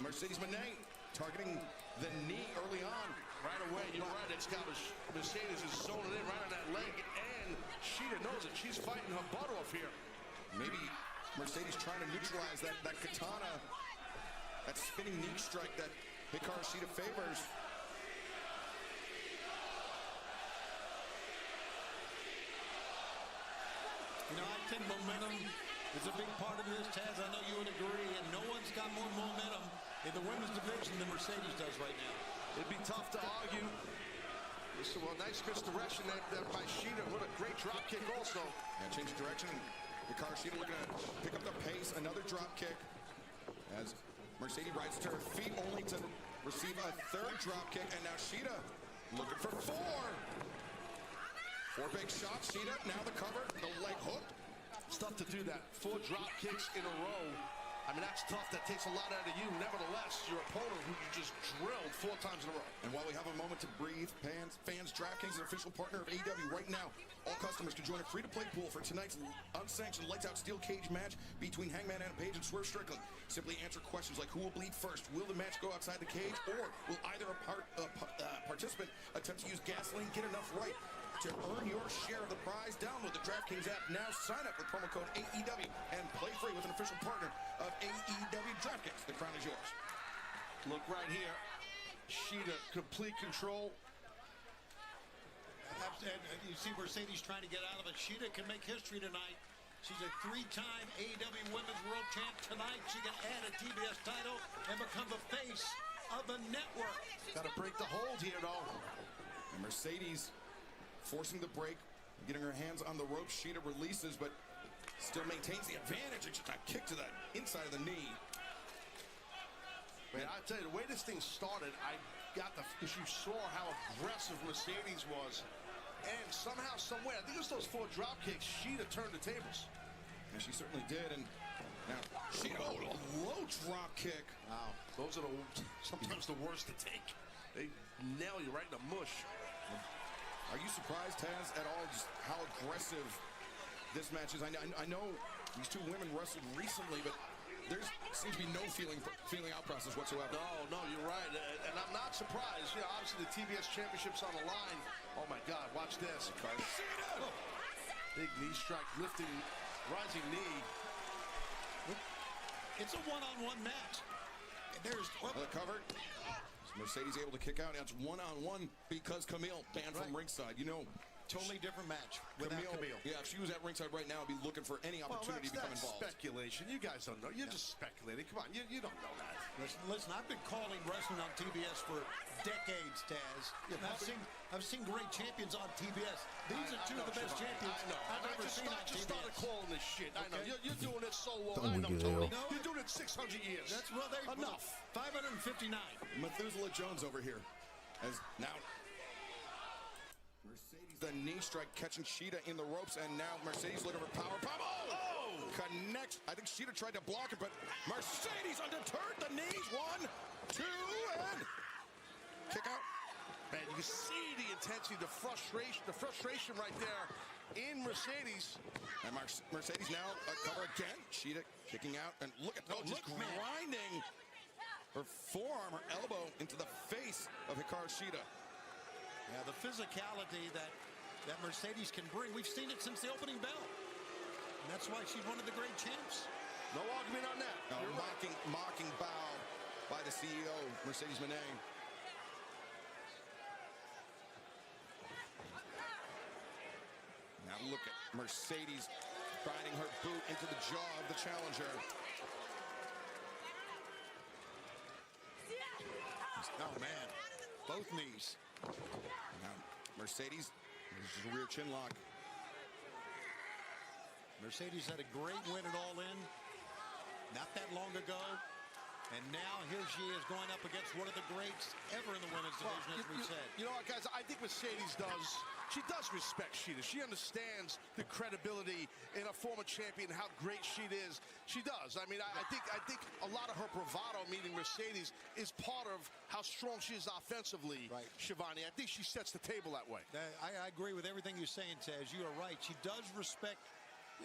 Mercedes Moné targeting the knee early on. Right away, you're right. It's got Mercedes is zoning in right on that leg, and Shida knows it. She's fighting her butt off here. Maybe Mercedes trying to neutralize that katana, that spinning knee strike that Hikaru Shida favors. You know, I think momentum is a big part of this, Taz. I know you would agree, and no one's got more momentum in the women's division than Mercedes does right now. It'd be tough to argue. Listen, well, nice misdirection that by Shida. What a great drop kick also. Yeah, change of direction. Hikaru Shida looking to pick up the pace. Another drop kick as Mercedes rises to her feet only to receive a 3rd drop kick. And now Shida looking for 4. 4 big shots. Shida now the cover, the leg hook. It's tough to do that. 4 drop kicks in a row. I mean, that's tough. That takes a lot out of you. Nevertheless, your opponent who you just drilled 4 times in a row. And while we have a moment to breathe, fans, DraftKings, an official partner of AEW right now, all customers can join a free-to-play pool for tonight's unsanctioned lights-out steel cage match between Hangman Adam Page and Swerve Strickland. Simply answer questions like who will bleed first, will the match go outside the cage, or will either participant attempt to use gasoline, get enough right to earn your share of the prize. Download the DraftKings app now. Sign up with promo code AEW and play free with an official partner of AEW. DraftKings. The crown is yours. Look right here. Shida, complete control. And you see Mercedes trying to get out of it. Shida can make history tonight. She's a 3-time AEW Women's World Champ. Tonight she can add a TBS title and become the face of the network. Got to break the hold here, though. And Mercedes forcing the break, getting her hands on the rope. Shida releases, but still maintains the advantage. It's just a kick to the inside of the knee. Man, I tell you, the way this thing started, I got because you saw how aggressive Mercedes was. And somehow, somewhere, I think it was those 4 drop kicks, Shida turned the tables. And she certainly did. And now, Shida, a low drop kick. Wow, those are sometimes the worst to take. They nail you right in the mush. Are you surprised, Taz, at all just how aggressive this match is? I know these 2 women wrestled recently, but there seems to be no feeling out process whatsoever. No, you're right. And I'm not surprised. You know, obviously the TBS Championship's on the line. Oh, my God, watch this. Oh. Big knee strike, lifting, rising knee. It's a one-on-one match. There's the cover. Mercedes able to kick out. Now it's 1-on-1 because Camille banned from ringside. You know, totally different match without Camille. Yeah, if she was at ringside right now, I'd be looking for any opportunity to become involved. Speculation. You guys don't know. You're just speculating. Come on, you don't know that. Listen, I've been calling wrestling on TBS for decades, Taz. I've seen great champions on TBS. These are 2 of the best champions I've ever seen on TBS. I just started calling this shit. I know. You're doing it so long. I know, Tony. You're doing it 6 600 years. That's well, they enough. 559. Methuselah Jones over here. As now Mercedes, the knee strike catching Sheeta in the ropes, and now Mercedes looking for power. Oh! Connects. I think Sheeta tried to block it, but Mercedes undeterred. The knees. 1, 2, and kick out. Man, you can see the intensity, the frustration right there in Mercedes. And Mercedes now cover again. Sheeta kicking out, and look at just grinding her forearm, her elbow into the face of Hikaru Shida. Yeah, the physicality that Mercedes can bring, we've seen it since the opening bell. And that's why she's one of the great champs. No argument on that. Mocking bow by the CEO, Mercedes Moné. Now look at Mercedes grinding her boot into the jaw of the challenger. Oh, man. Both knees. Now, Mercedes, this is a rear chin lock. Mercedes had a great win at All In not that long ago. And now here she is going up against one of the greats ever in the women's division, as we said. You know what, guys? I think Mercedes does respect Sheeta. She understands the credibility in a former champion, how great Sheeta is. She does. I mean, I think a lot of her bravado, meeting Mercedes, is part of how strong she is offensively, right. Shivani. I think she sets the table that way. I agree with everything you're saying, Taz. You are right. She does respect,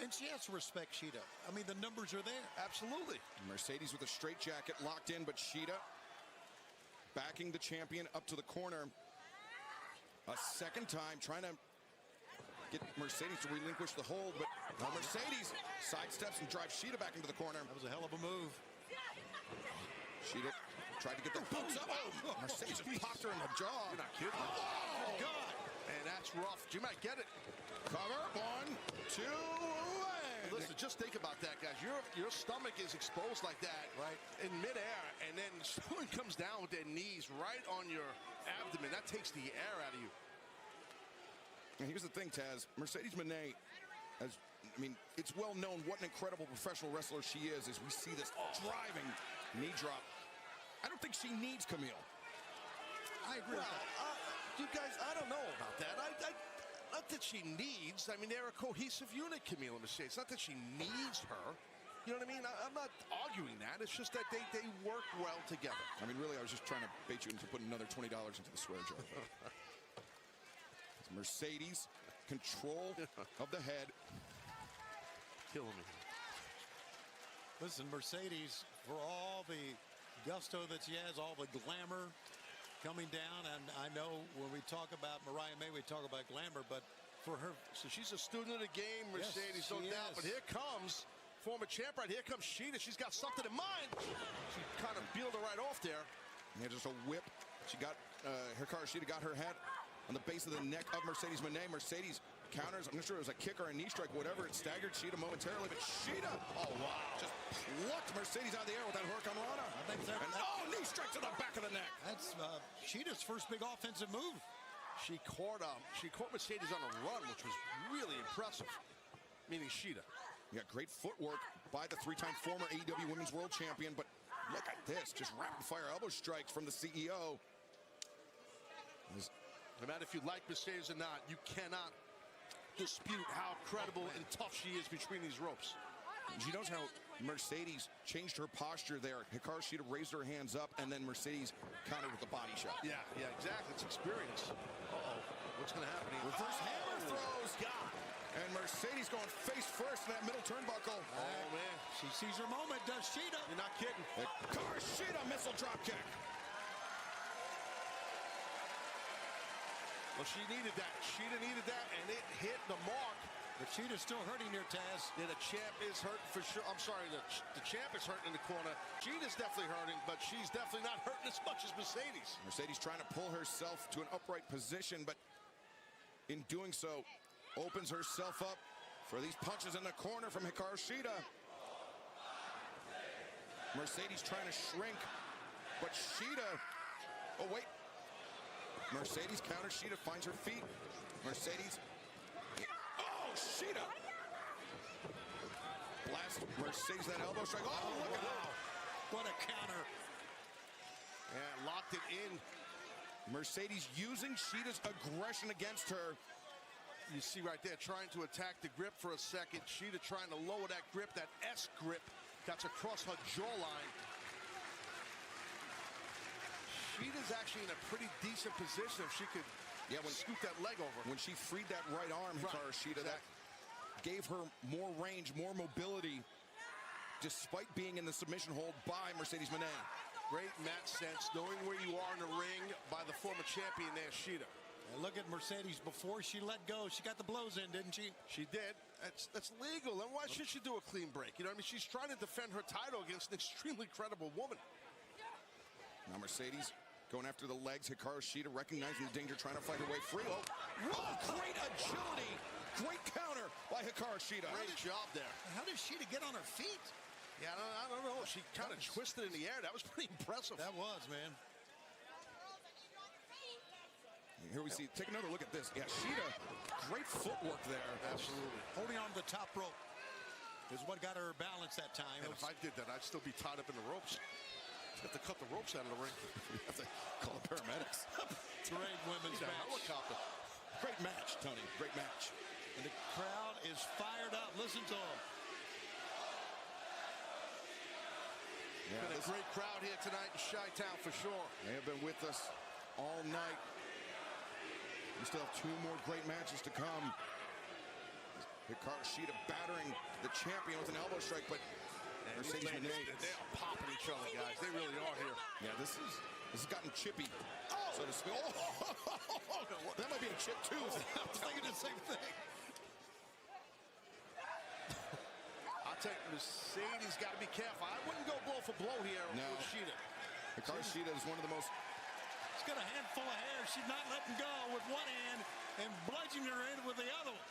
and she has to respect Sheeta. I mean, the numbers are there. Absolutely. Mercedes with a straight jacket locked in, but Sheeta backing the champion up to the corner. A second time trying to get Mercedes to relinquish the hold, but Mercedes sidesteps and drives Sheeta back into the corner. That was a hell of a move. Sheeta tried to get the boots up. Oh, Mercedes popped her in the jaw. You're not kidding. Oh, God. And that's rough. She might get it. Cover. 1, 2, and listen, just think about that, guys. Your stomach is exposed like that, right, in midair, and then someone comes down with their knees right on your abdomen. That takes the air out of you. And here's the thing, Taz. Mercedes Moné, it's well known what an incredible professional wrestler she is, as we see this driving knee drop. I don't think she needs Camille. I agree with that. You guys, I don't know about that. Not that she needs. I mean, they're a cohesive unit, Camille and Mercedes. It's not that she needs her. You know what I mean? I'm not arguing that. It's just that they work well together. I mean, really, I was just trying to bait you into putting another $20 into the swear jar. Mercedes, control of the head. Killing me. Listen, Mercedes, for all the gusto that she has, all the glamour coming down, and I know when we talk about Mariah May, we talk about glamour, but for her, so she's a student of the game, Mercedes, no doubt. But here comes former champ, right here comes Sheeta. She's got something in mind. She kind of peeled her right off there. Yeah, just a whip. She got Hikaru Shida got her head on the base of the neck of Mercedes Moné. Mercedes counters. I'm not sure it was a kick or a knee strike, whatever. It staggered Sheeta momentarily, but Sheeta, oh wow, just plucked Mercedes out of the air with that Hurricane Rana. I think that, and knee strike to the back of the neck. That's Sheeta's first big offensive move. She caught Mercedes on a run, which was really impressive. Meaning Sheeta. Yeah, great footwork by the three-time former AEW Women's World Champion, but look at this, just rapid-fire elbow strikes from the CEO. No matter if you like Mercedes or not, you cannot dispute how credible and tough she is between these ropes. You notice how Mercedes changed her posture there. Hikaru Shida raised her hands up, and then Mercedes countered with a body shot. Yeah, exactly. It's experience. Uh-oh. What's going to happen here? Reverse hammer throws. God. And Mercedes going face first in that middle turnbuckle. Oh, man. She sees her moment, does Shida? You're not kidding. Hikaru Shida missile drop kick. Well, she needed that. Sheeta needed that, and it hit the mark. But Sheeta's still hurting here, Taz. Yeah, the champ is hurt for sure. I'm sorry, the champ is hurting in the corner. Sheeta's definitely hurting, but she's definitely not hurting as much as Mercedes. Mercedes trying to pull herself to an upright position, but in doing so, opens herself up for these punches in the corner from Hikaru Shida. Mercedes trying to shrink, but Shida, oh wait. Mercedes counters, Shida finds her feet. Mercedes, oh, Shida. Blast Mercedes, that elbow strike. Oh, look at that. What a counter. And locked it in. Mercedes using Shida's aggression against her. You see right there, trying to attack the grip for a second. Shida trying to lower that grip, that S grip. That's across her jawline. Shida's actually in a pretty decent position if she could scoot that leg over. When she freed that right arm, Hikaru Shida, that gave her more range, more mobility, despite being in the submission hold by Mercedes Moné. Great match sense, knowing where you are in the ring by the former champion there, Shida. And look at Mercedes before she let go. She got the blows in, didn't she? She did. That's legal. And why should she do a clean break? You know what I mean? She's trying to defend her title against an extremely credible woman. Now Mercedes going after the legs. Hikaru Shida recognizing the danger, trying to fight her way free. Oh, great agility. Great counter by Hikaru Shida. Great job there. How did Shida get on her feet? Yeah, I don't know. She kind of twisted in the air. That was pretty impressive. That was, man. Here we see, take another look at this. Yeah, Shida, great footwork there. Absolutely. Holding on to the top rope is what got her balance that time. And if I did that, I'd still be tied up in the ropes. You have to cut the ropes out of the ring. You have to call the paramedics. Great women's match. Helicopter. Great match, Tony. Great match. And the crowd is fired up. Listen to them. Yeah, been a great crowd here tonight in Chi-Town for sure. They have been with us all night. We still have 2 more great matches to come. Hikaru Shida battering the champion with an elbow strike, but Mercedes Moné. They are popping each other, guys. They really are here. Yeah, this has gotten chippy, so to speak. Oh, that might be a chip too. I was thinking the same thing. I'll tell you, Mercedes got to be careful. I wouldn't go blow for blow here with Shida. Hikaru Shida is one of the most. She's got a handful of hair. She's not letting go with one hand and bludgeoning her in with the other one.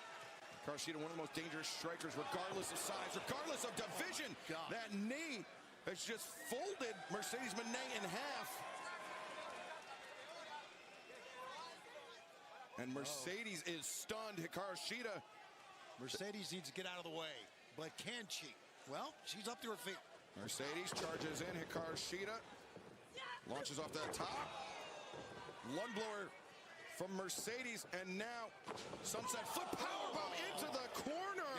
Hikaru Shida, one of the most dangerous strikers, regardless of size, regardless of division. That knee has just folded Mercedes Moné in half. And Mercedes is stunned. Hikaru Shida. Mercedes needs to get out of the way. But can she? Well, she's up to her feet. Mercedes charges in. Hikaru Shida launches off the top. Lung blower from Mercedes, and now sunset flip powerbomb into the corner.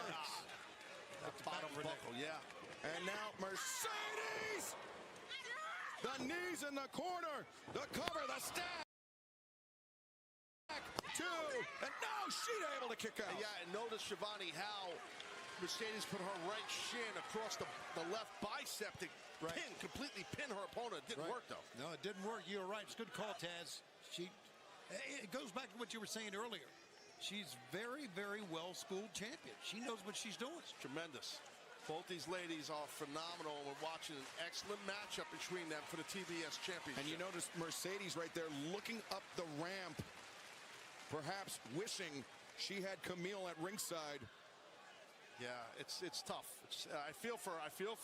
That's bottom buckle, yeah. And now Mercedes. The knees in the corner. The cover, the stack. 2, and now Shida able to kick out. Yeah, and notice, Shivani, how Mercedes put her right shin across the left bicep to completely pin her opponent. It didn't work, though. No, it didn't work. You're right. It's a good call, Taz. It goes back to what you were saying earlier. She's very, very well-schooled champion. She knows what she's doing. It's tremendous. Both these ladies are phenomenal. We're watching an excellent matchup between them for the TBS championship. And you notice Mercedes right there looking up the ramp, perhaps wishing she had Camille at ringside. Yeah, it's tough. I feel for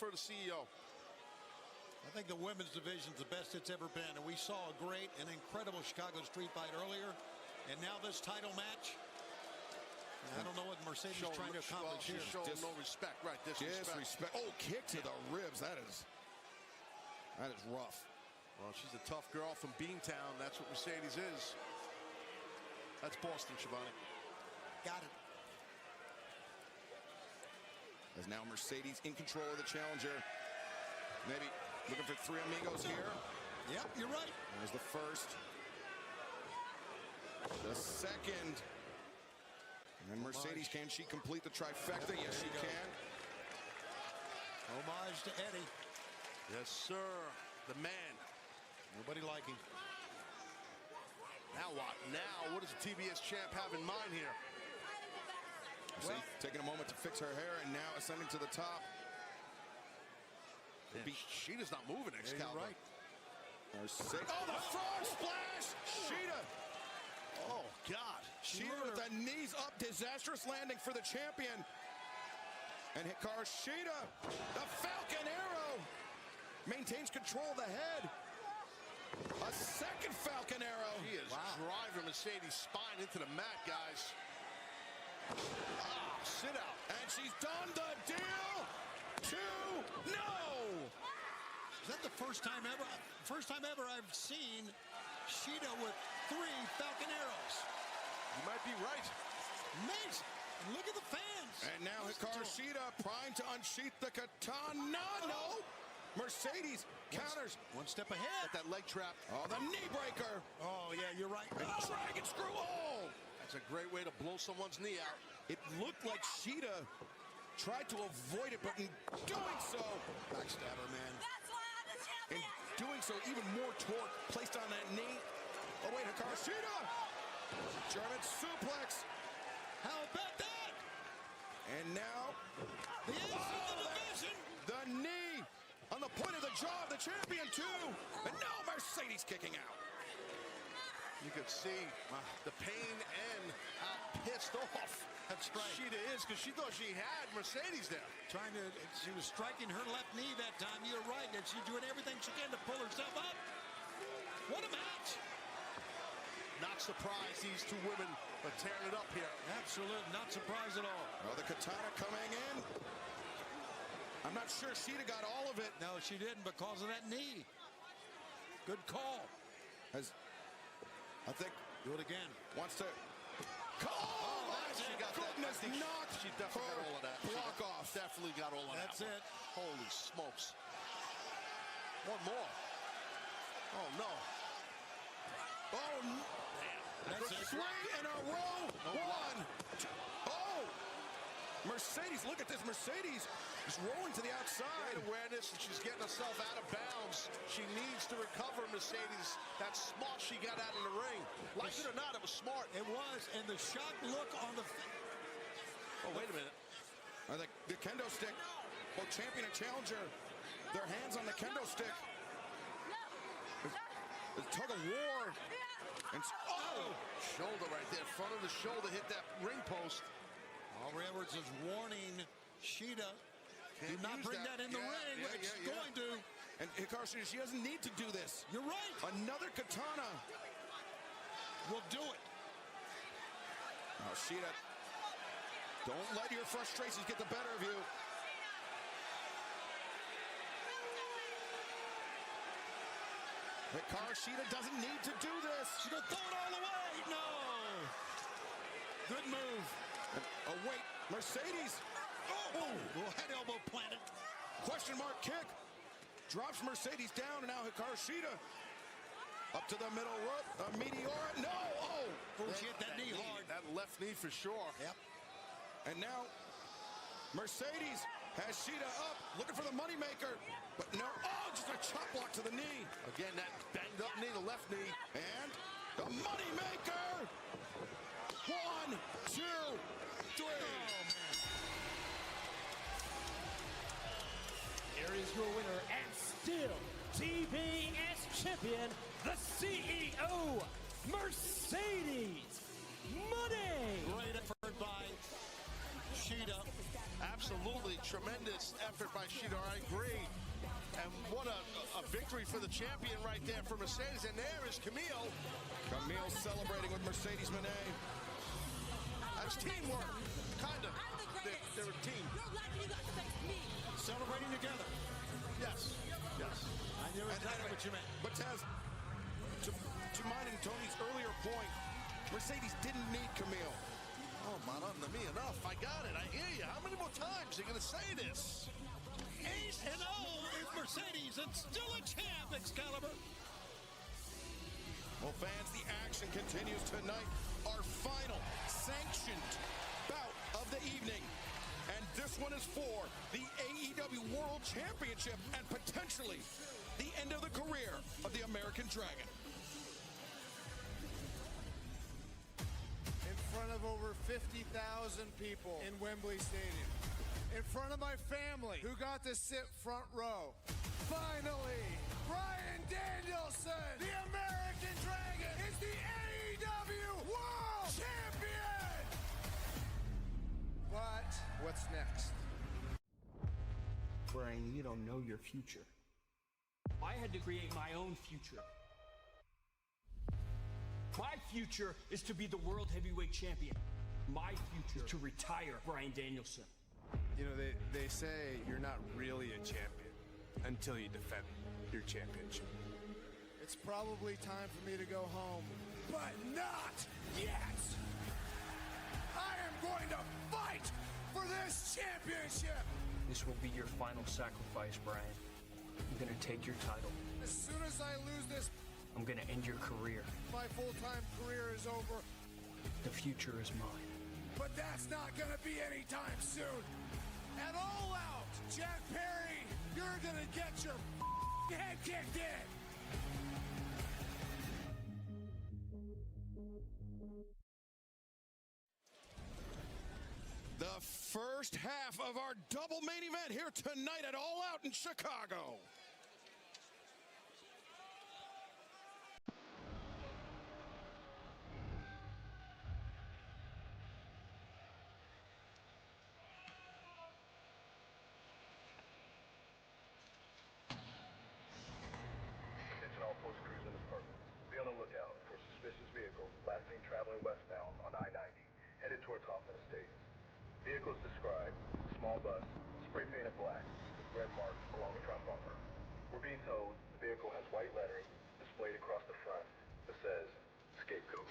the CEO. I think the women's division's the best it's ever been, and we saw a great and incredible Chicago street fight earlier, and now this title match. I don't know what Mercedes is trying to accomplish here. She's showing no respect, right? Disrespect. Oh, kick to the ribs. That is rough. Well, she's a tough girl from Beantown. That's what Mercedes is. That's Boston, Shivani. Got it. As now Mercedes in control of the challenger. Maybe looking for 3 amigos here. Yep, you're right. There's the first. The second. And then Mercedes, can she complete the trifecta? Yes, she can. Homage to Eddie. Yes, sir. The man. Nobody like him. Now what? Now, what does the TBS champ have in mind here? See, taking a moment to fix her hair and now ascending to the top. Sheeta's not moving, Excalibur. Right. Mercedes. Oh, the frog splash! Shida. Oh, God. Shida with the knees up. Disastrous landing for the champion. And Hikaru Shida, the Falcon Arrow, maintains control of the head. A second Falcon Arrow. She is driving Mercedes' spine into the mat, guys. Ah, sit out. And she's done the deal. 2, no. Is that the first time ever I've seen Shida with 3 Falcon arrows? You might be right. Amazing. Look at the fans. And now Hikaru Shida primed to unsheath the katana. No. Mercedes counters. One step ahead. At that leg trap. Oh, the knee breaker. Oh, yeah, you're right. Dragon screw. Oh. That's a great way to blow someone's knee out. It looked like Shida tried to avoid it, but in doing so, backstabber, man. That's why I'm the champion. In doing so, even more torque placed on that knee. Oh, wait, Hikaru Shida. German suplex. How about that? And now, the ace of the division. The knee on the point of the jaw of the champion, too. And now Mercedes kicking out. You could see the pain and how pissed off That's right. Shida is, because she thought she had Mercedes there. She was striking her left knee that time. You're right. And she's doing everything she can to pull herself up. What a match. Not surprised these two women are tearing it up here. Absolutely. Not surprised at all. Oh, the katana coming in. I'm not sure Shida got all of it. No, she didn't because of that knee. Good call. I think. Do it again. Wants to. She got goodness, that. knocked She definitely got all of that. Block off. Definitely got all of that. That's it. Holy smokes. One more. Oh, no. Oh, damn. That's it. 3 in a row. One. Two. Oh. Mercedes, look at this. Mercedes is rolling to the outside. Great awareness, and she's getting herself out of bounds. She needs to recover, Mercedes. That smart she got out of the ring. Like it or not, it was smart. It was, and the shocked look on the... Oh, wait a minute. The kendo stick. Both champion and challenger, their hands on the kendo stick. The tug of war. And shoulder right there. Front of the shoulder hit that ring post. Aubrey Edwards is warning Shida. Do not bring that in the ring. It's going to. And Hikaru Shida, she doesn't need to do this. You're right. Another katana. Will do it. Now, Shida, don't let your frustrations get the better of you. Hikaru Shida doesn't need to do this. She's going to throw it all away. No. Good move. Oh, wait. Mercedes. Oh, head elbow planted. Question mark kick. Drops Mercedes down, and now Hikaru Shida up to the middle rope. A meteor. No. Oh. She hit that knee hard. That left knee for sure. Yep. And now Mercedes has Shida up, looking for the moneymaker. But no. Oh, just a chop block to the knee. Again, that banged up knee, the left knee. And the moneymaker. 1, 2, 3. Here is your winner and still TBS champion, the CEO, Mercedes Money. Great effort by Shida. Absolutely tremendous effort by Shida. I agree. And what a victory for the champion right there for Mercedes. And there is Camille. Camille celebrating with Mercedes Moné. That's teamwork. Kind of. They're a team. You're lucky you got to face me. Celebrating together. Yes. Yes. I knew exactly what you meant. But Taz, to mine and Tony's earlier point, Mercedes didn't need Camille. Oh, madame, me enough. I got it. I hear you. How many more times are you going to say this? 8-0 is Mercedes and still a champ, Excalibur. Well, fans, the action continues tonight. Our final sanctioned bout of the evening. And this one is for the AEW World Championship and potentially the end of the career of the American Dragon. In front of over 50,000 people in Wembley Stadium. In front of my family, who got to sit front row. Finally, Bryan Danielson, the American Dragon, is the AEW World Champion! But what's next? Bryan, you don't know your future. I had to create my own future. My future is to be the World Heavyweight Champion. My future is to retire Bryan Danielson. You know, they say you're not really a champion until you defend. your championship. It's probably time for me to go home, but not yet. I am going to fight for this championship. This will be your final sacrifice, Brian. I'm gonna take your title. As soon as I lose this, I'm gonna end your career. my full-time career is over. The future is mine. But that's not gonna be anytime soon. At All Out, Jack Perry, you're gonna get your head kicked in. The first half of our double main event here tonight at All Out in Chicago. Attention all post crews in the department. Be on the lookout for suspicious vehicle last seen traveling westbound on I-90, headed towards Hoffman Estates. Vehicles described: small bus, spray painted black, with red marks along the front bumper. We're being told the vehicle has white lettering displayed across the front that says "Scapegoat."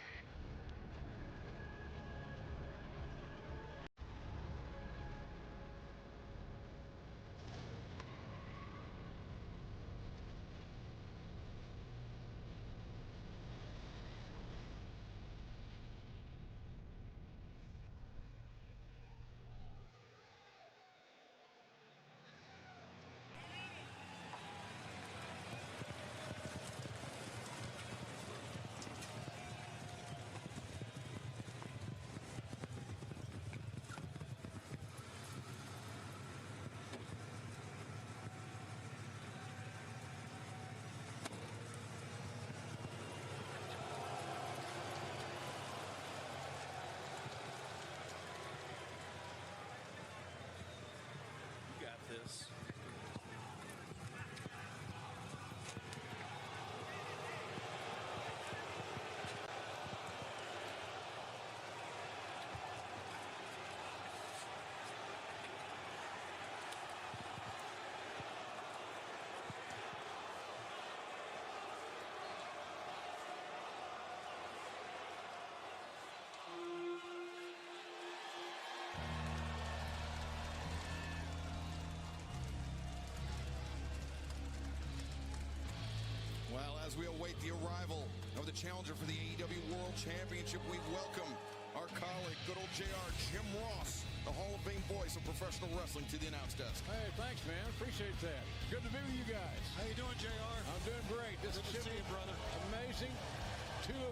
You got this. Well, as we await the arrival of the challenger for the AEW World Championship, we welcome our colleague, good old JR, Jim Ross, the Hall of Fame voice of professional wrestling, to the announce desk. Hey, thanks, man. Appreciate that. Good to be with you guys. How you doing, JR? I'm doing great. This Good to see you, brother. Amazing. Two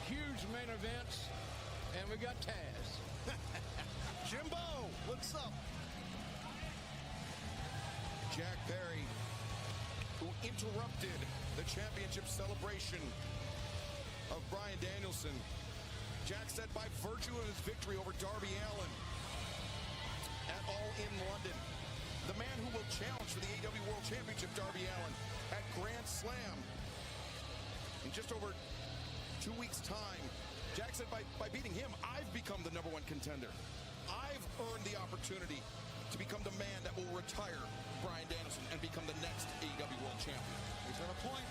huge main events, and we got Taz. Jimbo, what's up? Jack Perry, who interrupted the championship celebration of Bryan Danielson. Jack said by virtue of his victory over Darby Allin at All In London, the man who will challenge for the AEW World Championship, Darby Allin, at Grand Slam in just over 2 weeks' time. Jack said by beating him, I've become the #1 contender. I've earned the opportunity to become the man that will retire Bryan Danielson and become the next AEW World Champion. He's got a point.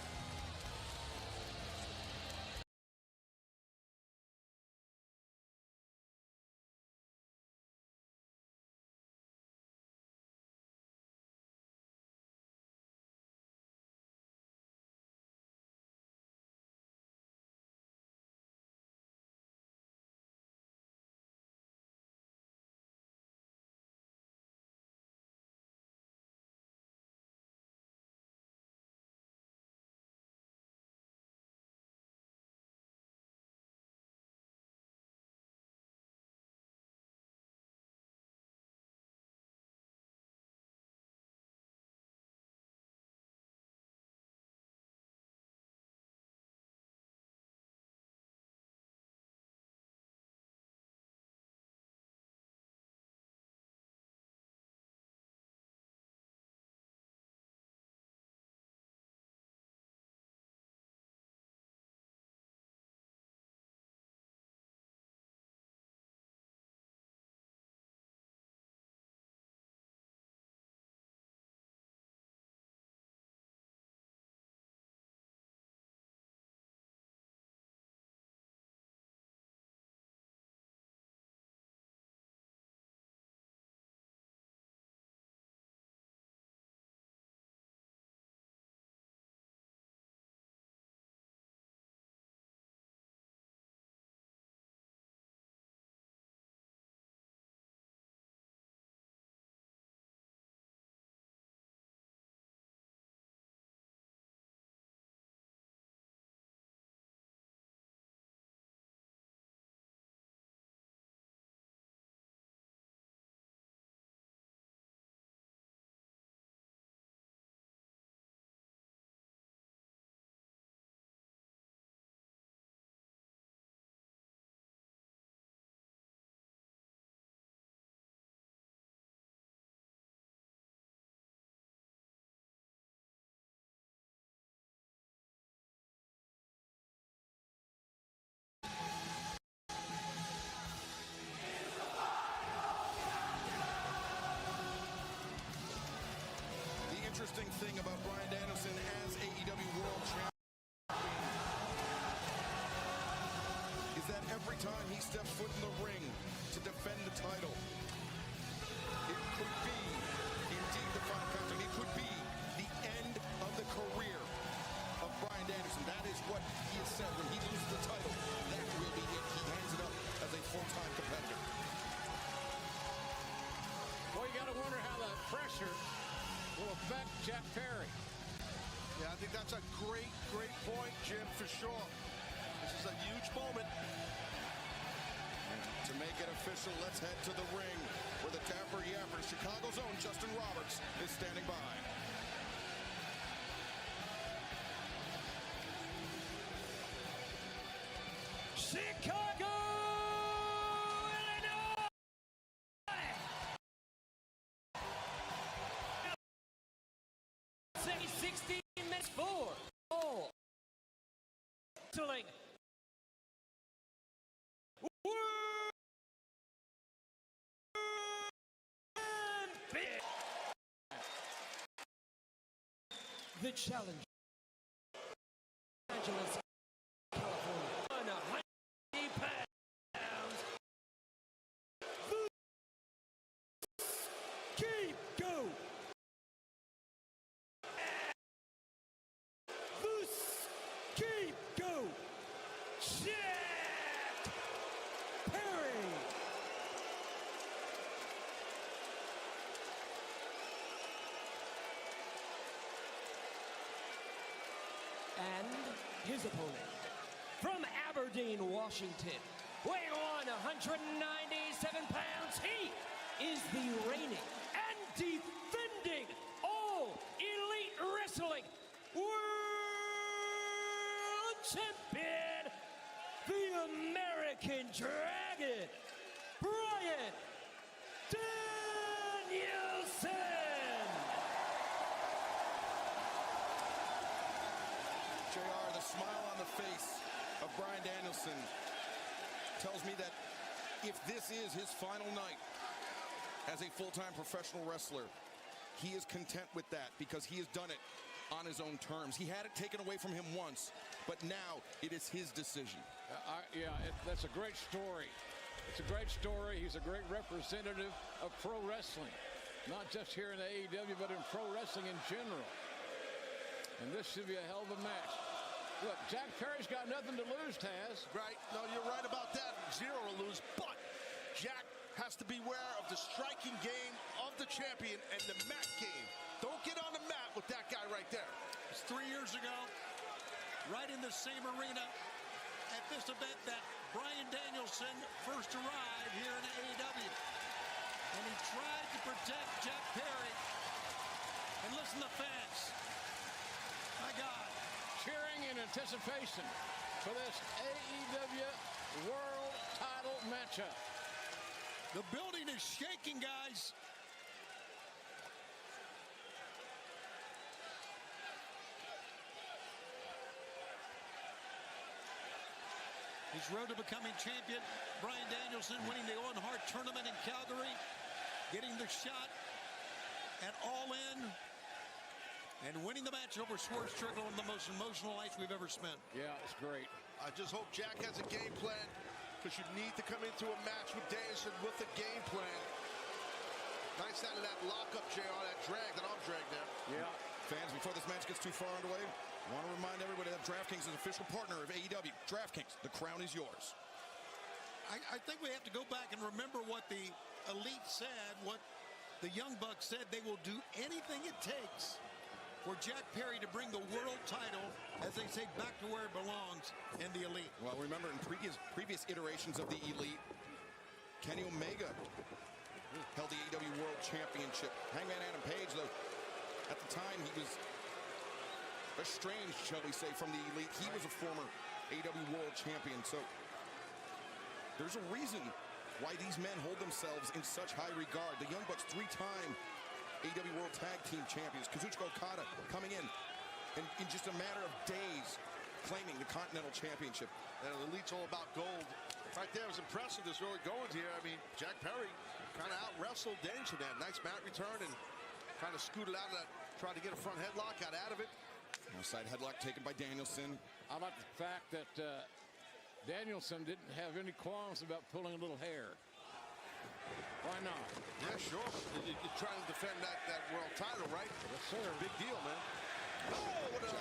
thing about Bryan Danielson as AEW World Champion is that every time he steps foot in the ring to defend the title, it could be indeed the final countdown. It could be the end of the career of Bryan Danielson. That is what he has said. When he loses the title, that will be it. He hangs it up as a full-time competitor. Well, you got to wonder how the pressure will affect Jack Perry. Yeah, I think that's a great point, Jim, for sure. This is a huge moment. To make it official, let's head to the ring where the Dapper Yapper, Chicago's own Justin Roberts, is standing by. Chicago, Illinois. Say 16 minutes for all wrestling. The challenge. Angeles, California. 190 pounds. Keep go. Keep go. Jack Perry. And his opponent, from Aberdeen, Washington, weighing 197 pounds, he is the reigning and defending All Elite Wrestling World Champion, the American Dragon, Bryan Danielson. JR, the smile on the face of Bryan Danielson tells me that if this is his final night as a full-time professional wrestler, he is content with that because he has done it on his own terms. He had it taken away from him once, but now it is his decision. That's a great story. It's a great story. He's a great representative of pro wrestling, not just here in the AEW, but in pro wrestling in general. And this should be a hell of a match. Look, Jack Perry's got nothing to lose, Taz. Right. No, you're right about that. Zero to lose. But Jack has to beware of the striking game of the champion and the mat game. Don't get on the mat with that guy right there. It's 3 years ago, right in the same arena at this event that Bryan Danielson first arrived here in AEW. And he tried to protect Jack Perry. And listen to fans. My God. Cheering in anticipation for this AEW World Title matchup. The building is shaking, guys. His road to becoming champion, Bryan Danielson winning the Owen Hart tournament in Calgary, getting the shot at All In, and winning the match over Swerve Strickland, one of the most emotional nights we've ever spent. Yeah, it's great. I just hope Jack has a game plan, because you need to come into a match with Danielson with a game plan. Nice out of that lockup, JR, that drag, that arm drag there. Yeah. Fans, before this match gets too far underway, I want to remind everybody that DraftKings is an official partner of AEW. DraftKings, the crown is yours. I think we have to go back and remember what the Elite said, what the Young Bucks said. They will do anything it takes for Jack Perry to bring the world title, as they say, back to where it belongs in the Elite. Well, remember in previous iterations of the Elite, Kenny Omega held the AEW World Championship. Hangman Adam Page, though, at the time he was estranged, shall we say, from the Elite. He was a former AEW World Champion, so there's a reason why these men hold themselves in such high regard. The Young Bucks, 3-time AEW World Tag Team Champions. Kazuchika Okada coming in just a matter of days, claiming the Continental Championship. And the Elite's all about gold. Right there was impressive, this early goings here. I mean, Jack Perry kind of out-wrestled Danielson. That nice mat return, and Kind of scooted out of that, tried to get a front headlock, got out of it. Outside headlock taken by Danielson. I like the fact that Danielson didn't have any qualms about pulling a little hair. Why not? Yeah, sure. You're trying to defend that world title, right? Yes, sir. Big deal, man. Oh, what an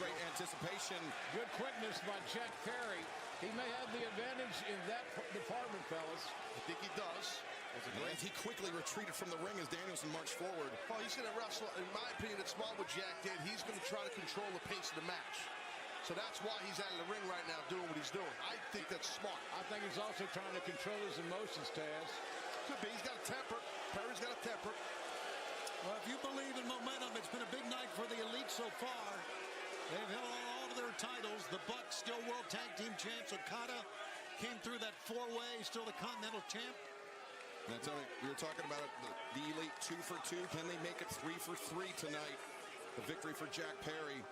great anticipation. Good quickness by Jack Perry. He may have the advantage in that department, fellas. I think he does. And he quickly retreated from the ring as Danielson marched forward. Well, he's going to wrestle. In my opinion, it's smart what Jack did. He's going to try to control the pace of the match. So that's why he's out of the ring right now doing what he's doing. I think that's smart. I think he's also trying to control his emotions, Taz. Could be. He's got a temper. Perry's got a temper. Well, if you believe in momentum, it's been a big night for the Elite so far. They've held on all of their titles. The Bucks still World Tag Team champs. Okada came through that four-way, still the Continental champ. That's all. We were talking about it, the Elite 2 for 2. Can they make it 3 for 3 tonight? The victory for Jack Perry.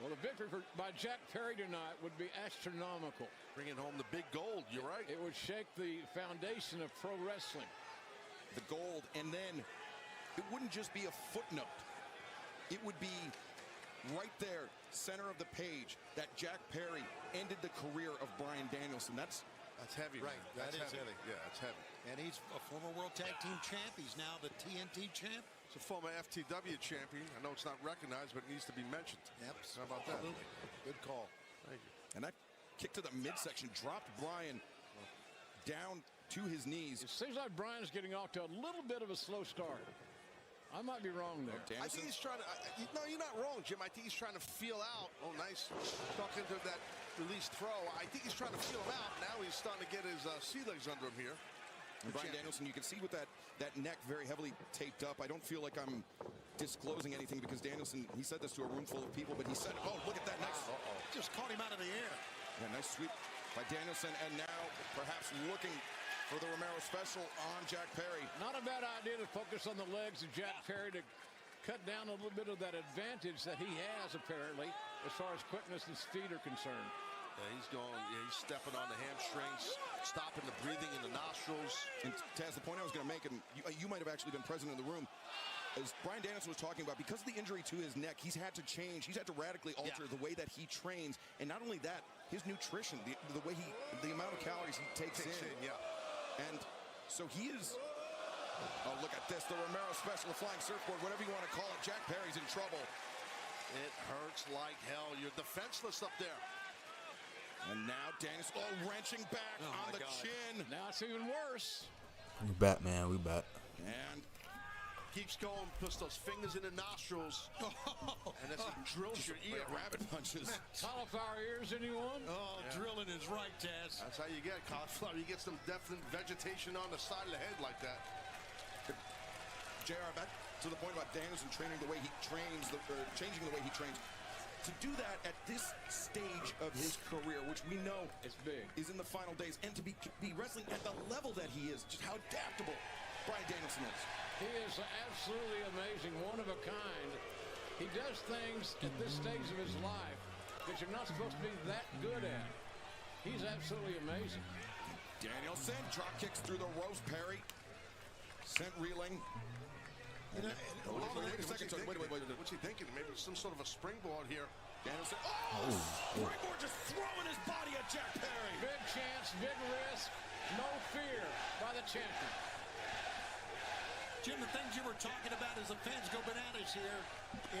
Well, the victory by Jack Perry tonight would be astronomical. Bringing home the big gold, you're right. It would shake the foundation of pro wrestling. The gold, and then it wouldn't just be a footnote. It would be right there, center of the page, that Jack Perry ended the career of Bryan Danielson. That's heavy, right? Man. That's heavy. Yeah, that's heavy. And he's a former World Tag Team champ. He's now the TNT champ. He's a former FTW champion. I know it's not recognized, but it needs to be mentioned. Yep. How about that? Absolutely. Good call. Thank you. And that kick to the midsection dropped Bryan down to his knees. It seems like Bryan's getting off to a little bit of a slow start. I might be wrong there. I think he's trying to. No, you're not wrong, Jim. I think he's trying to feel out. Oh, nice. Stuck into that release throw. I think he's trying to feel him out. Now he's starting to get his sea legs under him here. And Bryan Danielson, you can see with that neck very heavily taped up. I don't feel like I'm disclosing anything because Danielson, he said this to a room full of people, but he said, oh, look at that nice. Just caught him out of the air. Yeah, nice sweep by Danielson, and now perhaps looking for the Romero special on Jack Perry. Not a bad idea to focus on the legs of Jack Perry to cut down a little bit of that advantage that he has, apparently, as far as quickness and speed are concerned. Yeah, he's going, he's stepping on the hamstrings, stopping the breathing in the nostrils. And Taz, the point I was going to make, and you might have actually been present in the room, as Bryan Danielson was talking about, because of the injury to his neck, he's had to change, he's had to radically alter the way that he trains. And not only that, his nutrition, the way the amount of calories he takes in. Yeah. And so he is, oh, look at this, the Romero special, the flying surfboard, whatever you want to call it. Jack Perry's in trouble. It hurts like hell. You're defenseless up there. And now Danielson, wrenching back on the chin. Now it's even worse. We back, man. We back. And keeps going, puts those fingers in the nostrils, and as it drills your ear. Rabbit punches. Cauliflower ears, anyone? Oh, yeah. Drilling is right, Taz. That's how you get cauliflower. You get some definite vegetation on the side of the head like that. JR, back to the point about Danielson training the way he trains, changing the way he trains. To do that at this stage of his career, which we know it's big, is in the final days, and to be wrestling at the level that he is, just how adaptable Bryan Danielson is. He is absolutely amazing, one of a kind. He does things at this stage of his life that you're not supposed to be that good at. He's absolutely amazing. Danielson drop kicks through the ropes. Perry sent reeling. Wait a second. What's he thinking? Maybe some sort of a springboard here. Danielson, springboard just throwing his body at Jack Perry. Big chance, big risk, no fear by the champion. Jim, the things you were talking about as the fans go bananas here,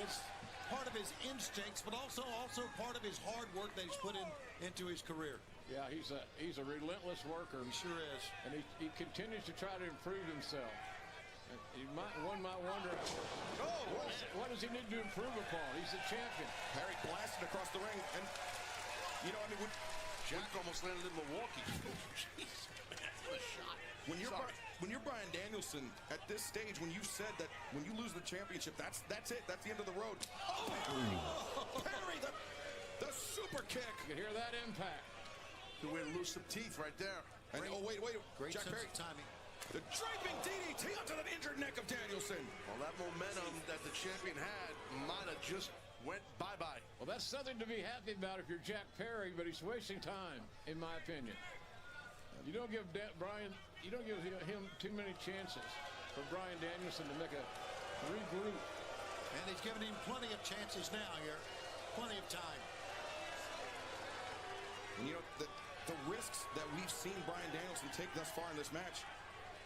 it's part of his instincts, but also part of his hard work that he's put into his career. Yeah, he's a relentless worker. He sure is. And he continues to try to improve himself. One might wonder, what does he need to improve upon? He's a champion. Perry blasted across the ring, and Jack almost landed in Milwaukee. Jeez, man, what a shot. When you're Bryan Danielson at this stage, when you said that when you lose the championship, that's it. That's the end of the road. Perry, the super kick. You can hear that impact. The way to lose some teeth right there. And wait, great Jack sense Perry. of timing. The draping DDT onto the injured neck of Danielson. Well, that momentum that the champion had might have just went bye-bye. Well, that's something to be happy about if you're Jack Perry, but he's wasting time, in my opinion. You don't give Bryan, you don't give him too many chances. for Bryan Danielson to make a regroup. And he's given him plenty of chances now here. Plenty of time. And you know, the risks that we've seen Bryan Danielson take thus far in this match,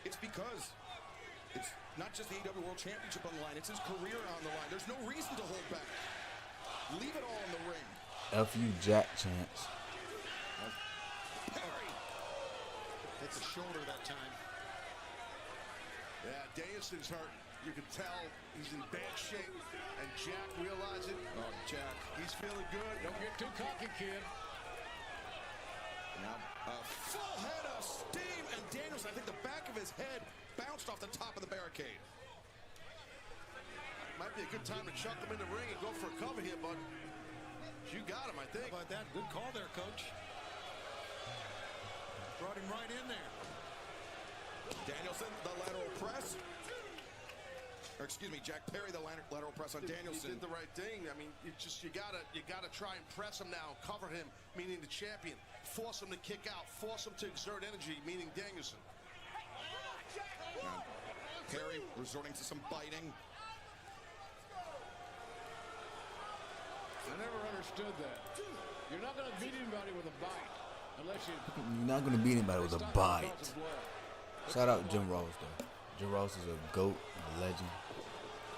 it's because it's not just the AEW World Championship on the line, it's his career on the line. There's no reason to hold back. Leave it all in the ring. F you, Jack chance. Perry hits the shoulder that time. Yeah, Danielson's hurt. You can tell he's in bad shape. And Jack realizes it. Oh, Jack. He's feeling good. Don't get too cocky, kid. Now, a full head of steam, and Danielson, I think the back of his head bounced off the top of the barricade. Might be a good time to chuck him in the ring and go for a cover here, bud. You got him, I think. How about that? Good call there, Coach. Brought him right in there. Danielson, the lateral press. Or excuse me, Jack Perry, the lateral press on Danielson. He did the right thing. I mean, you gotta try and press him now, cover him, meaning the champion. Force him to kick out, force him to exert energy, meaning Danielson. Now, Perry resorting to some biting. I never understood that. You're not going to beat anybody with a bite unless you. You're not gonna beat anybody with a bite. Shout out Jim Ross though. Jim Ross is a GOAT, a legend.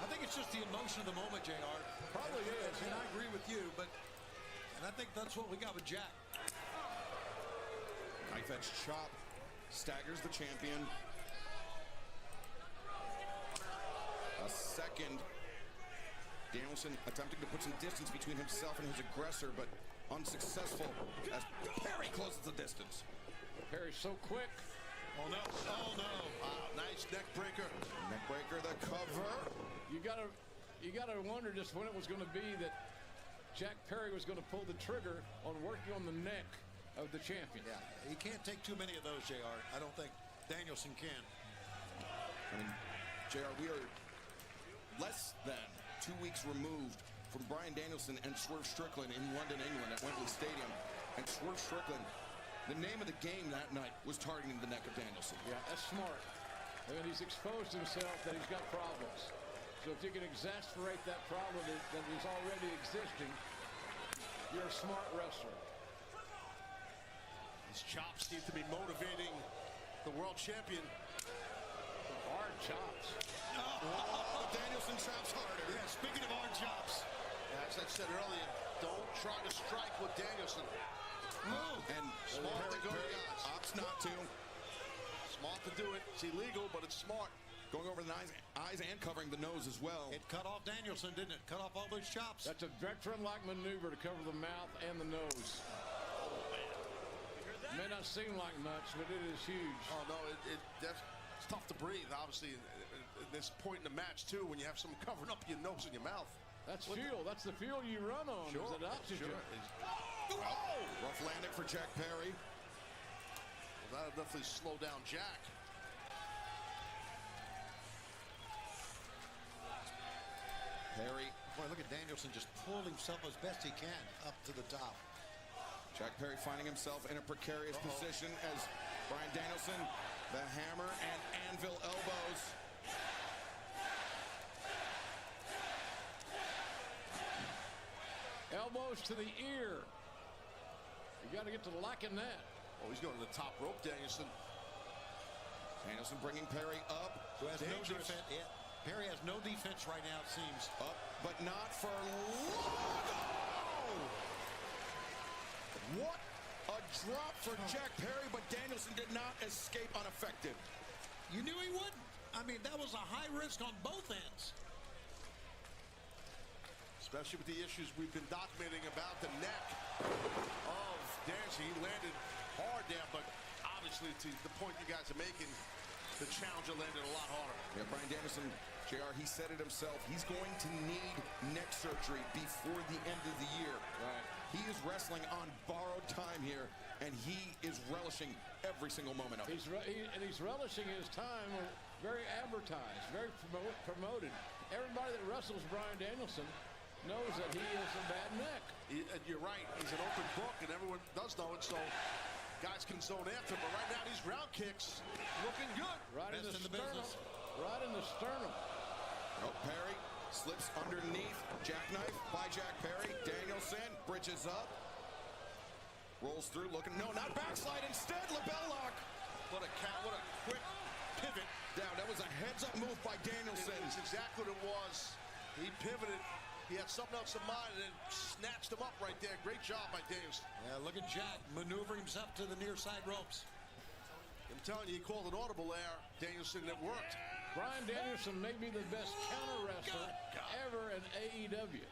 I think it's just the emotion of the moment, JR. Probably is, and I agree with you, and I think that's what we got with Jack. Knife edge chop staggers the champion. A second. Danielson attempting to put some distance between himself and his aggressor, but unsuccessful as Perry closes the distance. Perry's so quick. Oh no! Oh no! Wow, nice neck breaker. Neck breaker, the cover. You gotta wonder just when it was going to be that Jack Perry was going to pull the trigger on working on the neck of the champion. Yeah, he can't take too many of those, JR. I don't think Danielson can. I mean, JR, we are less than 2 weeks removed from Bryan Danielson and Swerve Strickland in London, England at Wembley Stadium. And Swerve Strickland, the name of the game that night was targeting the neck of Danielson. Yeah, that's smart. I mean, he's exposed himself that he's got problems. So if you can exasperate that problem that is already existing, you're a smart wrestler. His chops seem to be motivating the world champion. Hard chops. Oh, Danielson chops harder. Yeah, speaking of hard chops. As I said earlier, don't try to strike with Danielson. And Smart to go to the odds. opts not to. Smart to do it. It's illegal, but it's smart. Going over the eyes and covering the nose as well. It cut off Danielson, didn't it? Cut off all those chops. That's a veteran-like maneuver to cover the mouth and the nose. May not seem like much, but it is huge. Oh, no, it's tough to breathe, obviously, at this point in the match, too, when you have someone covering up your nose and your mouth. That's fuel. That's the fuel you run on. Sure, is that oxygen. sure. Rough landing for Jack Perry. Well, that'll definitely slow down Jack. Perry. Boy, look at Danielson just pull himself as best he can up to the top. Jack Perry finding himself in a precarious position as Bryan Danielson, the hammer and anvil elbows. Elbows to the ear. You got to get to liking that. Oh, he's going to the top rope, Danielson. Danielson bringing Perry up. Who has no defense. Yeah. Perry has no defense right now, it seems. Up, but not for long. What a drop for Jack Perry, but Danielson did not escape unaffected. You knew he wouldn't. I mean, that was a high risk on both ends. Especially with the issues we've been documenting about the neck of Danielson. He landed hard there, but obviously to the point you guys are making, the challenger landed a lot harder. Yeah, Bryan Danielson, JR, he said it himself. He's going to need neck surgery before the end of the year. Right. He is wrestling on borrowed time here, and he is relishing every single moment of it. He's relishing his time, very advertised, very promoted. Everybody that wrestles Bryan Danielson knows that he has a bad neck. You're right. He's an open book, and everyone does know it, so guys can zone after him. But right now, these round kicks looking good. Right in the sternum. business. right in the sternum. Oh, Perry slips underneath. Jackknife by Jack Perry. Danielson bridges up. Rolls through, looking. No, not backslide. Instead, LeBell lock. What a quick pivot. Down. That was a heads-up move by Danielson. It's exactly what it was. He pivoted. He had something else in mind and then snatched him up right there. Great job by Danielson. Yeah, look at Jack maneuvering himself to the near side ropes. I'm telling you, he called an audible there, Danielson, that worked. Bryan Danielson may be the best counter wrestler ever in AEW.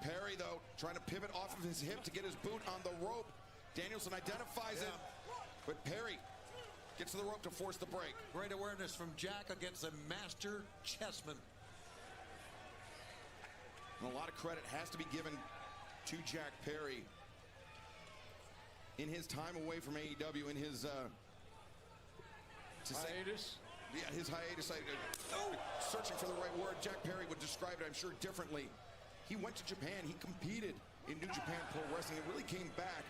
Perry, though, trying to pivot off of his hip to get his boot on the rope. Danielson identifies it, but Perry gets to the rope to force the break. Great awareness from Jack against a master chessman. And a lot of credit has to be given to Jack Perry in his time away from AEW, in his hiatus. Yeah, his hiatus. Searching for the right word. Jack Perry would describe it, I'm sure, differently. He went to Japan. He competed in New Japan Pro Wrestling and really came back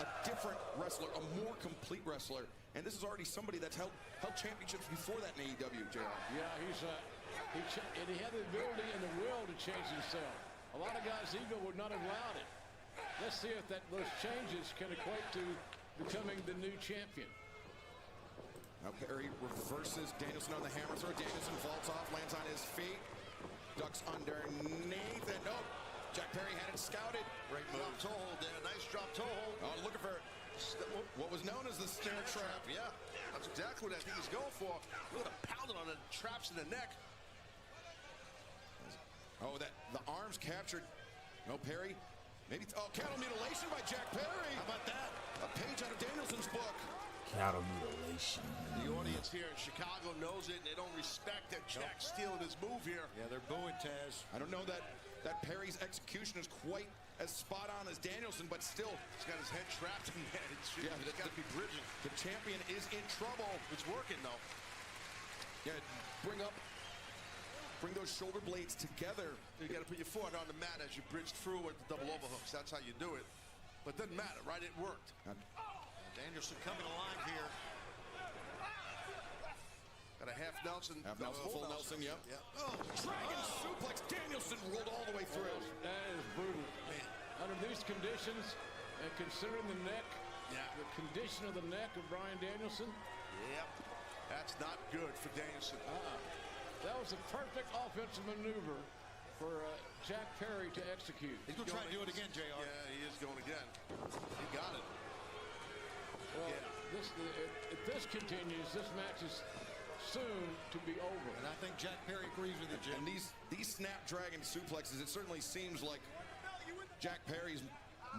a different wrestler, a more complete wrestler. And this is already somebody that's held championships before that in AEW, JR. Yeah, and he had the ability and the will to change himself. A lot of guys' ego would not have allowed it. Let's see if those changes can equate to becoming the new champion. Now Perry reverses Danielson on the hammer throw. Danielson falls off, lands on his feet, ducks underneath, and Jack Perry had it scouted. Great move. Drop toe hold there. Nice drop toe hold. Oh, looking for what was known as the snare trap. Yeah, that's exactly what I think he's going for. Look at him pounding on the traps in the neck. Oh, the arms captured. No, Perry. Maybe cattle mutilation by Jack Perry. How about that? A page out of Danielson's book. Cattle mutilation. The audience here in Chicago knows it, and they don't respect that Jack's stealing his move here. Yeah, they're booing Taz. I don't know that Perry's execution is quite as spot on as Danielson, but still, he's got his head trapped in there. He's got to be bridging. The champion is in trouble. It's working though. Yeah, bring those shoulder blades together. You got to put your foot on the mat as you bridge through with the double overhooks. That's how you do it. But it doesn't matter, right? It worked. Danielson coming alive here. Got a half Nelson. Full Nelson, yep. Oh, Dragon suplex. Danielson rolled all the way through. That is brutal. Man. Under these conditions, and considering the neck, the condition of the neck of Bryan Danielson. Yep. That's not good for Danielson. That was a perfect offensive maneuver for Jack Perry to execute. He's going to try to do it again, JR. Yeah, he is going again. He got it. Well, if this continues, this match is soon to be over. And I think Jack Perry agrees with you, Jim. And these Snapdragon suplexes, it certainly seems like Jack Perry's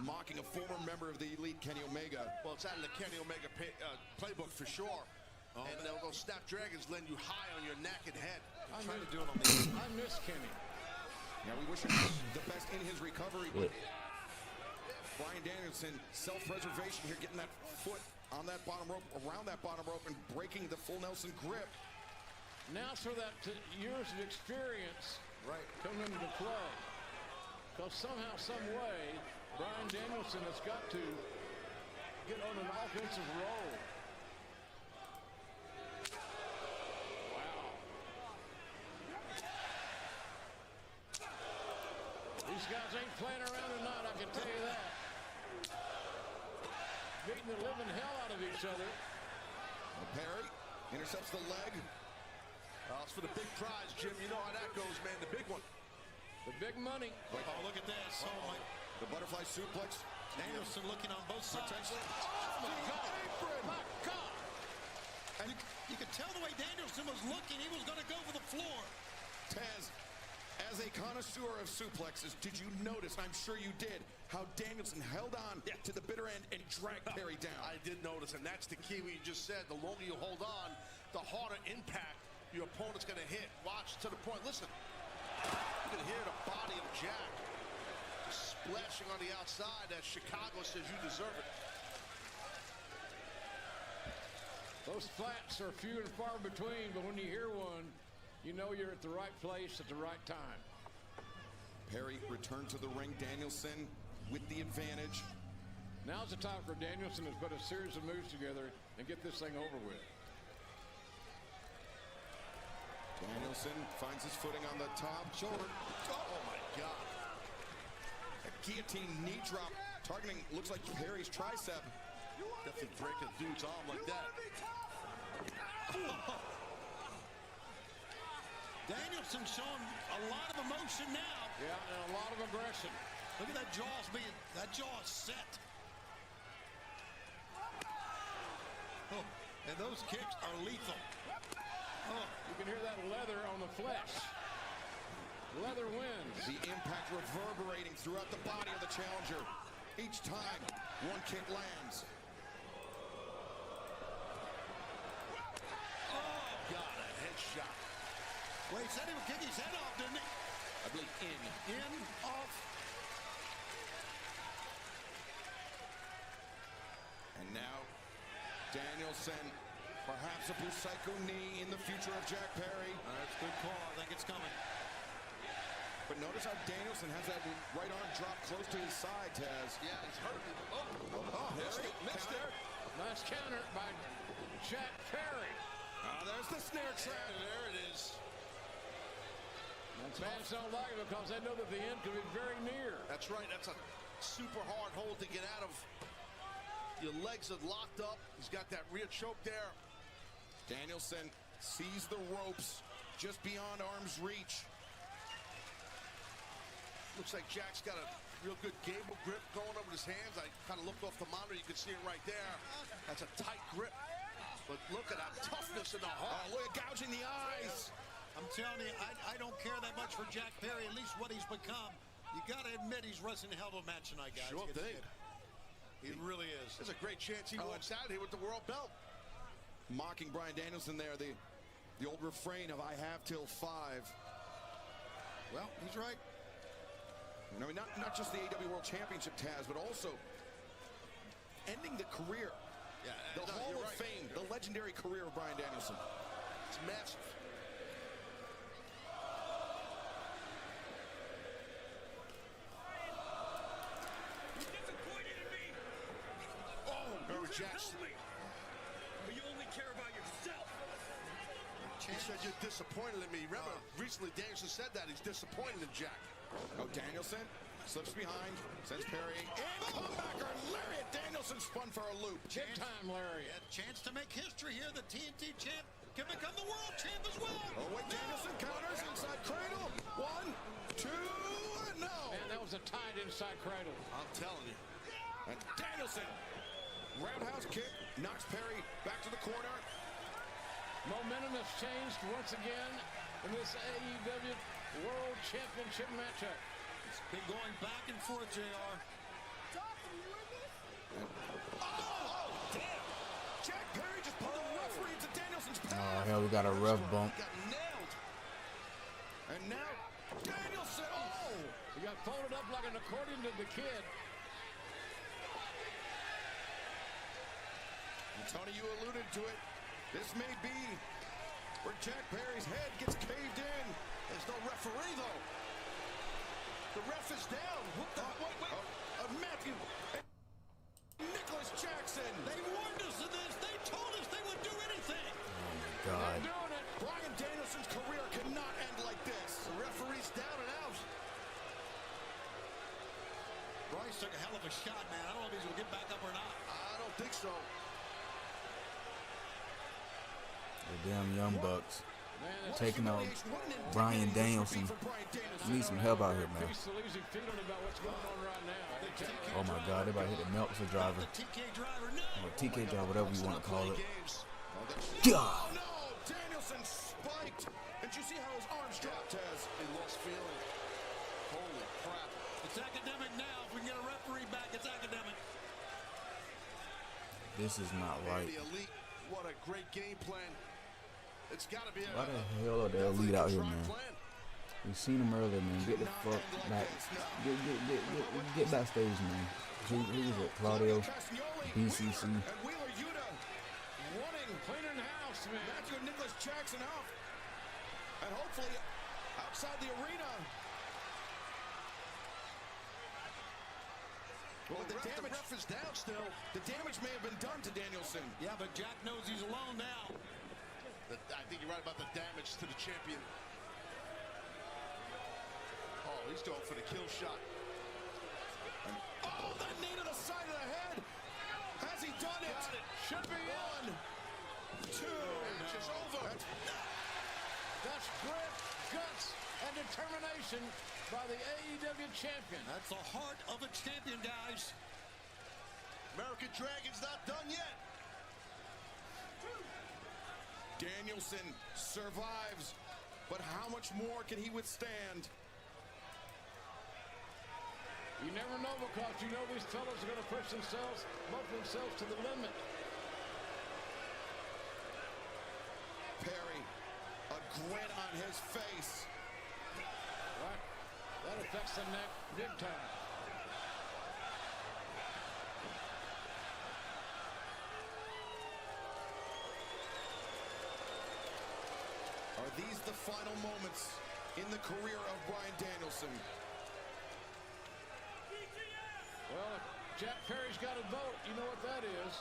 mocking a former member of the Elite, Kenny Omega. Well, it's out of the Kenny Omega playbook for sure. And those Snapdragons land you high on your neck and head. I'm trying to do it on the I miss Kenny. Yeah, we wish him the best in his recovery. Bryan Danielson, self-preservation here, getting that foot on that bottom rope, around that bottom rope, and breaking the full Nelson grip. Now for that years of experience coming into play. Because somehow, some way, Bryan Danielson has got to get on an offensive roll. Wow. These guys ain't playing around tonight, I can tell you that. Beating the living hell out of each other. Perry intercepts the leg. Well, it's for the big prize, Jim. You know how that goes, man. The big one. The big money. Oh, look at this. Oh, my. The butterfly suplex. Danielson looking on both sides. Potentially. Oh, my God. My God. And you could tell the way Danielson was looking. He was going to go for the floor. Taz, as a connoisseur of suplexes, did you notice, I'm sure you did, how Danielson held on to the bitter end and dragged Perry down? I did notice, and that's the key what you just said. The longer you hold on, the harder impact your opponent's going to hit. Watch to the point. Listen, you can hear the body of Jack just splashing on the outside as Chicago says you deserve it. Those flats are few and far between, but when you hear one, you know you're at the right place at the right time. Perry returned to the ring. Danielson with the advantage. Now's the time for Danielson to put a series of moves together and get this thing over with. Danielson finds his footing on the top shoulder. Oh my God. A guillotine knee drop targeting, looks like Perry's tricep. Definitely break a dude's arm like that. Danielson showing a lot of emotion now. Yeah, and a lot of aggression. Look at that jaw is set. Oh, and those kicks are lethal. Oh, you can hear that leather on the flesh. Leather wins. The impact reverberating throughout the body of the challenger. Each time one kick lands. Oh, God, a headshot. Wait, he said he would kick his head off, didn't he? I believe in. In, off. And now, Danielson, perhaps a Busaiku knee in the future of Jack Perry. That's a good call. I think it's coming. But notice how Danielson has that right arm dropped close to his side, Taz. Yeah, he's hurting. Missed there. Nice counter by Jack Perry. There's the snare trap. There it is. Fans don't like it because they know that the end could be very near. That's right. That's a super hard hold to get out of. Your legs are locked up. He's got that rear choke there. Danielson sees the ropes just beyond arm's reach. Looks like Jack's got a real good gable grip going over his hands. I kind of looked off the monitor. You can see it right there. That's a tight grip. But look at that toughness in the heart. Oh, look at gouging the eyes. I'm telling you, I don't care that much for Jack Perry, at least what he's become. You got to admit he's wrestling a hell of a match tonight, guys. Sure thing. He really is. There's a great chance he walks out here with the world belt. Mocking Bryan Danielson there, the old refrain of I have till 5. Well, he's right. I mean, not just the AEW World Championship, Taz, but also ending the career. Yeah, the Hall of Fame, the legendary career of Bryan Danielson. It's massive. Jackson. But you only care about yourself. He said you're disappointed in me. Remember, recently Danielson said that. He's disappointed in Jack. Oh, Danielson slips behind, sends Perry in. Comebacker, lariat. Danielson spun for a loop. Big time, Larry. A chance to make history here. The TNT champ can become the world champ as well. Oh, wait, Danielson counters inside cradle. 1, 2, no. Man, that was a tight inside cradle. I'm telling you. And Danielson, roundhouse kick, knocks Perry back to the corner. Momentum has changed once again in this AEW World Championship matchup. It's been going back and forth, JR. Oh, damn. Jack Perry just pulled the referee into Danielson's path. Oh, hell, we got a ref bump. Got nailed. And now, Danielson, oh. He got folded up like an accordion to the kid. And Tony, you alluded to it. This may be where Jack Perry's head gets caved in. There's no referee, though. The ref is down. Wait. Matthew. Nicholas Jackson. They warned us of this. They told us they would do anything. Oh, my God. They're doing it. Bryan Danielson's career cannot end like this. The referee's down and out. Bryce took a hell of a shot, man. I don't know if he's going to get back up or not. I don't think so. The damn Young Bucks taking out Bryan Danielson. Need some help out here, man. Oh my God, they about to hit the Meltzer driver. Or TK driver, whatever you want to call it. God! Oh no! Danielson spiked. Did you see how his arms dropped, Taz? He lost feeling. Holy crap. It's academic now. If we can get a referee back, it's academic. This is not right. The Elite, what a great game plan. It's got to be a... Why the hell are the Elite out here, man? We seen them earlier, man. Get the fuck back. Get backstage, man. Who was it? Claudio, BCC. And Wheeler Yuta running, cleaning the house, man. Matthew and Nicholas Jackson out. And hopefully outside the arena. Well, the ref is down still. The damage may have been done to Danielson. Yeah, but Jack knows he's alone now. I think you're right about the damage to the champion. Oh, he's going for the kill shot. Oh, that knee to the side of the head. Has he done it? Got it. Should be one, two. Match is over. That's grit, guts, and determination by the AEW champion. That's the heart of a champion, guys. American Dragon's not done yet. Danielson survives, but how much more can he withstand? You never know, because you know these fellas are going to push themselves to the limit. Perry, a grin on his face. Right. That affects the neck big time. Are these the final moments in the career of Bryan Danielson? Well, if Jack Perry's got a vote, you know what that is.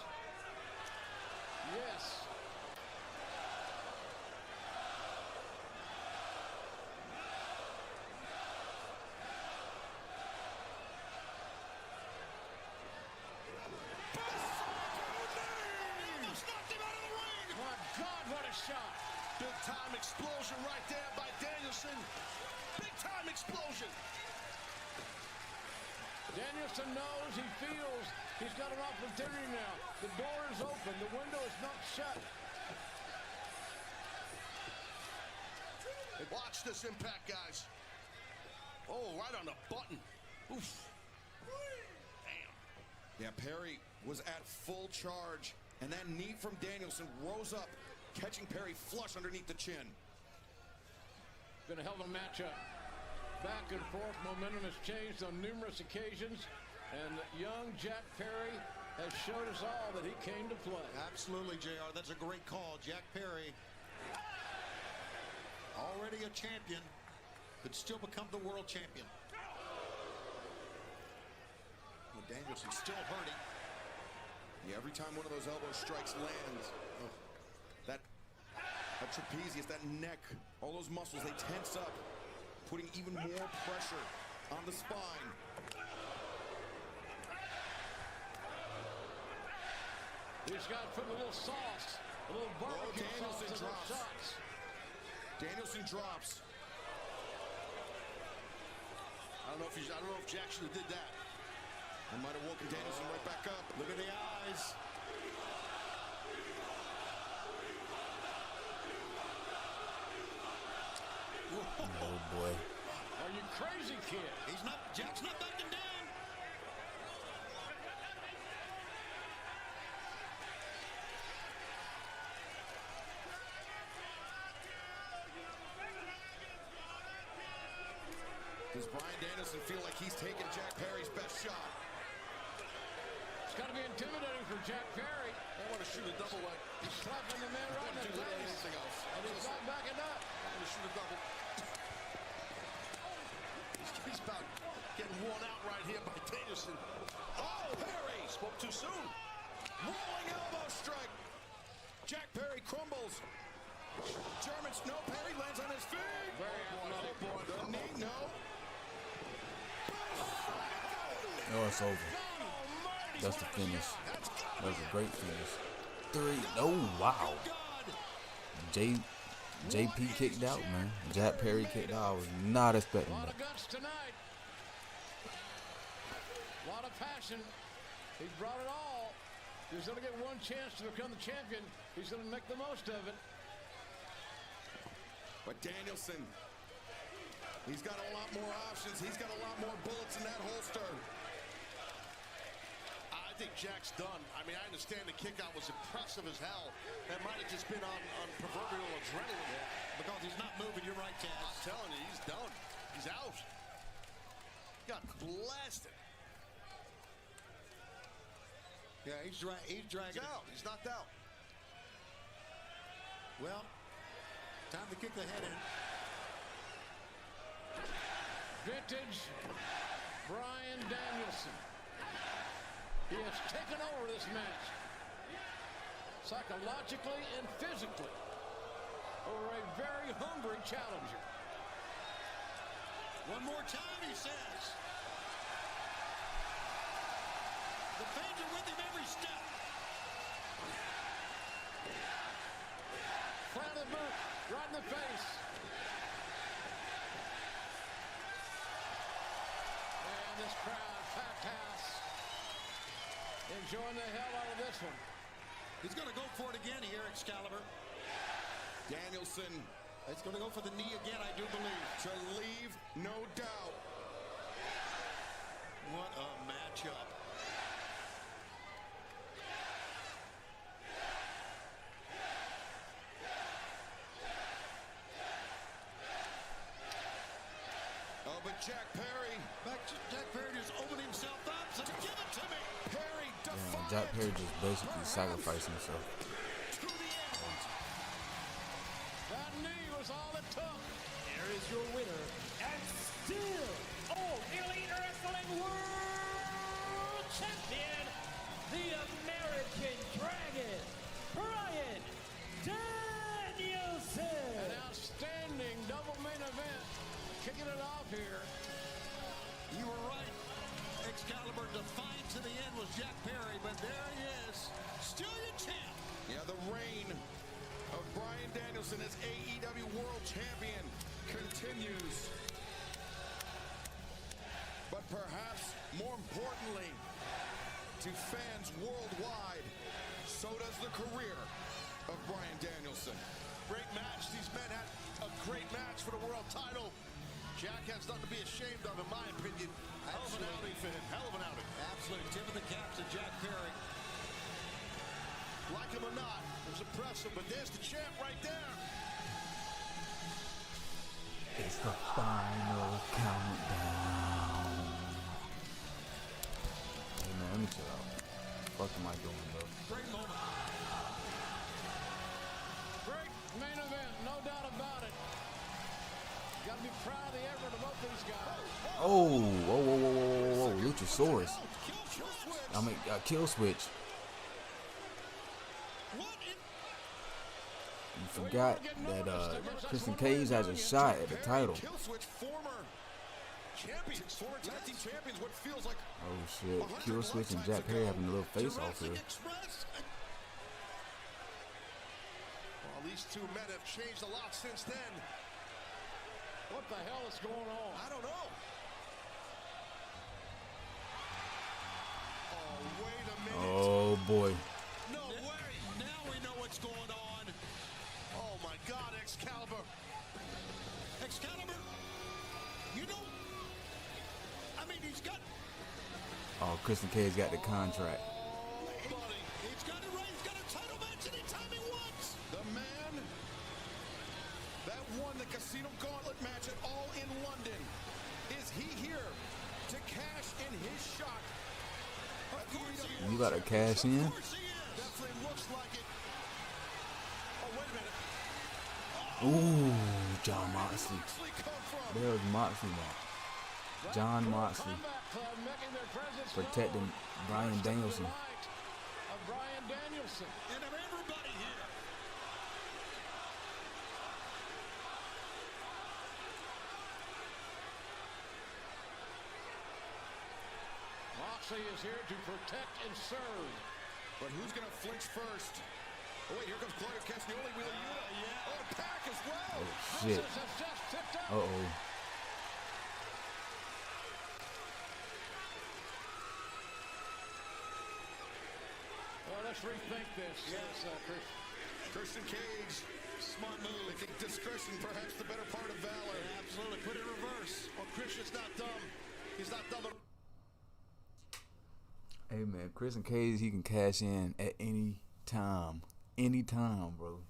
Yes. My God, what a shot. Big time explosion right there by Danielson. Big time explosion. Danielson knows, he feels he's got an opportunity now. The door is open, the window is not shut. Watch this impact, guys. Oh, right on the button. Oof. Damn. Yeah, Perry was at full charge, and that knee from Danielson rose up, catching Perry flush underneath the chin. Been a hell of a matchup. Back and forth, momentum has changed on numerous occasions, and young Jack Perry has showed us all that he came to play. Absolutely, JR. That's a great call. Jack Perry, already a champion, could still become the world champion. Well, Danielson's still hurting. Yeah, every time one of those elbow strikes lands, that trapezius, that neck, all those muscles, they tense up, putting even more pressure on the spine. These guys put a little sauce, a little barbecue sauce in their shots. Danielson drops. I don't know if Jack should have did that. That might have woken Danielson right back up. Look at the eyes. Oh boy. Are you crazy, kid? Jack's not backing down. Does Bryan Danielson feel like he's taking Jack Perry's best shot? It's got to be intimidating for Jack Perry. I want to shoot a double leg. He's slapping the man right in the face. And he's not backing up. I'm going to shoot a double. He's about getting worn out right here by Danielson. Oh, Perry! Spoke too soon. Rolling elbow strike. Jack Perry crumbles. Germans, no, Perry lands on his feet. Very athletic. Oh boy, the knee, no. Oh, it's over. That's the finish. That was a great finish. 3. Oh, wow. JP kicked out, man. Jack Perry kicked out. I was not expecting A lot that. of guts tonight. A lot of passion. He brought it all. He's going to get one chance to become the champion. He's going to make the most of it. But Danielson, he's got a lot more options. He's got a lot more bullets in that holster. I think Jack's done. I mean, I understand the kick out was impressive as hell. That might have just been on proverbial adrenaline. Because he's not moving, you're right, Taz. I'm telling you, he's done. He's out. Got blasted. Yeah, he's dragging. He's out. He's knocked out. Well, time to kick the head in. Vintage Bryan Danielson. He has taken over this match, psychologically and physically. over a very hungry challenger. One more time, he says. The fans are with him every step. Front of the boot, right in the face. And this crowd, packed house, enjoying the hell out of this one. He's going to go for it again here, Excalibur. Danielson. He's going to go for the knee again, I do believe. To leave, no doubt. What a matchup. Oh, but Jack Perry. Back to Jack Perry just opened himself up. So give it to me. Perry Yeah, Jack Perry just basically sacrificed himself. That knee was all it took. Here is your winner, and still All Elite Wrestling World Champion, the American Dragon, Bryan Danielson. An outstanding double main event. Kicking it off here. You were right. Excalibur defiant to the end was Jack Perry, but there he is. Still your champ. Yeah, the reign of Bryan Danielson as AEW World Champion continues. But perhaps more importantly, to fans worldwide, so does the career of Bryan Danielson. Great match. These men had a great match for the world title. Jack has nothing to be ashamed of, in my opinion. Hell of an outing for him. Hell of an outing. Absolutely. Tip of the cap to Jack Perry. Like him or not, it was impressive, but there's the champ right there. It's the final countdown. Hey man, let me chill out. What am I doing, bro? Great moment. Great main event, no doubt about it. Got to be proud of the effort of both these guys. Oh, whoa, whoa, whoa, whoa, whoa, whoa, Luchasaurus. I mean, kill switch. You forgot that Christian Cage has a shot at the title. Killswitch, former champions, former tag team champions, what feels like Oh shit, kill switch and Jack Perry having a little face off here. Well, these two men have changed a lot since then. What the hell is going on? I don't know. Oh, wait a minute. Oh boy. No way. Now we know what's going on. Oh my God, Excalibur. Excalibur, you know, I mean, he's got, Oh, Christian Cage got the contract. he's got it right. He's got a title match anytime he wants. the man that won the Casino Gauntlet match at All in London. Is he here to cash in his shot? Of course he is. You got to cash in? Of course he is. Definitely looks like it. Oh, wait a minute. Ooh, John Moxley. There was Moxley now. John Moxley protecting Bryan Danielson. Of Bryan Danielson. And of everybody here. Moxley is here to protect and serve. But who's going to flinch first? Oh, wait, here comes Claudio Castagnoli. Wheeler Yuta. Yeah. Oh, Pac as well. Oh, shit. Uh-oh. Well, let's rethink this. Yes, Chris. Christian Cage. Smart move. I think discretion, perhaps the better part of valor. Absolutely. Put it in reverse. Well, Christian's not dumb. He's not dumb. Hey man, Christian Cage, he can cash in at any time. Anytime, bro.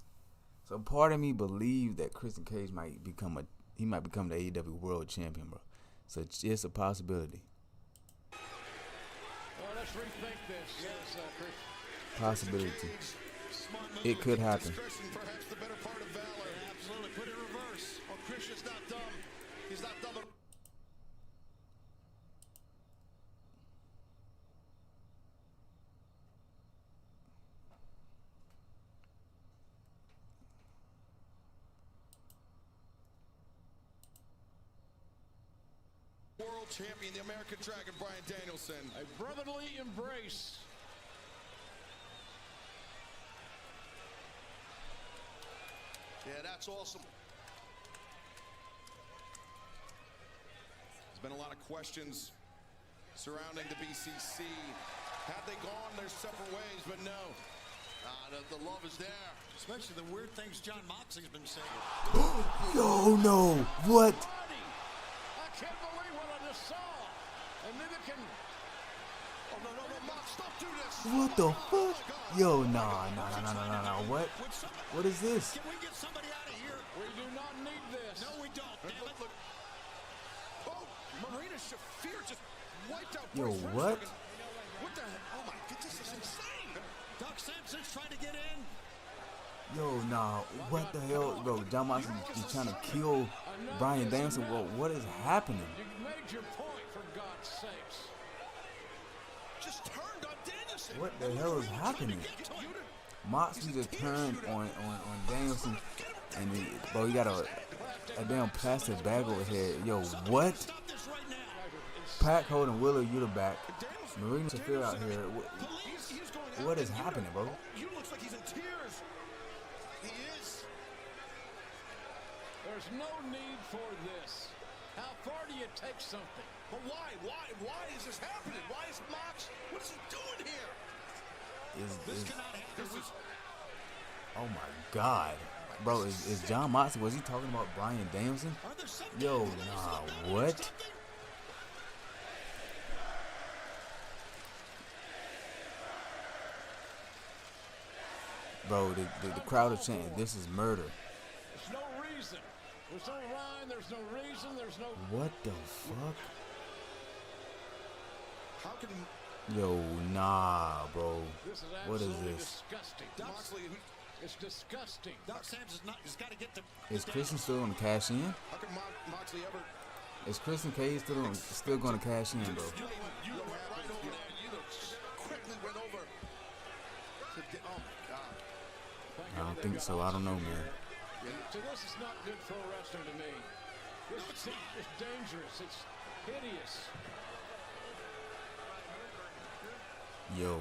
So part of me believes that Christian Cage might become the AEW World Champion, bro. So it's just a possibility. Well, let's rethink this. Yes, Chris. Possibility. It could happen. Perhaps the better part of valor. Absolutely. Put it in reverse. Well, Christian's not dumb. He's not dumb. World champion, the American Dragon, Bryan Danielson. A brotherly embrace. Yeah, that's awesome. There's been a lot of questions surrounding the BCC. Had they gone their separate ways, but no. The love is there. Especially the weird things John Moxley's been saying. Yo, no. What? I can't believe what I just saw. And neither can... Oh, no, Mox, don't do this. What the fuck? Yo, nah. What? What is this? Can we get somebody out of here? We do not need this. No, we don't. Damn it. Look. Oh, Marina Shafir just wiped out. Yo, Bryce what? What the hell? Oh, my goodness, this is insane. Doug Sampson's trying to get in. Yo, nah. What the hell? Bro, John Moxley is trying to kill Bryan Danielson. Bro, what is happening? You made your point, for God's sakes. Just turned on Danielson. What the hell is happening? Moxley just turned on Danielson, and he got a damn plastic bag over his head. Yo, what? Pac holding Wheeler Yuta back. Marina Shafir out here. What is happening, bro? He looks like he's in tears. He is. There's no need for this. How far do you take something? But why? Why is this happening? Why is Mox? What is he doing here? This cannot happen. Oh my God, bro! Is John Moxley? Was he talking about Bryan Danielson? Yo, nah, what? Bro, the crowd is chanting, "This is murder." There's no reason. There's no rhyme. There's no reason. There's no. What the fuck? How can Yo, nah, bro. This is What is absolutely this? disgusting. Moxley, It's disgusting. Doug Sampson's not. He's got to get the. Is Christian still gonna cash in? How can Moxley ever? Is Christian Cage still gonna cash in, bro? You went right over there. You quickly went over. Oh my God. I don't think so. I don't know, man. So this is not good pro wrestling to me. This is dangerous. It's hideous. Yo,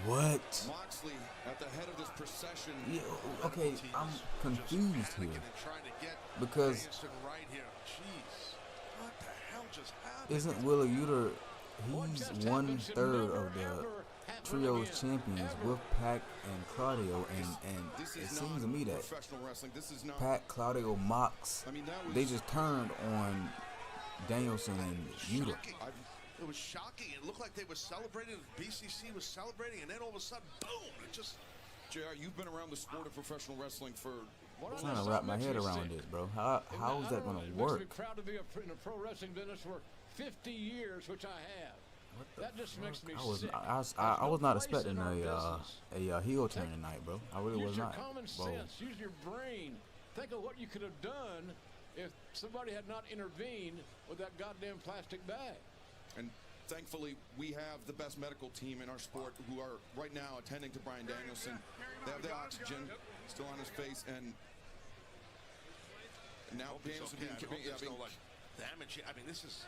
what? Moxley at the head of this procession. Yo, okay, I'm confused here because Right here. Jeez. What the hell just happened? isn't Wheeler Yuta? He's 1/3 of the trios champions with Pac and Claudio, and it seems to me that Professional wrestling. This is not. Pac, Claudio, Mox, I mean, that was. they just turned on Danielson and Yuta. It was shocking. It looked like they were celebrating. BCC was celebrating, and then all of a sudden, boom! It just. JR, you've been around the sport of professional wrestling for. I'm trying to wrap my head around this, bro. How is that gonna work? It makes me proud to be in the pro wrestling business for 50 years, which I have. That just makes me sick. I was not expecting a heel turn tonight, bro. I really was not. Use your common sense. Use your brain. Think of what you could have done if somebody had not intervened with that goddamn plastic bag. And thankfully, we have the best medical team in our sport who are right now attending to Bryan Danielson. They have the oxygen still on his face, and now Danielson being damage. I mean, this was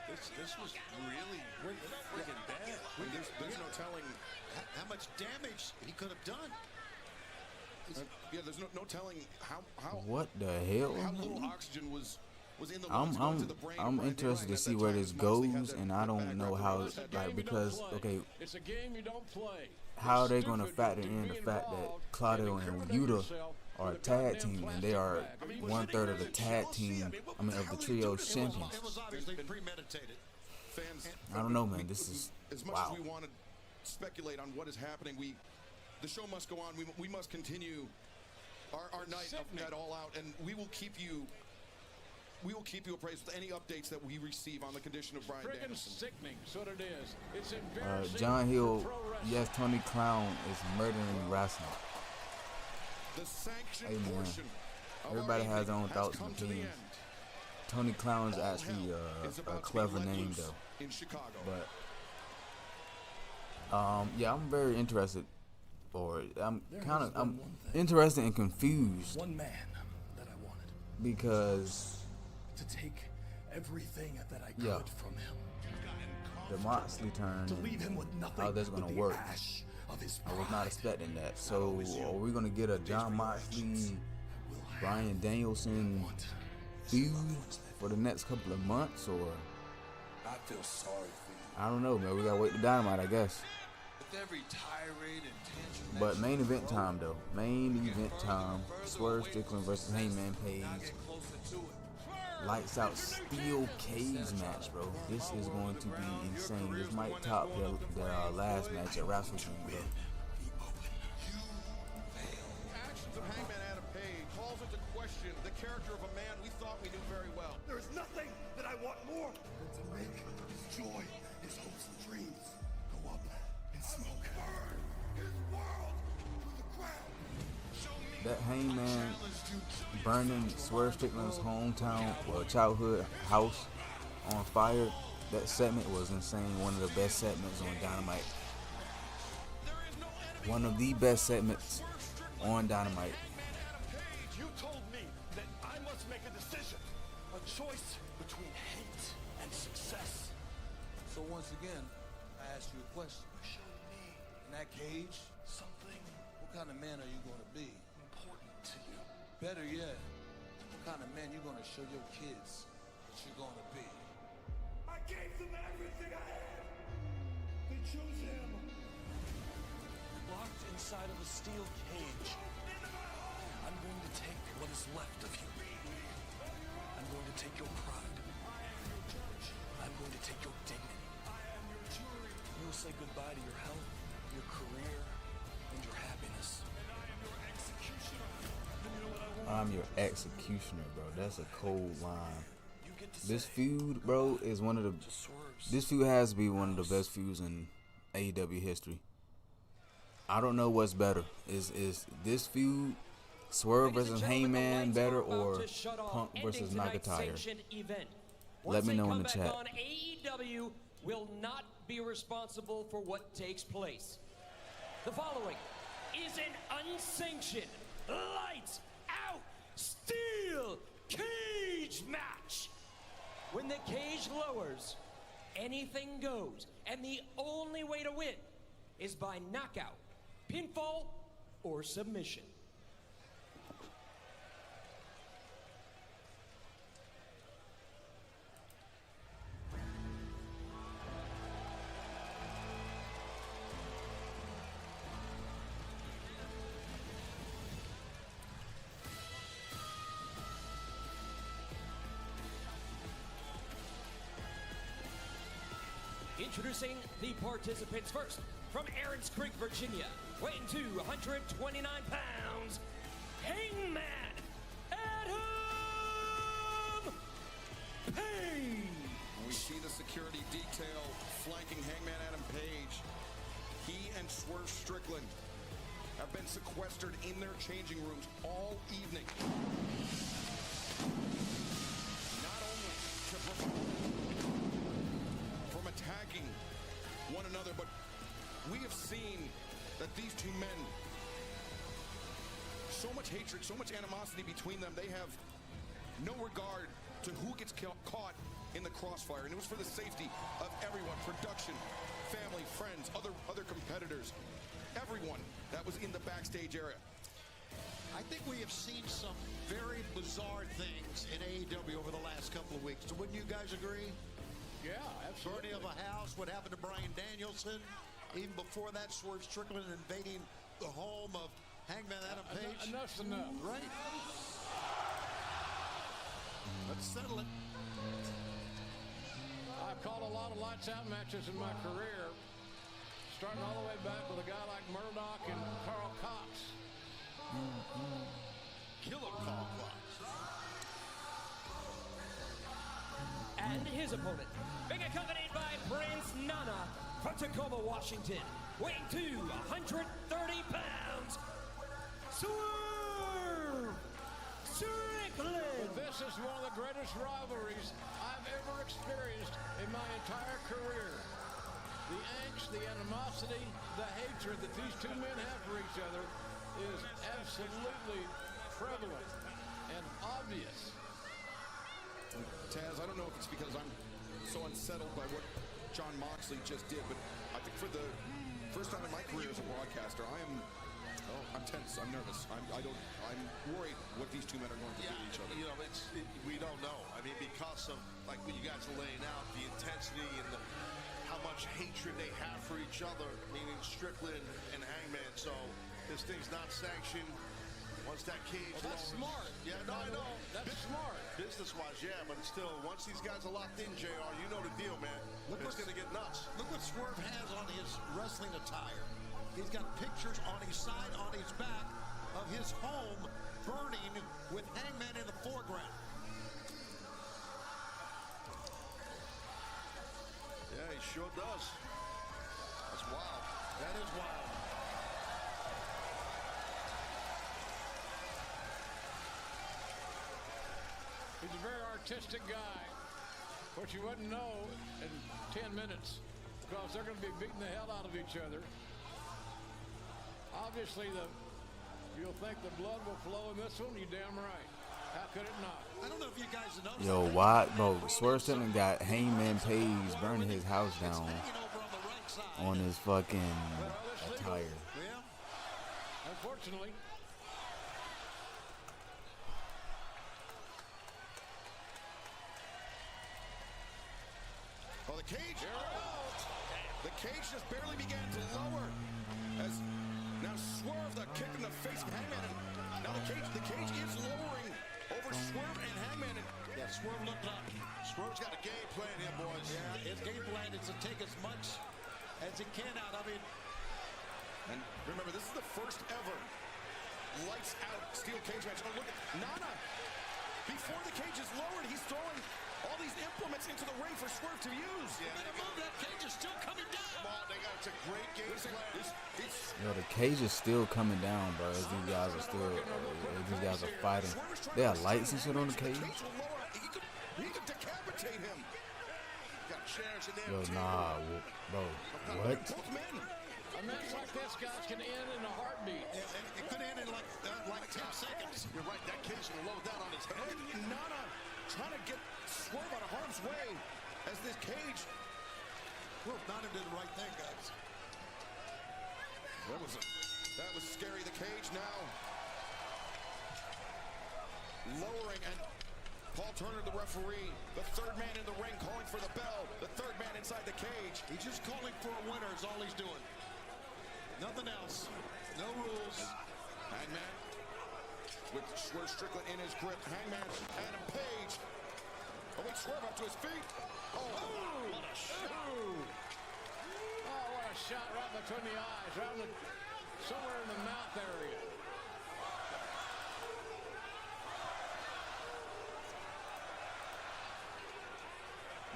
really freaking bad. There's no telling how much damage he could have done. Yeah, there's no telling how. What the hell? How little oxygen was in the lungs going to the brain. I'm interested to see where this goes, and I don't know how, like, because okay, it's a game you don't play. How are they going to factor in the fact that Claudio and Yuta are a tag team, and they are 1/3 of the tag team? I mean, of the trio champions. It was obviously premeditated. Fans, I don't know, man. This is as much wow. as we want to speculate on what is happening. The show must go on. We must continue our night at All Out, and we will keep you appraised with any updates that we receive on the condition of Bryan Friggin' Danielson. sickening, so it is. It's embarrassing. John Hill, yes, Tony Clown is murdering wrestling. The sanctioned Hey, man. portion of Everybody our has their own evening thoughts has and come to the opinions. end. Tony Clown is All actually hell is a about to be clever let name, loose though. in Chicago. But yeah, I'm very interested, or I'm interested and confused One man that I wanted because to take everything that I could Yeah. from him. The Moxley turn, To leave him with nothing how that's but gonna the work. ash of his I was not pride. expecting that. So are we gonna get a John Moxley, Bryan Danielson feud for the next couple of months, or I feel sorry for you. I don't know, man. We gotta wait to Dynamite, I guess. With every tirade and tantrum But that main you event throw, time though. Main event further time. and further Swerve away Strickland from versus success, Hangman now Page. get closer to it. Lights out steel cage match, bro. This is going to be insane. This might top their last match at Wrestle Kingdom, bro. Actions of Hangman Adam Page calls into question the character of a man we thought we knew very well. There is nothing that I want more than to make his joy, his hopes and dreams go up in smoke. Burn his world to the ground. That Hangman burning Swerve Strickland's hometown or childhood house on fire, that segment was insane. One of the best segments on Dynamite. One of the best segments on Dynamite. You told me that I must make a decision, a choice between hate and success. So once again, I ask you a question. Show me In that cage, something what kind of man are you going to be? important to you. Better yet, what kind of man you going to show your kids that you're going to be? I gave them everything I had. They chose him. Locked inside of a steel cage. I'm going to take what is left of you. I'm going to take your pride. I'm going to take your dignity. You'll say goodbye to your health, your career, and your happiness. And I am your executioner. You know what I want? I'm your executioner, bro. That's a cold line. This feud, bro, is one of the. This feud has to be one of the best feuds in AEW history. I don't know what's better. Is this feud, Swerve versus Hangman, better, or Punk versus McIntyre? Let me know in the chat. On AEW will not be responsible for what takes place. The following is an unsanctioned, lights out, steel cage match. When the cage lowers, anything goes. And the only way to win is by knockout, pinfall, or submission. Introducing the participants first. From Aaron's Creek, Virginia, weighing 229 pounds, Hangman Adam Page. We see the security detail flanking Hangman Adam Page. He and Swerve Strickland have been sequestered in their changing rooms all evening. Not only to from attacking one another, but we have seen that these two men, so much hatred, so much animosity between them, they have no regard to who gets caught in the crossfire. And it was for the safety of everyone, production, family, friends, other competitors, everyone that was in the backstage area. I think we have seen some very bizarre things in AEW over the last couple of weeks. Wouldn't you guys agree? Yeah, absolutely. Burning of a house, what happened to Bryan Danielson. Even before that, Swerve Strickland invading the home of Hangman Adam Page. Enough's enough. Right? Let's settle it. I've called a lot of lights out matches in my career, starting all the way back with a guy like Murdoch and Carl Cox. Killer Carl Cox. And his opponent, being accompanied by Prince Nana from Tacoma, Washington, weighing 230 pounds, Swerve Strickland. But this is one of the greatest rivalries I've ever experienced in my entire career. The angst, the animosity, the hatred that these two men have for each other is absolutely prevalent and obvious. And Taz, I don't know if it's because I'm so unsettled by what John Moxley just did, but I think for the first time in my career as a broadcaster, I'm tense. I'm nervous. I'm worried what these two men are going to do to each other. You know, we don't know. I mean, because of like what you guys are laying out, the intensity and how much hatred they have for each other, meaning Strickland and Hangman. So this thing's not sanctioned. Once that cage that's lowers, smart. Yeah, no, I know. That's smart. Business-wise, yeah, but still, once these guys are locked in, JR, you know the deal, man. It's going to get nuts. Look what Swerve has on his wrestling attire. He's got pictures on his side, on his back, of his home burning with Hangman in the foreground. Yeah, he sure does. That's wild. That is wild. He's a very artistic guy, which you wouldn't know in 10 minutes because they're going to be beating the hell out of each other. Obviously, you'll think the blood will flow in this one. You damn right. How could it not? I don't know if you guys know. Yo, why, bro? Swerve Strickland got Hangman Page burning his house down on his fucking attire. Yeah. Unfortunately. Oh, the cage. The cage just barely began to lower as now Swerve, the kick in the face of Hangman. And now the cage is lowering over Swerve and Hangman. And yeah, Swerve looked up. Swerve's got a game plan here, boys. Yeah, his game plan is to take as much as he can out of it. And remember, this is the first ever lights out steel cage match. Oh, look at Nana. Before the cage is lowered, he's throwing all these implements into the ring for Swerve to use. Yeah, that cage is still coming down. Come on, it's a great game plan. Yo, the cage is still coming down, bro. As these guys are fighting. They got lights and shit on the cage. He could decapitate him. Got chairs in there. Yo, nah, bro. What? A match like this, guys, can end in a heartbeat. It could end in like 10 seconds. You're right. That cage will low down on his head. Nana trying to get Swerve out of harm's way as this cage. Well, Nana did the right thing, guys. That was scary. The cage now lowering, and Paul Turner, the referee, the third man in the ring, calling for the bell. The third man inside the cage. He's just calling for a winner is all he's doing. Nothing else. No rules. Hangman with Swerve Strickland in his grip. Hangman, Adam Page. Oh, wait, Swerve up to his feet. Oh, what a shot. Oh, what a shot right between the eyes, right somewhere in the mouth area.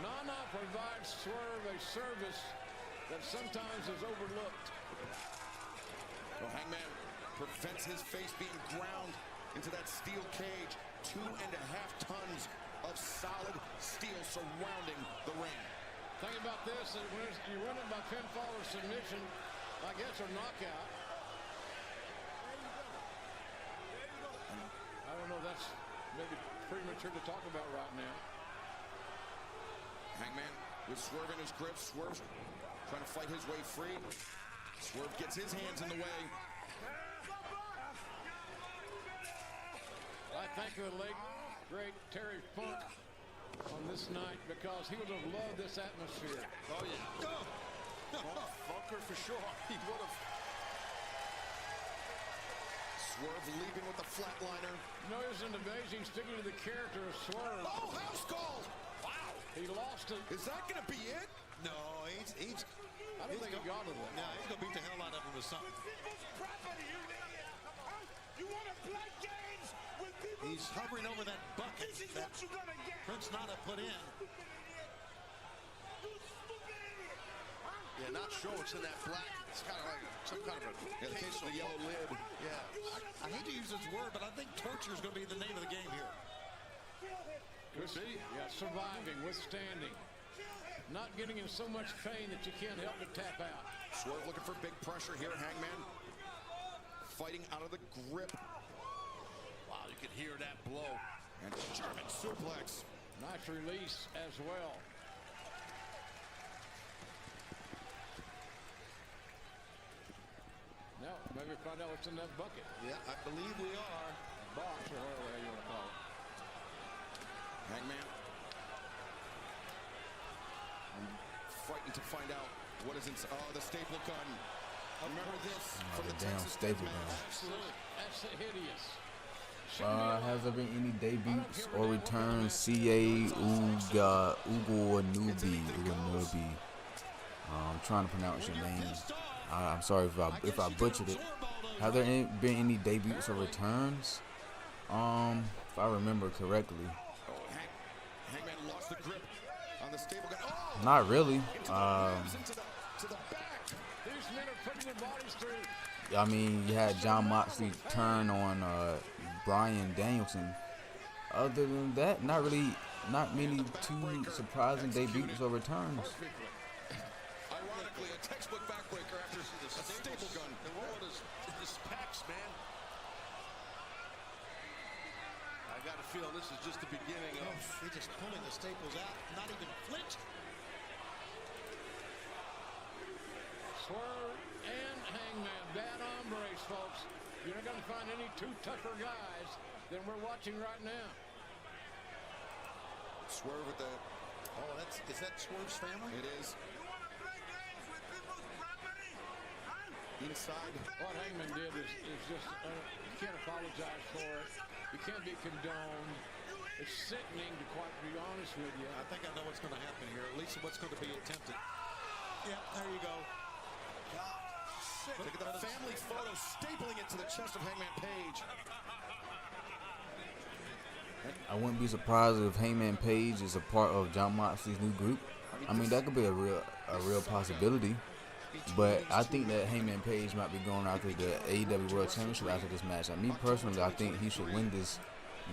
Nana provides Swerve a service that sometimes is overlooked. Well, Hangman prevents his face being ground into that steel cage. 2.5 tons of solid steel surrounding the ring. Think about this, when you win it by pinfall or submission, I guess, or knockout. I don't know, that's maybe premature to talk about right now. Hangman with Swerve in his grip. Swerve trying to fight his way free. Swerve gets his hands in the way. I thank the late, great Terry Funk on this night because he would have loved this atmosphere. Oh, yeah. Funker for sure. He would have. Swerve leaping with the flatliner. You know, isn't it amazing sticking to the character of Swerve? Oh, house call! Wow! He lost it. Is that going to be it? No, he's I don't think he got it. No, he's going to beat the hell out of him with something. You want to play games with people? He's hovering over that bucket This is that what you're gonna get. Prince Nana put in. Yeah, not sure what's in that black. It's kind of like some kind of a case of the yellow lid. Yeah. I hate to use this word, but I think torture is going to be the name of the game here. Could be. Yeah, surviving, withstanding. Not getting in so much pain that you can't help but tap out. Swerve looking for big pressure here. Hangman fighting out of the grip. Wow, you can hear that blow. And German suplex. Nice release as well. Now, maybe find out what's in that bucket. Yeah, I believe we are. Box or whatever you want to call it. Hangman. Fighting to find out what is inside. Oh, the staple gun. Remember this from the damn Texas staple Deathmatch. gun. Absolutely. That's hideous. Has there been any debuts or returns? CA Ugo Anubi. I'm trying to pronounce your name. I'm sorry if I butchered it. Have there been any debuts or returns? If I remember correctly. Hangman lost the grip on the stable gun. Oh! Not really. To the back. These men are putting their bodies through. I mean, you had John Moxley turn on Bryan Danielson. Other than that, not many too surprising debuts or returns. Ironically, a textbook backbreaker after a staple gun. The world is packs, man. I got a feeling this is just the beginning of. He's just pulling the staples out, not even flinching. Swerve and Hangman, bad hombres, folks. You're not going to find any two tougher guys than we're watching right now. Swerve with the. Oh, is that Swerve's family? It is. Inside. What Hangman did is just, you can't apologize for it. You can't be condoned. It's sickening, to quite be honest with you. I think I know what's going to happen here. At least what's going to be attempted. Yeah, there you go. Look at the family photo, stapling it to the chest of Hangman Page. I wouldn't be surprised if Hangman Page is a part of John Moxley's new group. I mean, that could be a real possibility. But I think that Hangman Page might be going after the AEW World Championship after this match. Me personally, I think he should win this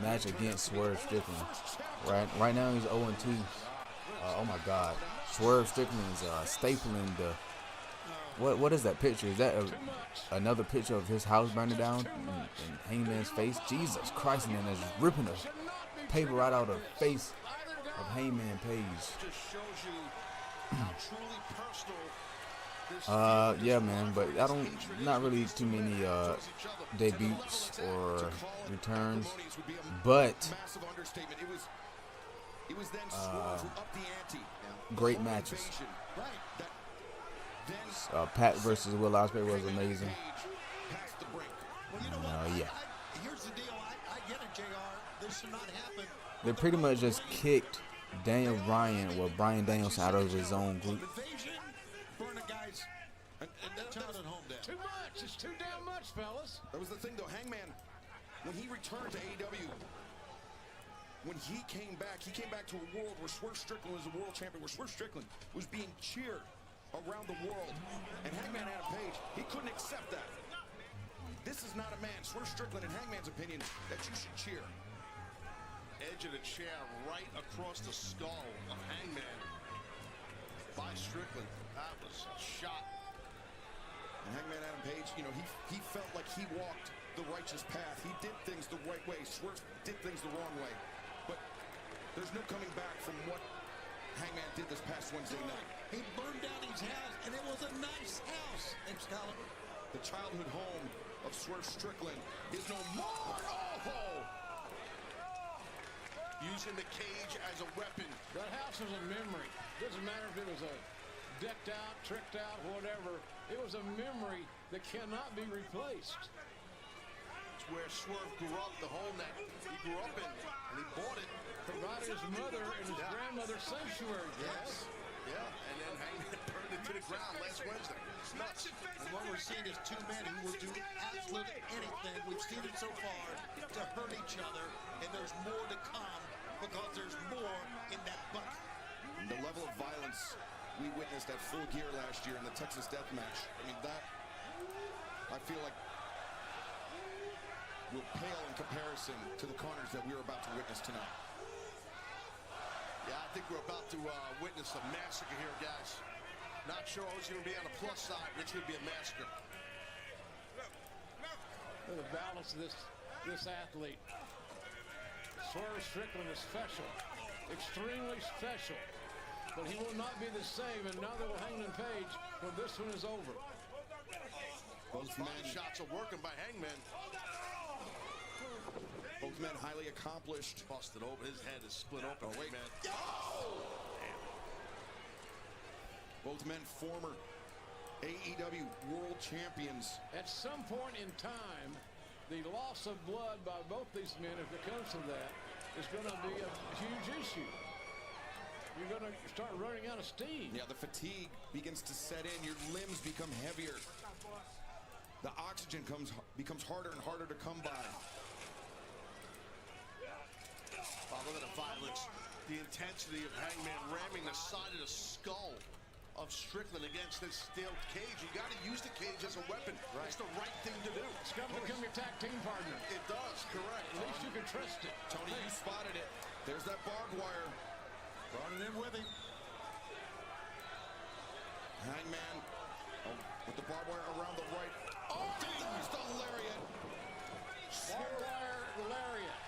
match against Swerve Strickland. Right now he's 0-2. Oh my God, Swerve Strickland is stapling the. What is that picture? Is that another picture of his house burning down in Hangman's face? Jesus Christ, and then just ripping the paper right out of the face of Hangman Page. Just shows you how truly personal. Yeah, man, but not really too many debuts or returns, but great matches. Pat versus Will Ospreay was amazing. Yeah. Here's the deal. I get it, JR. This should not happen. They pretty much just kicked Bryan Danielson out of his own group. Too much. It's too damn much, fellas. That was the thing, though. Hangman, when he returned to AEW, when he came back to a world where Swerve Strickland was the world champion, where Swerve Strickland was being cheered around the world. And Hangman Adam Page, he couldn't accept that. This is not a man, Swerve Strickland, in Hangman's opinion, that you should cheer. Edge of the chair right across the skull of Hangman by Strickland. That was a shot. And Hangman Adam Page, he felt like he walked the righteous path. He did things the right way. Swerve did things the wrong way. But there's no coming back from what Hangman did this past Wednesday night. He burned down his house, and it was a nice house, Excalibur. The childhood home of Swerve Strickland is no more. Oh! Using the cage as a weapon. That house was a memory. Doesn't matter if it was a decked out, tricked out, whatever. It was a memory that cannot be replaced. It's where Swerve grew up, the home that he grew up in, and he bought it. Provided his mother and his grandmother's sanctuary. Yes. Yeah, and then Hangman burned it to the ground last Wednesday. It's nuts. And what we're seeing is two men who will do absolutely anything. We've seen it so far to hurt each other, and there's more to come because there's more in that bucket. And the level of violence we witnessed at Full Gear last year in the Texas Deathmatch, that I feel like will pale in comparison to the carnage that we're about to witness tonight. Yeah, I think we're about to witness a massacre here, guys. Not sure who's going to be on the plus side, but it's going to be a massacre. Look at the balance of this athlete. Swerve Strickland is special. extremely special. But he will not be the same, and neither will Hangman Page when this one is over. Both body shots are working by Hangman. Both men highly accomplished. Busted open. His head is split open. Oh, wait. Man. Both men former AEW World Champions. At some point in time, the loss of blood by both these men, if it comes to that, is going to be a huge issue. You're going to start running out of steam. Yeah, the fatigue begins to set in. Your limbs become heavier. The oxygen becomes harder and harder to come by. Wow, look at the violence, the intensity of Hangman ramming the side of the skull of Strickland against this steel cage. You got to use the cage as a weapon. Right. It's the right thing to do. It's got to become your tag team partner. It does, correct. At least you can trust it. Tony, you spotted it. There's that barbed wire. Brought it in with him. Hangman with the barbed wire around the right. Oh, there's the lariat. Barbed wire lariat.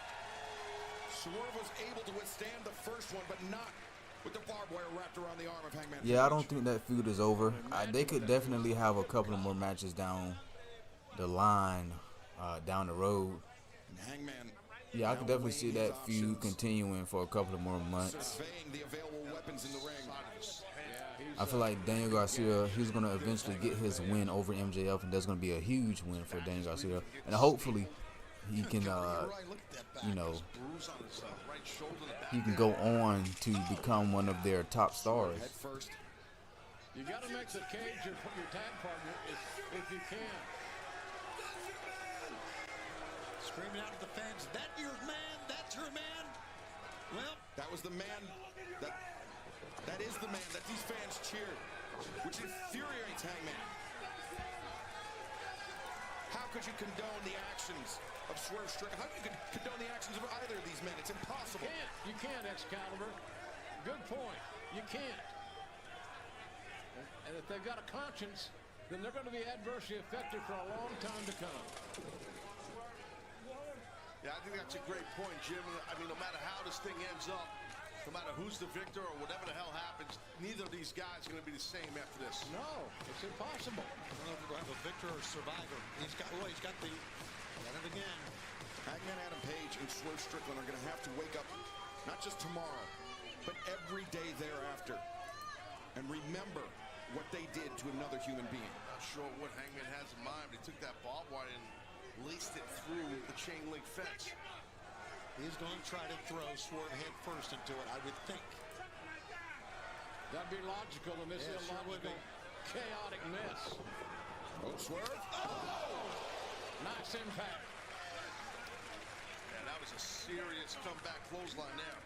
Swerve was able to withstand the first one, but not with the barbed wire wrapped around the arm of Hangman. Yeah, I don't think that feud is over. They could definitely have a couple of more matches down the line, down the road. And Hangman. Yeah, I could definitely see that feud continuing for a couple of more months. Surveying the available weapons in the ring. I feel like Daniel Garcia, he's going to eventually get his win over MJF, and that's going to be a huge win for Daniel Garcia. And hopefully he can, you know, he can go on to become one of their top stars. You got to make the cage your tag partner if you can. Screaming out at the fans, that your man, that's her man. Well, that was the man, that is the man that these fans cheered, which infuriates Hangman. How could you condone the actions of Swerve Strickland? How could you condone the actions of either of these men? It's impossible. You can't, Excalibur. Good point. You can't. And if they've got a conscience, then they're going to be adversely affected for a long time to come. Yeah, I think that's a great point, Jim. I mean, no matter how this thing ends up, no matter who's the victor or whatever the hell happens, neither of these guys are going to be the same after this. No, it's impossible. I don't know if we're going to have a victor or a survivor. He's got it again. Hangman Adam Page and Swerve Strickland are going to have to wake up, not just tomorrow, but every day thereafter, and remember what they did to another human being. Not sure what Hangman has in mind, but he took that barbed wire and laced it through the chain link fence. He's going to try to throw Swerve head first into it, I would think. That'd be logical in this illogical, chaotic mess. Oh, Swerve. Oh! Nice impact. Yeah, that was a serious comeback clothesline there.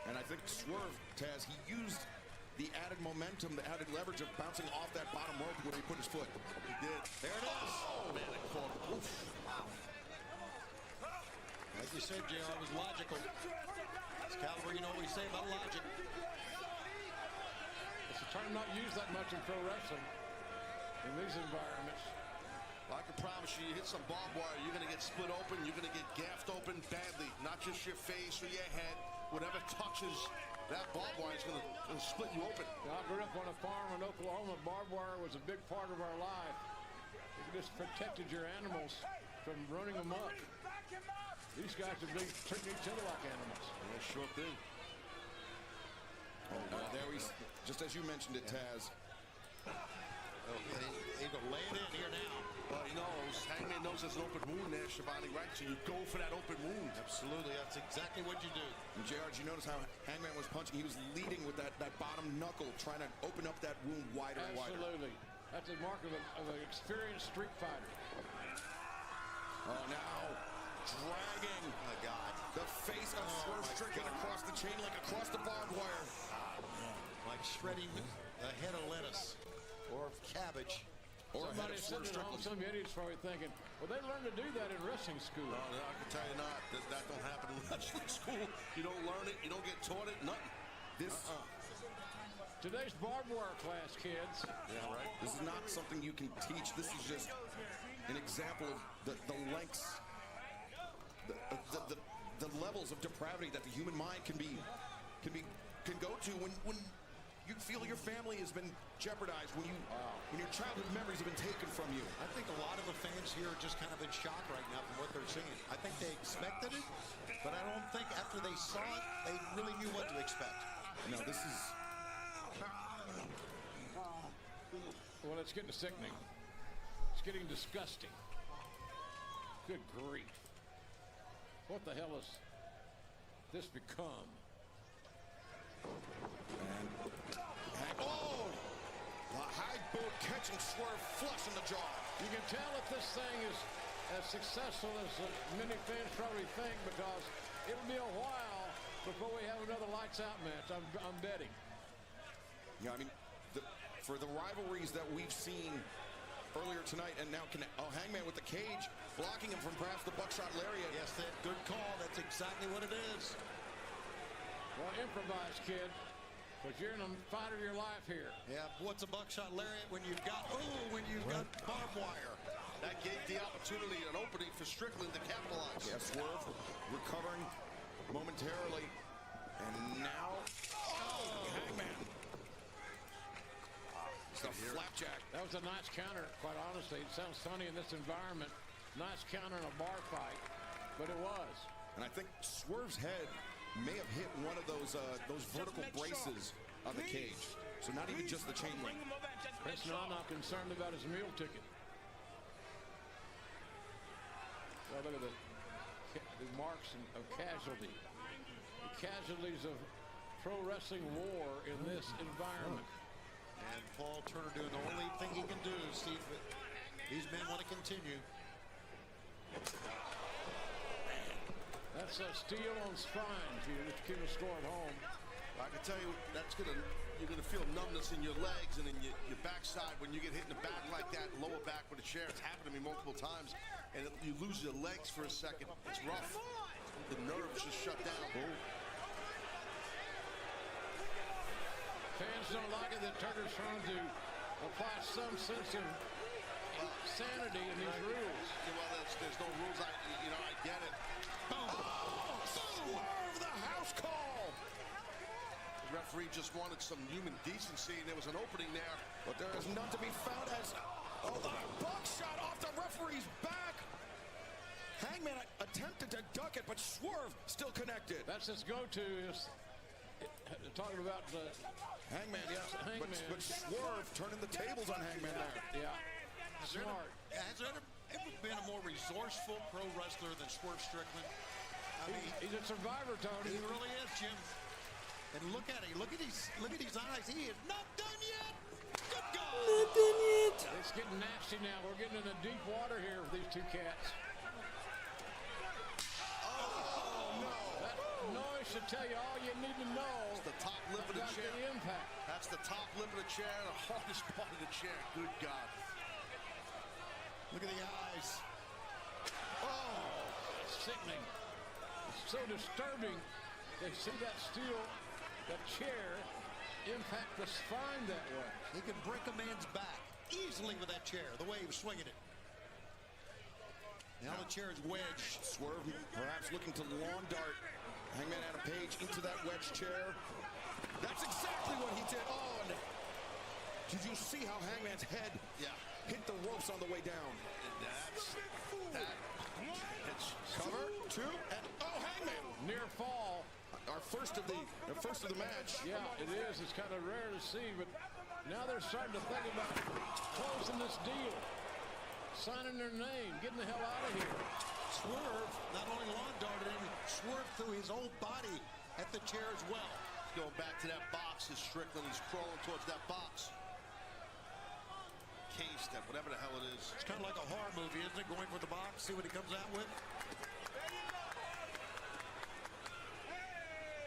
And I think Swerve, Taz, he used the added momentum, the added leverage of bouncing off that bottom rope when he put his foot. He did. There it is. Oh, man, it caught him. Oof. Like you said, JR, it was logical. Excalibur, you know what we say about logic. It's a term not used that much in pro wrestling in these environments. Well, I can promise you, you hit some barbed wire, you're going to get split open, you're going to get gaffed open badly. Not just your face or your head. Whatever touches that barbed wire is going to split you open. I grew up on a farm in Oklahoma. Barbed wire was a big part of our life. It just protected your animals from running amok. These guys are treating each other like animals. Yeah, sure thing. Oh, there he's, just as you mentioned it, Taz. He's going to lay it in here now. Well, he knows. Hangman knows there's an open wound there, Shivani, right? So you go for that open wound. Absolutely. That's exactly what you do. And JR, did you notice how Hangman was punching? He was leading with that bottom knuckle, trying to open up that wound wider and wider. Absolutely. That's a mark of an experienced street fighter. Oh, now dragging the face of Swerve Strickland across the chain link, across the barbed wire. Like shredding a head of lettuce or cabbage. Or somebody sitting at home, some idiots probably thinking, well, they learned to do that in wrestling school. No, I can tell you not. That don't happen in wrestling school. You don't learn it. You don't get taught it. Nothing. This. Today's barbed wire class, kids. Yeah, right. This is not something you can teach. This is just an example of the lengths, the levels of depravity that the human mind can be can go to when you feel your family has been jeopardized, when your childhood memories have been taken from you. I think a lot of the fans here are just kind of in shock right now from what they're seeing. I think they expected it, but I don't think after they saw it, they really knew what to expect. No, this is... Well, it's getting sickening. It's getting disgusting. Good grief. What the hell has this become? And oh! The high boot catching Swerve flush in the jaw. You can tell if this thing is as successful as many fans probably think, because it'll be a while before we have another lights-out match. I'm betting. Yeah, I mean, for the rivalries that we've seen earlier tonight, and now Hangman with the cage, blocking him from perhaps the buckshot lariat. Yes, that good call. That's exactly what it is. Well, improvise, kid, because you're in the fight of your life here. Yeah, what's a buckshot lariat when you've got barbed wire? That gave the opportunity, an opening for Strickland to capitalize. Yeah, Swerve recovering momentarily, and now, Hangman. It's a flapjack. That was a nice counter, quite honestly. It sounds funny in this environment. Nice counter in a bar fight, but it was. And I think Swerve's head may have hit one of those vertical braces of the cage. So not even just the chain link. Chris not concerned about his meal ticket. Well, look at the marks of casualty. The casualties of pro wrestling war in this environment. And Paul Turner doing the only thing he can do is see if these men want to continue. That's a steel on spines. You just keep a score at home. I can tell you you're gonna feel numbness in your legs and in your backside when you get hit in the back like that, lower back with a chair. It's happened to me multiple times, and you lose your legs for a second. It's rough. The nerves just shut down. Fans don't like it that Turner's trying to apply some sense of sanity in these rules. Well, there's no rules. I get it. Oh, Swerve, the house call. The referee just wanted some human decency, and there was an opening there. But there is none to be found as the buckshot off the referee's back. Hangman attempted to duck it, but Swerve still connected. That's his go-to, is talking about the Hangman, yes. Hangman. But Swerve turning the tables on Hangman there. Yeah. Smart. Has there ever been a more resourceful pro wrestler than Swerve Strickland? I mean, he's a survivor, Tony. He really is, Jim. And look at him. Look at his eyes. He is not done yet. Good God. Not done yet. It's getting nasty now. We're getting into deep water here with these two cats. Oh, no. That noise should tell you all you need to know. It's the top lip of the chair. The impact. That's the top lip of the chair, the hardest part of the chair. Good God. Look at the eyes. Oh, sickening. It's so disturbing to see that steel, that chair, impact the spine that way. He can break a man's back easily with that chair, the way he was swinging it. Now the chair is wedged. Swerve perhaps looking to lawn dart Hangman Adam Page into that wedge chair. That's exactly what he did. Oh, and did you see how Hangman's head hit the ropes on the way down? It's cover, two, and Hangman. Near fall. Our first of the match. Yeah, it is. It's kind of rare to see, but now they're starting to think about closing this deal, signing their name, getting the hell out of here. Swerve not only lawn darted him, swerved through his whole body at the chair as well. Going back to that box is Strickland. He's crawling towards that box. K-step, whatever the hell it is. It's kind of like a horror movie, isn't it? Going for the box, see what he comes out with.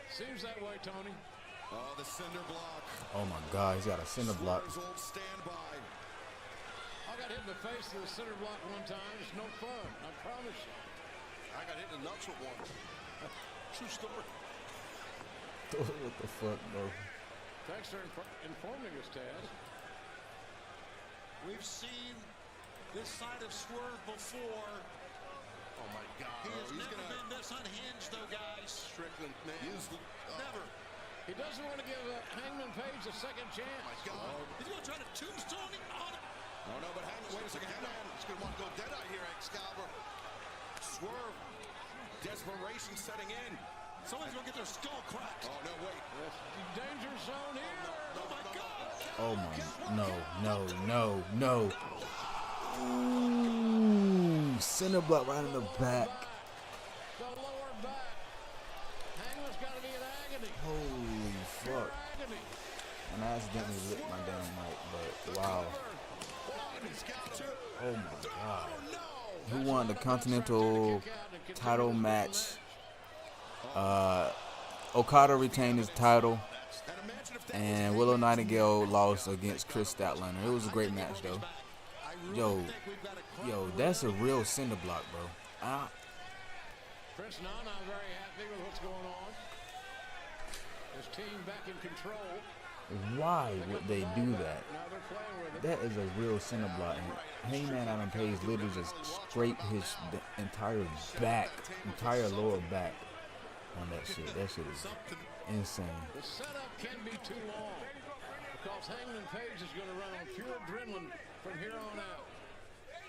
Seems that way, Tony. Oh, the cinder block. Oh my God, he's got a cinder block. Swerve's old standby. I got hit in the face with a cinder block one time. It's no fun, I promise you. I got hit in the nuts with one. True story. What the fuck, bro? Thanks for informing us, Taz. We've seen this side of Swerve before. Oh my God. He has never been this unhinged, though, guys. Strickland, man. Never. He doesn't want to give Hangman Page a second chance. Oh my God. He's going to try to tombstone him on it. Oh, no, but Hangman, wait a second. Hangman. He's going to want to go Deadeye here, Excalibur. Swerve. Desperation setting in. Someone's going to get their skull cracked. Oh, no, wait. Danger zone here. Oh, my God. Oh my, no. Ooh, center block right in the back. The lower back. Hangman's got to be in agony. Holy fuck. Agony. And I accidentally lit my damn mic, but wow. Oh my God. Who won the Continental title match? Okada retained his title, and Willow Nightingale lost against Chris Statlander. It was a great match, though. Yo, that's a real cinder block, bro. Chris Nana very happy with what's going on. His team back in control. Why would they do that? Now they're playing with it. That is a real cinder block. Hangman Adam Page literally just scraped his entire back, entire lower back on that shit. That shit is insane. The setup can be too long because Hangman Page is going to run on pure adrenaline from here on out.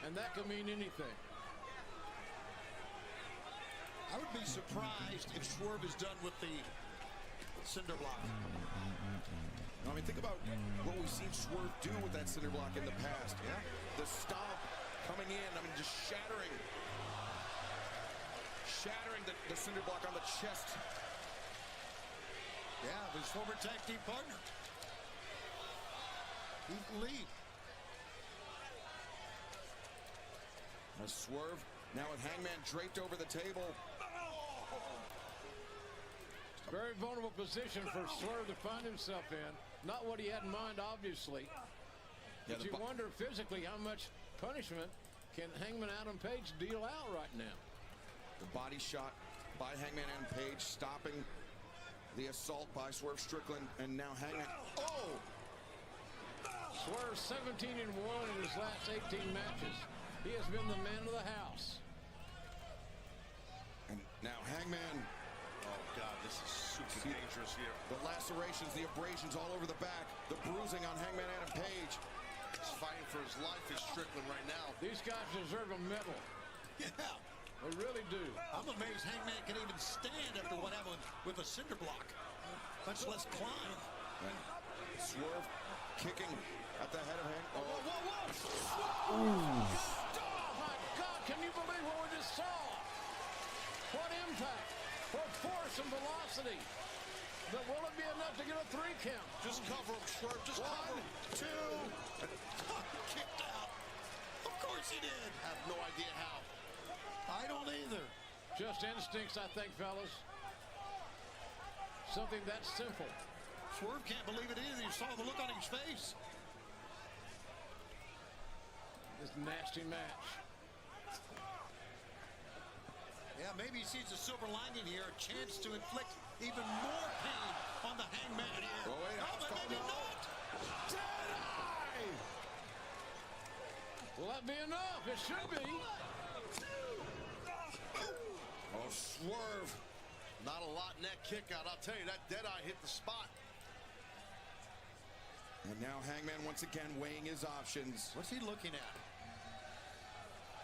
And that could mean anything. I would be surprised if Swerve is done with the cinder block. I mean, think about what we've seen Swerve do with that cinder block in the past. Yeah. The stomp coming in, I mean, just shattering the cinder block on the chest. Yeah, his former tag team partner, Heath Lee. A Swerve now with Hangman draped over the table. Very vulnerable position for Swerve to find himself in. Not what he had in mind, obviously. Yeah, but you wonder physically how much punishment can Hangman Adam Page deal out right now. The body shot by Hangman Adam Page, stopping the assault by Swerve Strickland, and now Hangman. Oh! Swerve 17-1 in his last 18 matches. He has been the man of the house. And now Hangman. Oh, God, this is super dangerous here. The lacerations, the abrasions all over the back. The bruising on Hangman Adam Page. He's fighting for his life, is Strickland right now. These guys deserve a medal. Yeah. They really do. I'm amazed Hangman can even stand after what happened with a cinder block, much less climb. And Swerve kicking at the head of Hangman. Oh, whoa. Oh, my God, can you believe what we just saw? What impact, what force and velocity. But will it be enough to get a 3 count? Just cover him, Swerve, just cover him. 2. Kicked out. Of course he did. I have no idea how. I don't either. Just instincts, I think, fellas. Something that simple. Swerve can't believe it either. You saw the look on his face. This nasty match. Yeah, maybe he sees a silver lining here, a chance to inflict even more pain on the Hangman here. Oh, wait, but maybe not. Deadeye! Will that be enough? It should be. Oh, Swerve. Not a lot in that kick out. I'll tell you, that Deadeye hit the spot. And now Hangman once again weighing his options. What's he looking at?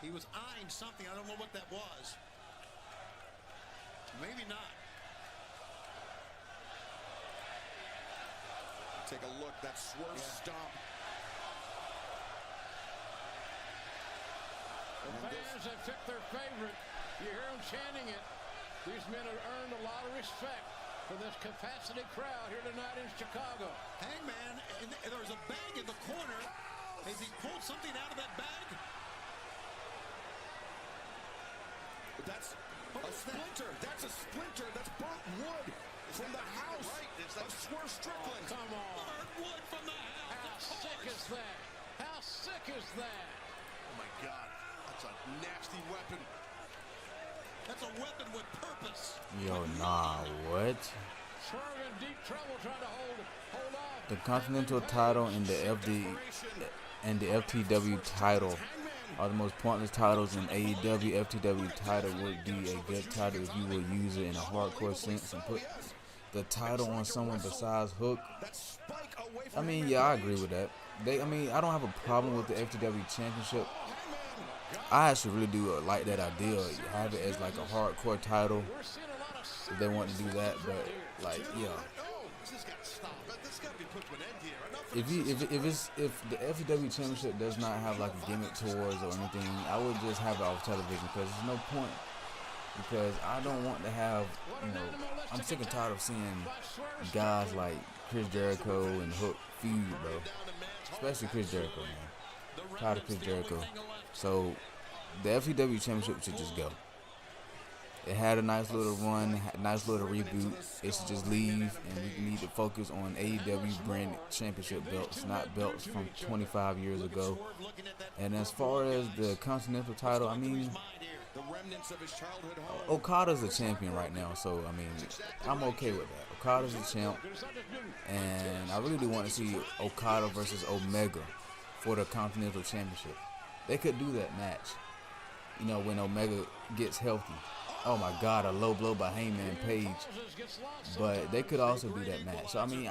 He was eyeing something. I don't know what that was. Maybe not. Take a look. That Swerve stomp. The fans have picked their favorite. You hear them chanting it. These men have earned a lot of respect for this capacity crowd here tonight in Chicago. Hangman, and there's a bag in the corner. Has he pulled something out of that bag? That's a splinter. That's a splinter. That's burnt wood from the house of Swerve Strickland. Oh, come on. Burnt wood from the house. How sick is that? How sick is that? Oh, my God. That's a nasty weapon. That's a weapon with purpose. Yo, nah, what? Swerve in deep trouble trying to hold off. The Continental title and the FTW title are the most pointless titles in AEW. FTW title would be a good title if you would use it in a hardcore sense and put the title on someone besides Hook. I mean, yeah, I agree with that. I mean, I don't have a problem with the FTW Championship. I actually really do like that idea. Have it as like a hardcore title if they want to do that. But like, yeah. If the FTW Championship does not have like a gimmick towards or anything, I would just have it off television because there's no point. Because I don't want to have, I'm sick and tired of seeing guys like Chris Jericho and Hook feud, bro. Especially Chris Jericho, man. Tired of Chris Jericho. So the FTW Championship should just go. It had a nice little run, nice little reboot. It should just leave, and we need to focus on AEW brand championship belts, not belts from 25 years ago. And as far as the Continental title, I mean, Okada's a champion right now, so I mean, I'm okay with that. Okada's the champ, and I really do want to see Okada versus Omega for the Continental Championship. They could do that match, when Omega gets healthy. Oh my God, a low blow by Hangman Page. But they could also do that match. So I mean,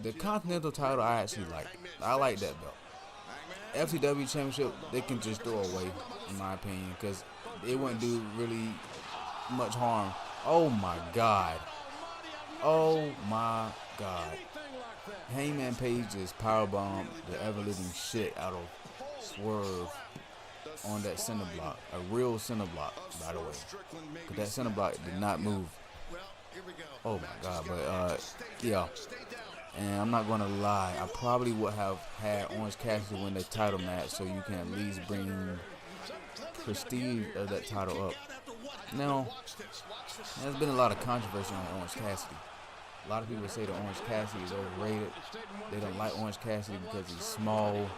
the Continental title I actually like. I like that belt. FTW Championship, they can just throw away, in my opinion, because it wouldn't do really much harm. Oh my God. Oh my God. Hangman Page just powerbombed the ever-living shit out of Swerve on that center block. A real center block, by the way. Because that center block did not move. Oh my God. But, yeah. And I'm not going to lie, I probably would have had Orange Cassidy win the title match so you can at least bring prestige of that title up. Now, there's been a lot of controversy on Orange Cassidy. A lot of people say that Orange Cassidy is overrated. They don't like Orange Cassidy because he's small.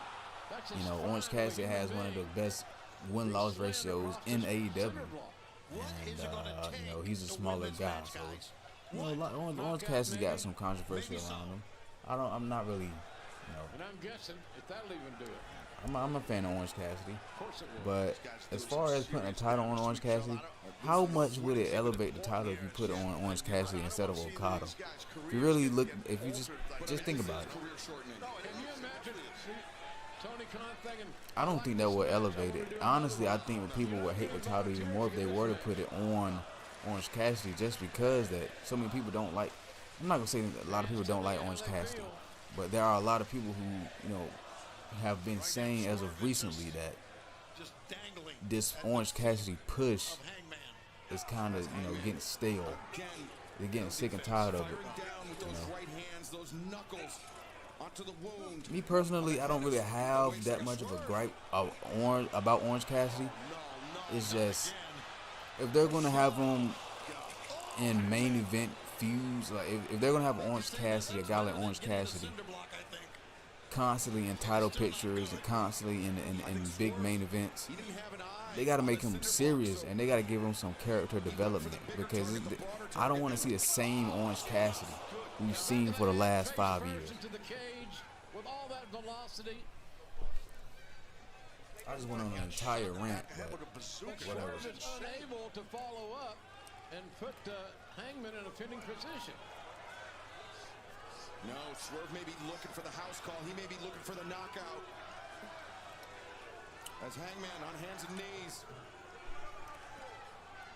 Orange Cassidy has one of the best win-loss ratios in AEW. And, he's a smaller guy, so... Orange Cassidy got some controversy around him. I'm not really, And I'm guessing if that'll even do it. I'm a fan of Orange Cassidy. But as far as putting a title on Orange Cassidy, how much would it elevate the title if you put it on Orange Cassidy instead of Okada? If you really look, if you just think about it. I don't think that would elevate it. Honestly, I think people would hate the title even more if they were to put it on Orange Cassidy, just because that so many people don't like. I'm not gonna say that a lot of people don't like Orange Cassidy, but there are a lot of people who have been saying as of recently that this Orange Cassidy push is kind of getting stale. They're getting sick and tired of it. Me personally, I don't really have that much of a gripe about Orange Cassidy. It's just, if they're going to have him in main event feuds, like if they're going to have Orange Cassidy, a guy like Orange Cassidy, constantly in title pictures and constantly in big main events, they got to make him serious and they got to give him some character development, because I don't want to see the same Orange Cassidy we've seen for the last 5 years. I just went on an entire rant, but whatever. Unable to follow up and put Hangman in a pinning position. No, Swerve may be looking for the house call. He may be looking for the knockout. As Hangman on hands and knees.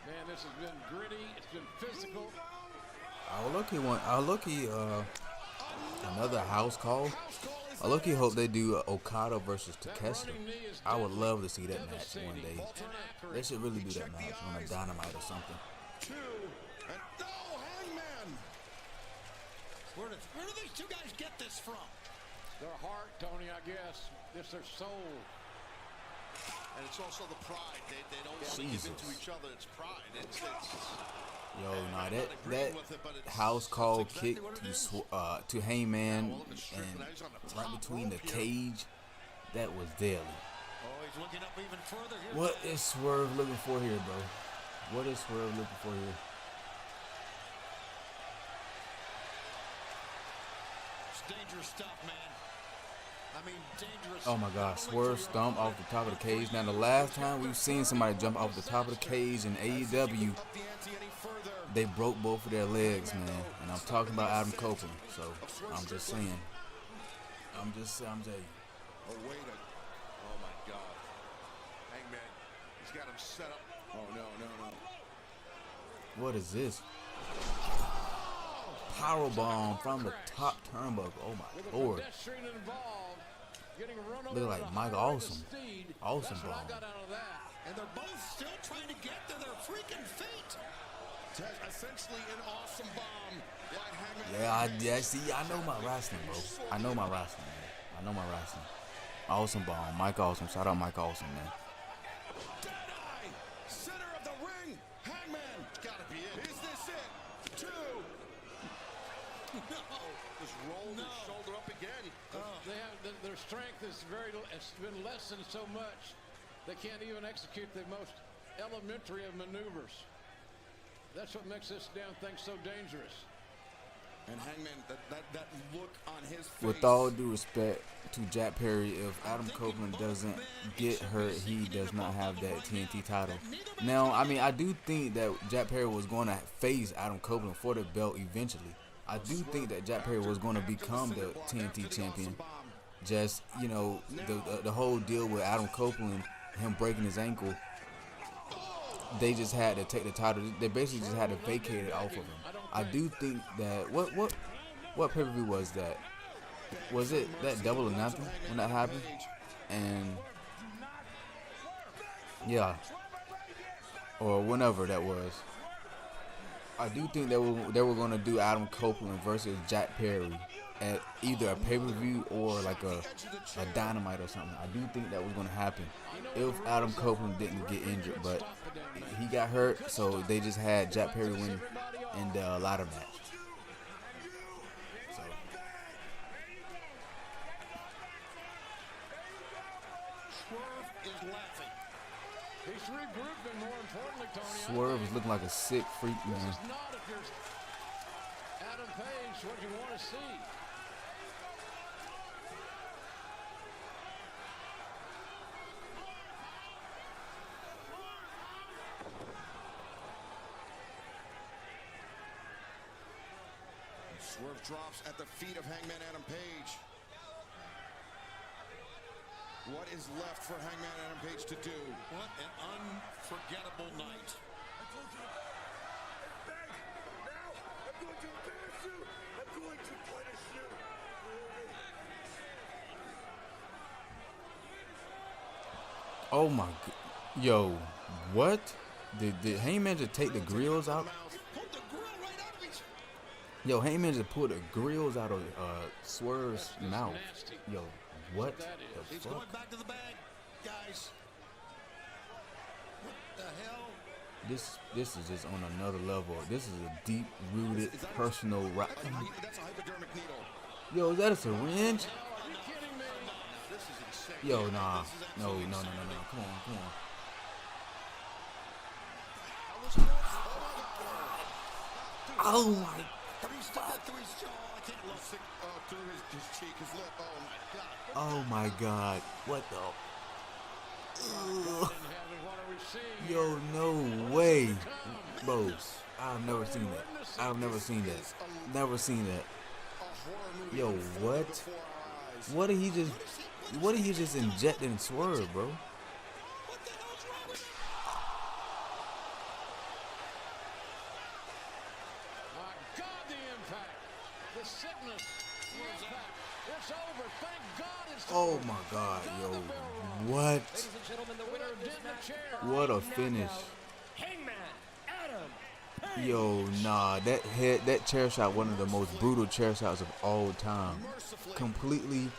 Man, this has been gritty. It's been physical. I look-y another house call. I look-y hope they do Okada versus Takeshita. I would love to see that match one day. They should really do that match on a Dynamite or something. Where do these two guys get this from? Their heart, Tony, I guess. It's their soul. And it's also the pride. They don't want to give into each other. It's pride. It's Yo, nah, that house call kick to Hangman and right between the cage, that was deadly. Oh, he's looking up even further here. What is Swerve looking for here, bro? What is Swerve looking for here? It's dangerous stuff, man. I mean, dangerous. Oh my God, Swerve stomp off the top of the cage. Now the last time we've seen somebody jump off the top of the cage in AEW, they broke both of their legs, man. And I'm talking about Adam Copeland. So I'm just saying. I'm just saying. Oh, wait a... Oh, my God. Hangman, he's got him set up. Oh, no. What is this? Powerbomb from the top turnbuckle. Oh, my Lord. Look like Mike Awesome. Awesome bomb. And they're both still trying to get to their freaking feet. Essentially an awesome bomb by Hangman. Yeah, see, I know my wrestling, bro. I know my wrestling, man. I know my wrestling. Awesome bomb. Mike Awesome. Shout out Mike Awesome, man. Deadeye! Center of the ring! Hangman! Gotta be it. Is this it? 2. No. Just rolled his shoulder up again. They have their strength is it's been lessened so much they can't even execute the most elementary of maneuvers. That's what makes this damn thing so dangerous. And Hangman, that look on his face. With all due respect to Jack Perry, if Adam Copeland doesn't get hurt, he does not have that TNT title. Now, I mean, I do think that Jack Perry was going to face Adam Copeland for the belt eventually. I do think that Jack Perry was going to become the TNT champion. Just, you know, the whole deal with Adam Copeland, him breaking his ankle, they just had to take the title. They basically just had to vacate it off of him. I do think that what pay-per-view was that? Was it that Double or Nothing when that happened? And yeah, or whenever that was. I do think they were going to do Adam Copeland versus Jack Perry at either a pay-per-view or like a Dynamite or something. I do think that was going to happen if Adam Copeland didn't get injured, but he got hurt, so they just had Jack Perry win in the ladder match. So. Swerve is laughing. He's regrouping, more importantly, Tony. Swerve is looking like a sick freak, man. This is not, if you're Adam Page, what you want to see. Swerve drops at the feet of Hangman Adam Page. What is left for Hangman Adam Page to do? What an unforgettable night. I told you. Bang! Now I'm going to embarrass you. I'm going to punish you. Oh my God. Yo, what? Did Hangman just take the grills out? Yo, Heyman just pulled the grills out of Swerve's mouth. Yo, what the He's fuck? going back to the bag, guys. What the hell? This is just on another level. This is a deep-rooted personal right. That's a hypodermic needle. Yo, is that a syringe? This is insane. Yo, nah. No. Come on. Oh my. Oh my God. What the? Ugh. Yo, no way. Bro, I've never seen that. I've never seen that. Never seen that. Yo, what? What did he just inject in Swerve, bro? Oh my God, yo, what? What a finish. Yo, nah, that chair shot, one of the most brutal chair shots of all time. Completely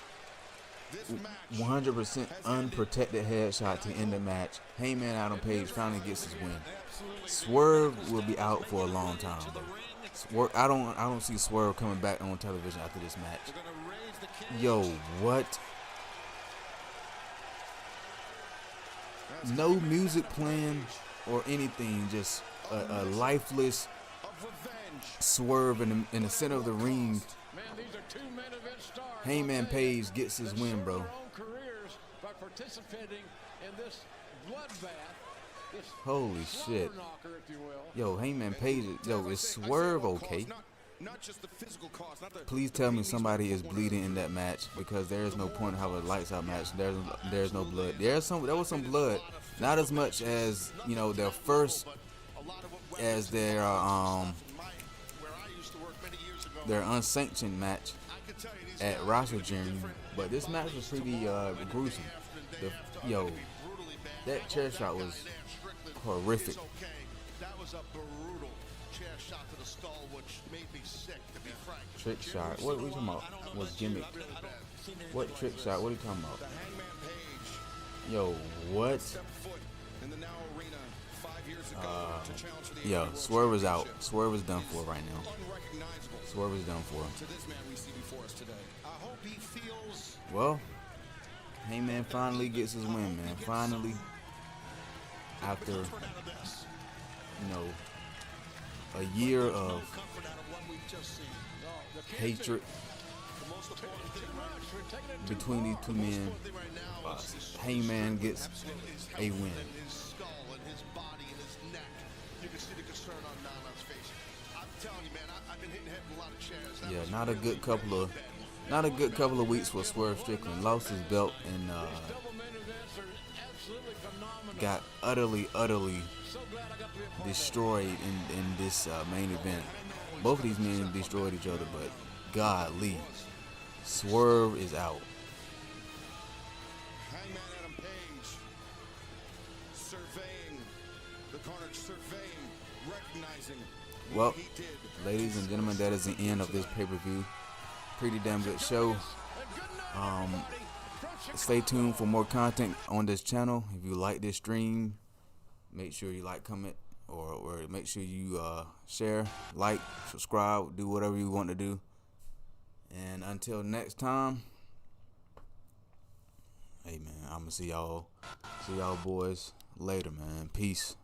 100% unprotected headshot to end the match. Hangman Adam Page finally gets his win. Swerve will be out for a long time, bro. Swerve, I don't see Swerve coming back on television after this match. Yo, what? No music playing or anything, just a lifeless Swerve in the center of the ring. Hangman Page gets his win, bro. Careers by participating in this bloodbath. Holy shit. Knocker, if you will. Yo, Hangman Page, yo, is Swerve okay? Not just the physical cost, not the Please tell me somebody is bleeding in that match, because there is no point in having a lights out match. There's no blood. There was some blood, not as much as, you know, their first, as their unsanctioned match at Wrestle Journey, but this match was pretty gruesome. Yo, that chair shot was horrific. That was a brutal chair shot to the skull, which made me sick, to be frank. Trick shot. What are we talking about? Was gimmick? What trick shot? What are you talking about? Yo, what? Yo, Swerve is out. Swerve is done for right now. Swerve is done for. Well, Hangman finally gets his win, man. Finally, after, you know, a year of hatred between these two men, Hangman gets a win. Yeah, not a good couple of weeks for Swerve Strickland. Lost his belt and got utterly destroyed in this main event. Both of these men destroyed each other, but golly, Swerve is out. Hangman Adam Page surveying the carnage, recognizing well, ladies and gentlemen, that is the end of this pay-per-view. Pretty damn good show. Stay tuned for more content on this channel. If you like this stream, make sure you like, comment, or make sure you share, like, subscribe, do whatever you want to do. And until next time, hey man, I'm gonna see y'all boys later, man. Peace.